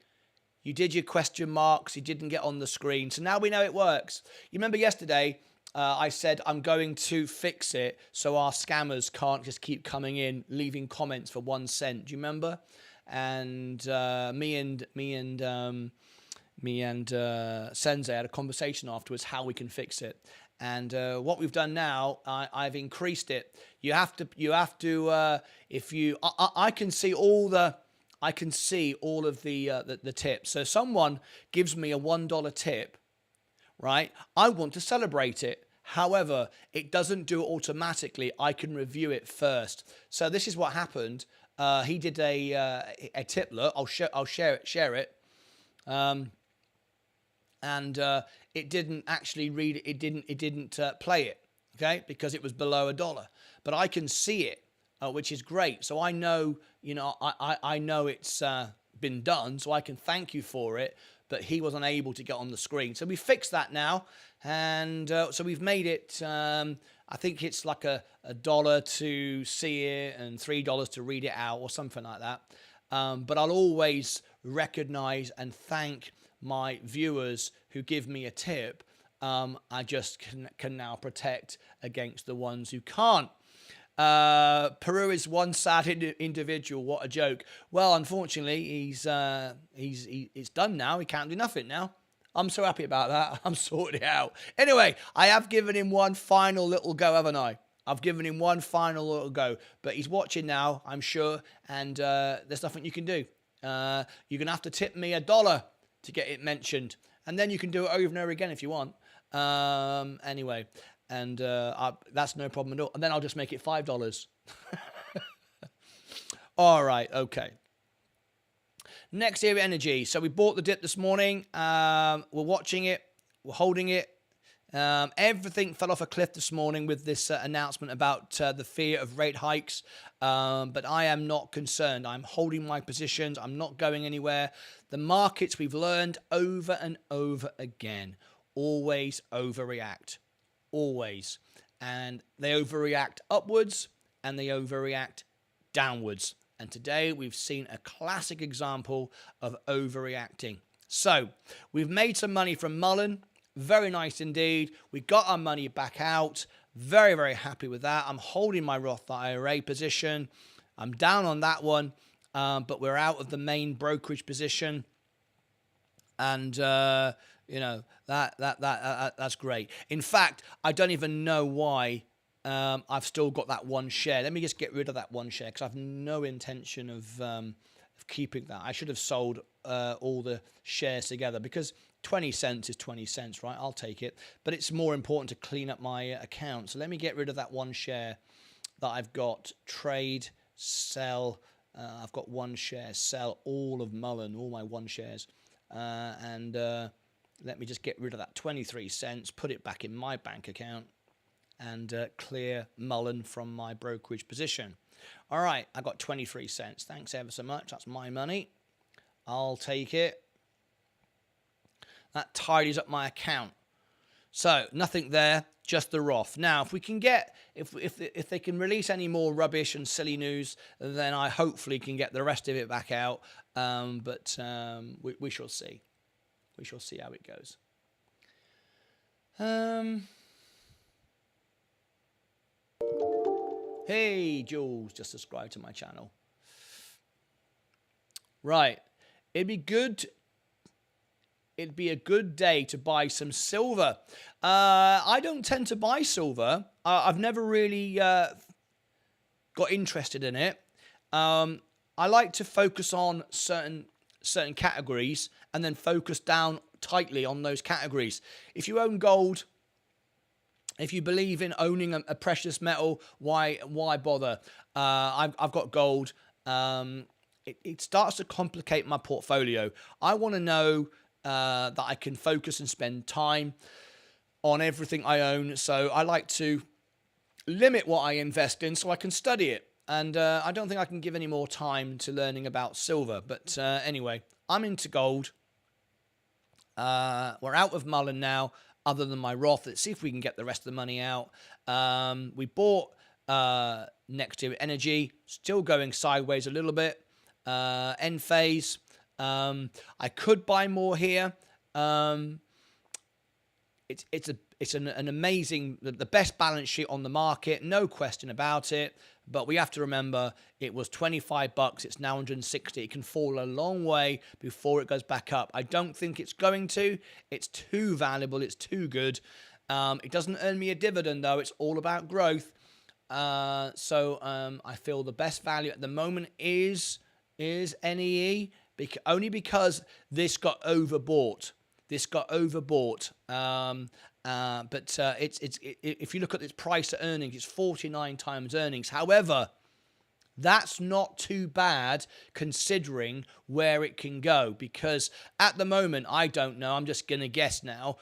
S1: You did your question marks. You didn't get on the screen. So now we know it works. You remember yesterday, I said I'm going to fix it so our scammers can't just keep coming in, leaving comments for 1 cent. Do you remember? And me and Sensei had a conversation afterwards how we can fix it. And what we've done now, I've increased it. You have to. If you, I can see all the. I can see all of the tips. So someone gives me a $1 tip, right? I want to celebrate it. However, it doesn't do it automatically. I can review it first. So this is what happened. He did a tiplet. I'll share it. And it didn't actually read it. It didn't play it. Okay, because it was below $1. But I can see it. Which is great. So I know, I know it's been done, so I can thank you for it, but he was unable to get on the screen. So we fixed that now, and so we've made it, I think it's like $1 to see it and $3 to read it out or something like that. But I'll always recognize and thank my viewers who give me a tip. I just can now protect against the ones who can't. Peru is one sad individual. What a joke. Well, unfortunately, he's done now. He can't do nothing now. I'm so happy about that. I'm sorted it out. Anyway, I have given him one final little go, haven't I? I've given him one final little go. But he's watching now, I'm sure. And there's nothing you can do. You're going to have to tip me $1 to get it mentioned. And then you can do it over and over again if you want. Anyway. And that's no problem at all. And then I'll just make it $5. All right, okay. Next area, energy. So we bought the dip this morning. We're watching it. We're holding it. Everything fell off a cliff this morning with this announcement about the fear of rate hikes. But I am not concerned. I'm holding my positions. I'm not going anywhere. The markets, we've learned over and over again, always overreact. Always. And they overreact upwards and they overreact downwards. And today we've seen a classic example of overreacting. So we've made some money from Mullen. Very nice indeed. We got our money back out. Very, very happy with that. I'm holding my Roth IRA position. I'm down on that one, but we're out of the main brokerage position. And that's great. In fact, I don't even know why I've still got that one share. Let me just get rid of that one share because I've no intention of keeping that. I should have sold all the shares together because 20 cents is 20 cents, right? I'll take it. But it's more important to clean up my account. So let me get rid of that one share that I've got. Trade, sell. I've got one share. Sell all of Mullen, all my one shares. Let me just get rid of that 23 cents, put it back in my bank account, and clear Mullen from my brokerage position. All right, I got 23 cents. Thanks ever so much. That's my money. I'll take it. That tidies up my account. So nothing there, just the Roth. Now, if we can get, if they can release any more rubbish and silly news, then I hopefully can get the rest of it back out. But we shall see. We shall see how it goes. Hey, Jules, just subscribe to my channel. Right. It'd be a good day to buy some silver. I don't tend to buy silver. I've never really got interested in it. I like to focus on certain categories and then focus down tightly on those categories. If you own gold, if you believe in owning a precious metal, why bother? I've got gold. It starts to complicate my portfolio. I want to know that I can focus and spend time on everything I own. So I like to limit what I invest in so I can study it. And I don't think I can give any more time to learning about silver. But anyway, I'm into gold. We're out of Mullen now. other than my Roth. Let's see if we can get the rest of the money out. We bought Negative Energy, still going sideways a little bit. End phase. I could buy more here. It's an amazing, the best balance sheet on the market, no question about it. But we have to remember it was $25. It's now 160. It can fall a long way before it goes back up. I don't think it's going to. It's too valuable. It's too good. It doesn't earn me a dividend though. It's all about growth. So I feel the best value at the moment is NEE, only because this got overbought. But if you look at its price to earnings, it's 49 times earnings. However, that's not too bad considering where it can go, because at the moment, I don't know, I'm just going to guess now,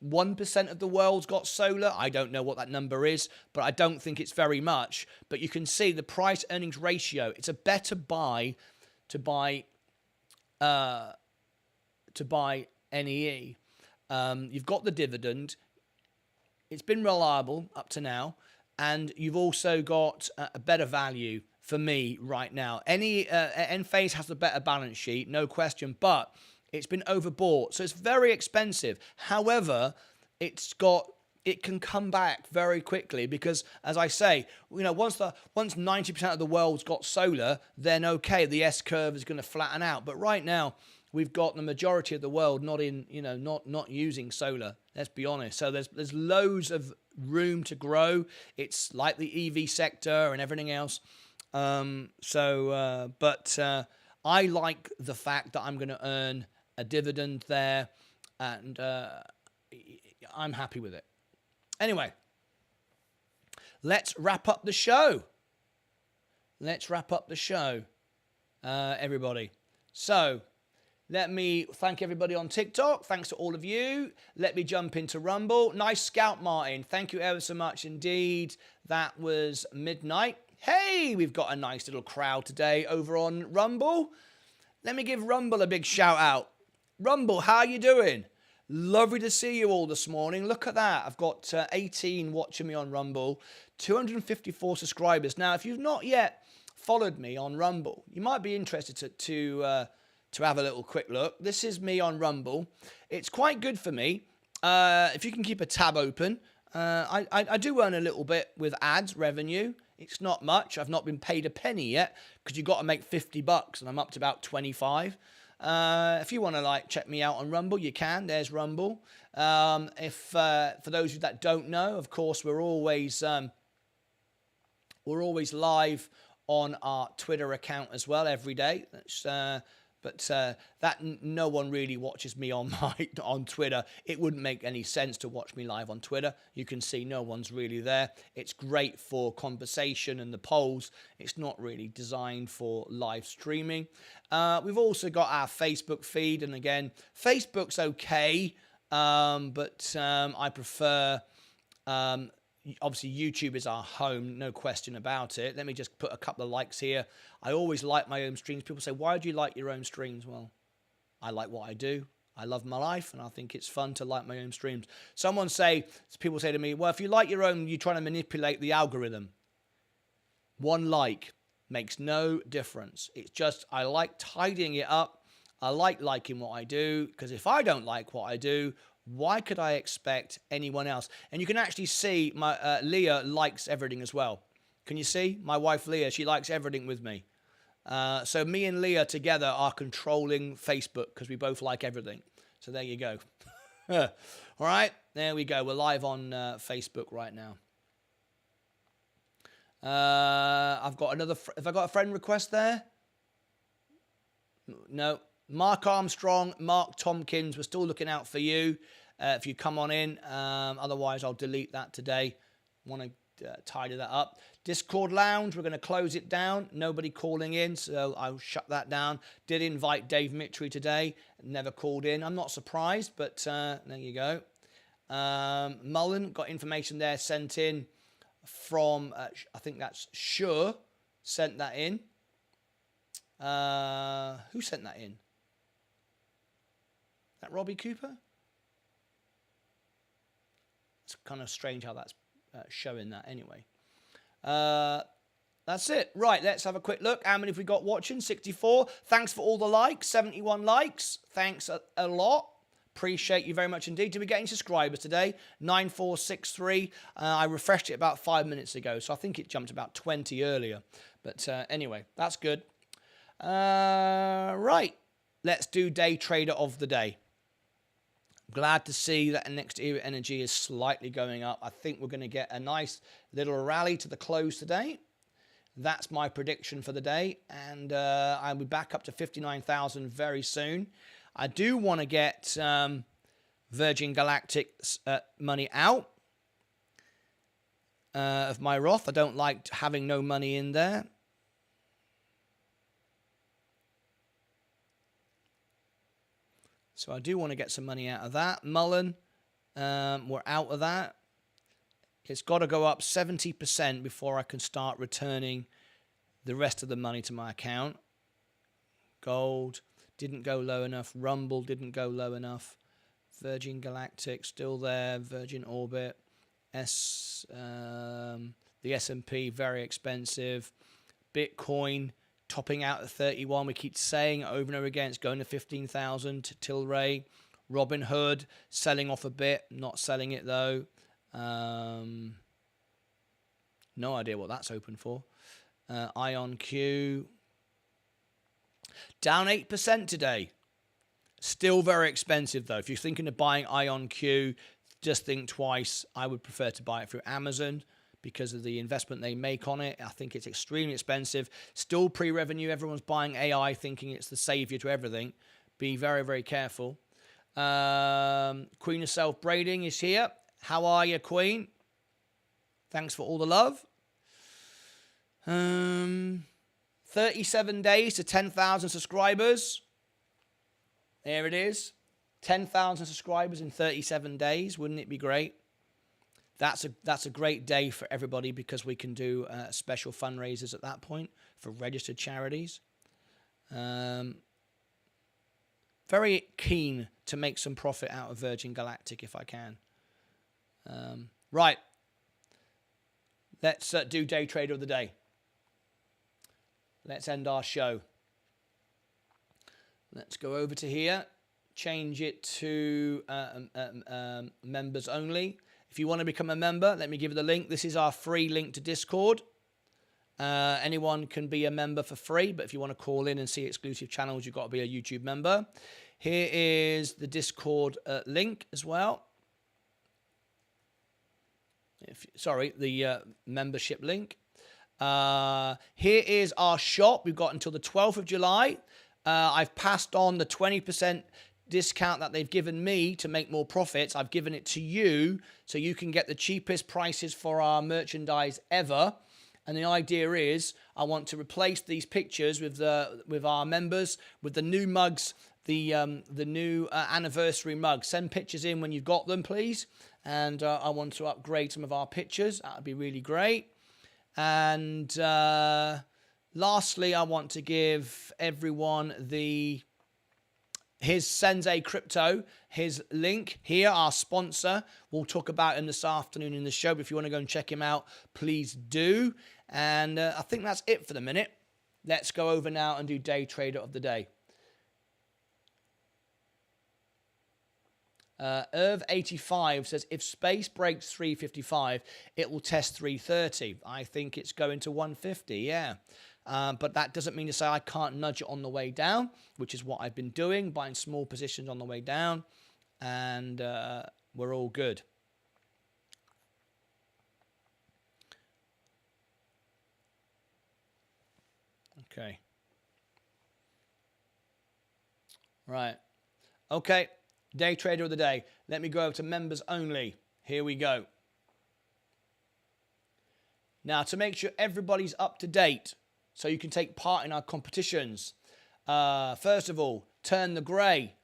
S1: 1% of the world's got solar. I don't know what that number is, but I don't think it's very much. But you can see the price earnings ratio. It's a better buy to buy NEE. You've got the dividend. It's been reliable up to now, and you've also got a better value for me right now. Enphase has a better balance sheet, no question, but it's been overbought, so it's very expensive. However, it can come back very quickly because, as I say, once 90% of the world's got solar, then okay, the S curve is going to flatten out. But right now, we've got the majority of the world not using solar. Let's be honest. So there's loads of room to grow. It's like the EV sector and everything else. But I like the fact that I'm going to earn a dividend there, and I'm happy with it. Anyway, let's wrap up the show. Everybody. So, let me thank everybody on TikTok. Thanks to all of you. Let me jump into Rumble. Nice scout, Martin. Thank you ever so much indeed. That was midnight. Hey, we've got a nice little crowd today over on Rumble. Let me give Rumble a big shout out. Rumble, how you doing? Lovely to see you all this morning. Look at that. I've got 18 watching me on Rumble, 254 subscribers. Now, if you've not yet followed me on Rumble, you might be interested to have a little quick look. This is me on Rumble. It's quite good for me. If you can keep a tab open, I do earn a little bit with ads revenue. It's not much. I've not been paid a penny yet because you've got to make $50 and I'm up to about 25. If you want to check me out on Rumble, you can. There's Rumble. For those of you that don't know, of course, we're always live on our Twitter account as well every day. But no one really watches me on Twitter. It wouldn't make any sense to watch me live on Twitter. You can see no one's really there. It's great for conversation and the polls. It's not really designed for live streaming. We've also got our Facebook feed. And again, Facebook's okay, but I prefer... obviously, YouTube is our home, no question about it. Let me just put a couple of likes here. I always like my own streams. People say, why do you like your own streams? Well, I like what I do. I love my life, and I think it's fun to like my own streams. People say to me, well, if you like your own, you're trying to manipulate the algorithm. One like makes no difference. It's just I like tidying it up. I like liking what I do, because if I don't like what I do, why could I expect anyone else? And you can actually see my Leah likes everything as well. Can you see? My wife Leah, she likes everything with me. So me and Leah together are controlling Facebook because we both like everything. So there you go. All right, there we go. We're live on Facebook right now. I've got another. Have I got a friend request there? No. Mark Armstrong, Mark Tompkins, we're still looking out for you if you come on in. Otherwise, I'll delete that today. Want to tidy that up. Discord Lounge, we're going to close it down. Nobody calling in, so I'll shut that down. Did invite Dave Mitry today. Never called in. I'm not surprised, but there you go. Mullen, got information there sent in from, I think that's Sure, sent that in. Who sent that in? That Robbie Cooper? It's kind of strange how that's showing that anyway. That's it. Right, let's have a quick look. How many have we got watching? 64. Thanks for all the likes. 71 likes. Thanks a lot. Appreciate you very much indeed. Did we get any subscribers today? 9463. I refreshed it about 5 minutes ago, so I think it jumped about 20 earlier. But anyway, that's good. Right, let's do day trader of the day. Glad to see that next era energy is slightly going up. I think we're going to get a nice little rally to the close today. That's my prediction for the day, and I'll be back up to 59,000 very soon. I do want to get Virgin Galactic's money out of my Roth. I don't like having no money in there. So I do want to get some money out of that. Mullen, we're out of that. It's got to go up 70% before I can start returning the rest of the money to my account. Gold didn't go low enough. Rumble didn't go low enough. Virgin Galactic still there. Virgin Orbit. The S&P very expensive. Bitcoin topping out at 31. We keep saying it over and over again. It's going to 15,000. Tilray. Robinhood selling off a bit. Not selling it though. No idea what that's open for. IonQ down 8% today. Still very expensive though. If you're thinking of buying IonQ, just think twice. I would prefer to buy it through Amazon because of the investment they make on it. I think it's extremely expensive. Still pre-revenue. Everyone's buying AI thinking it's the savior to everything. Be very, very careful. Queen of Self-Braiding is here. How are you, Queen? Thanks for all the love. 37 days to 10,000 subscribers. There it is. 10,000 subscribers in 37 days. Wouldn't it be great? That's a great day for everybody because we can do special fundraisers at that point for registered charities. Very keen to make some profit out of Virgin Galactic if I can. Right. Let's do day trader of the day. Let's end our show. Let's go over to here. Change it to members only. If you want to become a member, let me give you the link. This is our free link to Discord. Anyone can be a member for free, but if you want to call in and see exclusive channels, you've got to be a YouTube member. Here is the Discord link as well. The membership link. Here is our shop. We've got until the 12th of July. I've passed on the 20% discount that they've given me to make more profits. I've given it to you so you can get the cheapest prices for our merchandise ever. And the idea is I want to replace these pictures with our members with the new mugs, the new anniversary mugs. Send pictures in when you've got them, please. And I want to upgrade some of our pictures. That would be really great. And lastly, I want to give everyone his Sensei Crypto, his link here, our sponsor. We'll talk about him this afternoon in the show. But if you want to go and check him out, please do. And I think that's it for the minute. Let's go over now and do day trader of the day. Irv85 says, if space breaks 355, it will test 330. I think it's going to 150, yeah. But that doesn't mean to say I can't nudge it on the way down, which is what I've been doing, buying small positions on the way down. And we're all good. Okay. Right. Okay. Day trader of the day. Let me go over to members only. Here we go. Now, to make sure everybody's up to date so you can take part in our competitions, first of all, turn the grey.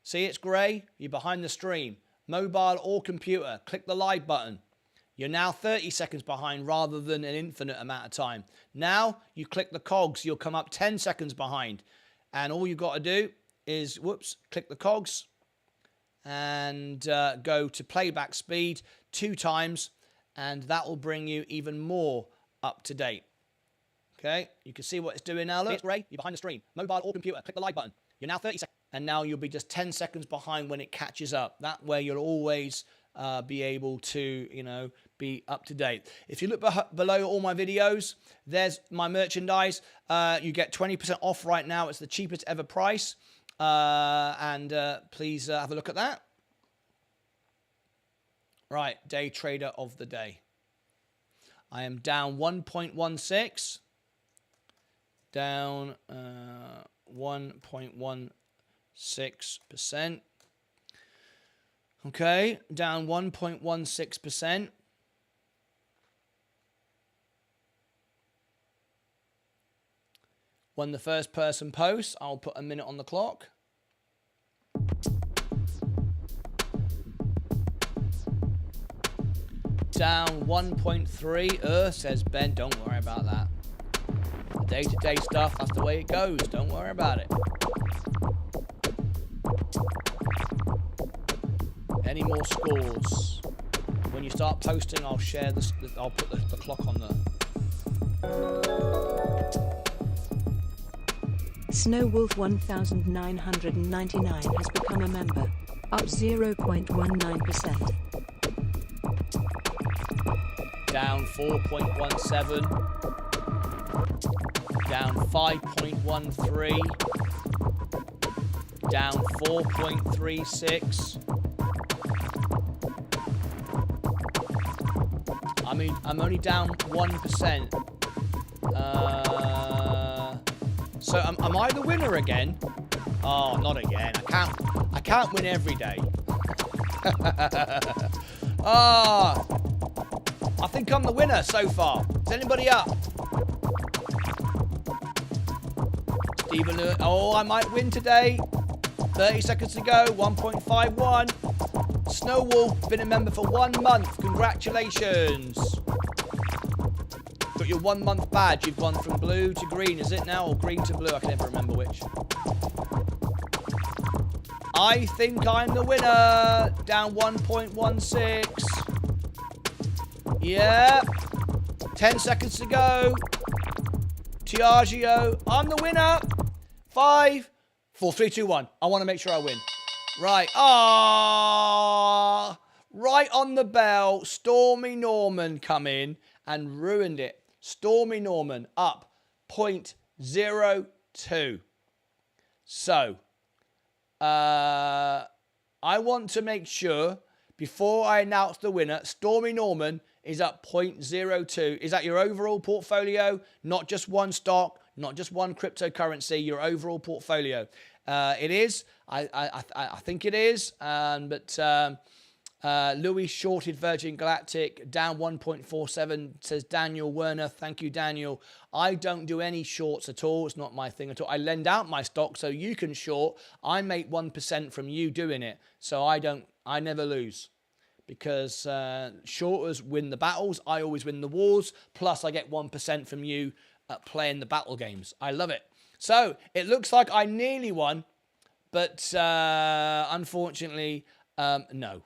S1: See, it's grey. You're behind the stream. Mobile or computer. Click the live button. You're now 30 seconds behind rather than an infinite amount of time. Now, you click the cogs. You'll come up 10 seconds behind. And all you've got to do is, click the cogs. and go to playback speed 2 times, and that will bring you even more up to date. Okay, you can see what it's doing now. Look, it's Ray, you're behind the screen. Mobile or computer, click the like button. You're now 30 seconds, and now you'll be just 10 seconds behind when it catches up. That way you'll always be able to, be up to date. If you look below all my videos, there's my merchandise. You get 20% off right now. It's the cheapest ever price. And please have a look at that. Right, day trader of the day. I am down 1.16. Down 1.16%. Okay, down 1.16%. When the first person posts, I'll put a minute on the clock. Down 1.3. Says Ben, don't worry about that. The day-to-day stuff, that's the way it goes. Don't worry about it. Any more scores? When you start posting, I'll share this. I'll put the clock on the.
S2: Snowwolf 1999 has become a member, up 0.19%.
S1: Down 4.17. Down 5.13. Down 4.36. I mean, I'm only down 1%. So am I the winner again? Oh, not again. I can't win every day. I think I'm the winner so far. Is anybody up? Stephen, I might win today. 30 seconds to go. 1.51. Snowwolf, been a member for 1 month. Congratulations. Got your 1 month badge. You've gone from blue to green, is it now? Or green to blue? I can never remember which. I think I'm the winner. Down 1.16. Yeah. 10 seconds to go. Tiagio, I'm the winner. 5, 4, 3, 2, 1. I want to make sure I win. Right. Right on the bell. Stormy Norman come in and ruined it. Stormy Norman up 0.02. So, I want to make sure before I announce the winner, Stormy Norman is up 0.02. Is that your overall portfolio? Not just one stock, not just one cryptocurrency, your overall portfolio. It is. I think it is. But Louis shorted Virgin Galactic, down 1.47, says Daniel Werner. Thank you, Daniel. I don't do any shorts at all. It's not my thing at all. I lend out my stock so you can short. I make 1% from you doing it. So I never lose. Because shorters win the battles. I always win the wars. Plus I get 1% from you playing the battle games. I love it. So it looks like I nearly won. But unfortunately, no.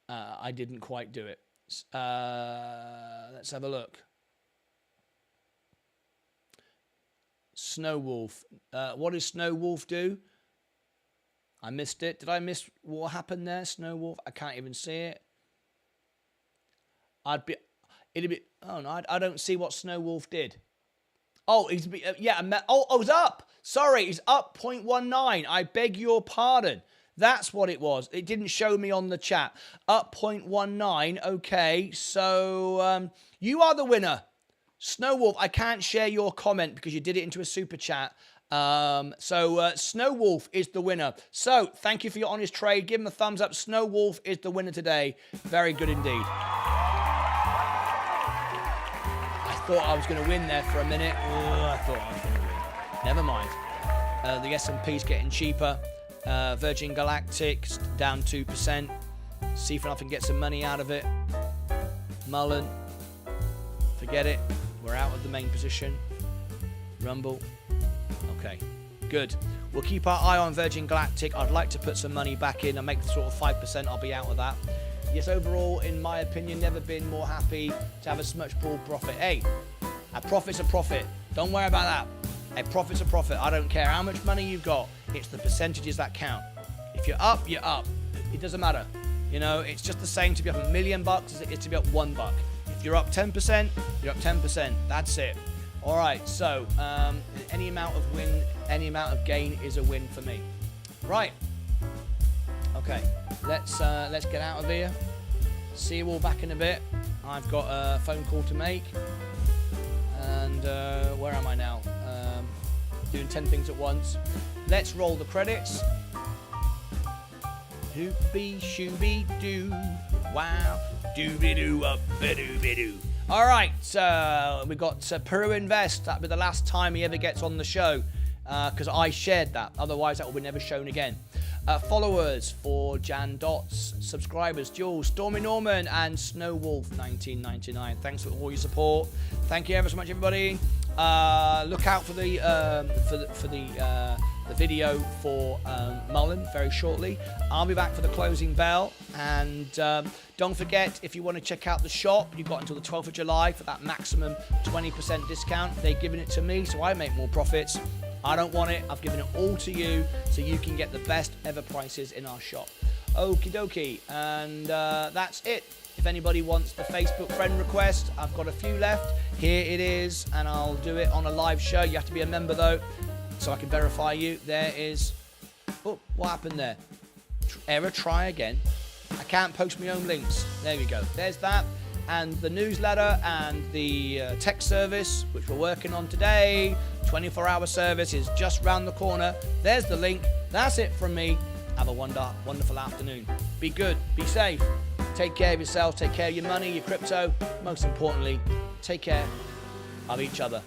S1: I didn't quite do it. Let's have a look. Snowwolf. What does Snowwolf do? I missed it. Did I miss what happened there, Snowwolf? I can't even see it. Oh no, I don't see what Snowwolf did. Oh, he's it's up. Sorry, he's up 0.19. I beg your pardon. That's what it was. It didn't show me on the chat. Up 0.19. Okay, so you are the winner. Snowwolf, I can't share your comment because you did it into a super chat. Snowwolf is the winner. So, thank you for your honest trade. Give him a thumbs up. Snowwolf is the winner today. Very good indeed. I thought I was going to win there for a minute. I thought I was going to win. Never mind. The S&P's getting cheaper. Virgin Galactic down 2%. See if I can get some money out of it. MULN, forget it. We're out of the main position. Rumble. Okay. Good. We'll keep our eye on Virgin Galactic. I'd like to put some money back in and make sort of 5%. I'll be out of that. Yes, overall, in my opinion, never been more happy to have as much broad profit. Hey, a profit's a profit. Don't worry about that. A profit's a profit. I don't care how much money you've got. It's the percentages that count. If you're up, you're up. It doesn't matter. You know, it's just the same to be up $1 million as it is to be up $1. If you're up 10%, you're up 10%. That's it. All right. So any amount of win, any amount of gain is a win for me. Right. Okay. Let's get out of here. See you all back in a bit. I've got a phone call to make. And where am I now? Doing 10 things at once. Let's roll the credits. Doopy shooby doo. Wow. Doobie doo up doobie doo. All right. We've got Peru Invest. That'll be the last time he ever gets on the show because I shared that. Otherwise, that will be never shown again. Followers for Jan Dots, subscribers Jules, Stormy Norman, and Snowwolf 1999. Thanks for all your support. Thank you ever so much, everybody. Look out for the video for Mullen very shortly. I'll be back for the closing bell, and don't forget, if you want to check out the shop, you've got until the 12th of July for that maximum 20% discount. They've given it to me, so I make more profits. I don't want it. I've given it all to you so you can get the best ever prices in our shop. Okie dokie. And that's it. If anybody wants the Facebook friend request, I've got a few left. Here it is, and I'll do it on a live show. You have to be a member, though, so I can verify you. There is... Oh, what happened there? Error, try again. I can't post my own links. There we go. There's that. And the newsletter and the tech service, which we're working on today, 24-hour service is just round the corner. There's the link. That's it from me. Have a wonderful afternoon. Be good. Be safe. Take care of yourselves. Take care of your money, your crypto. Most importantly, take care of each other.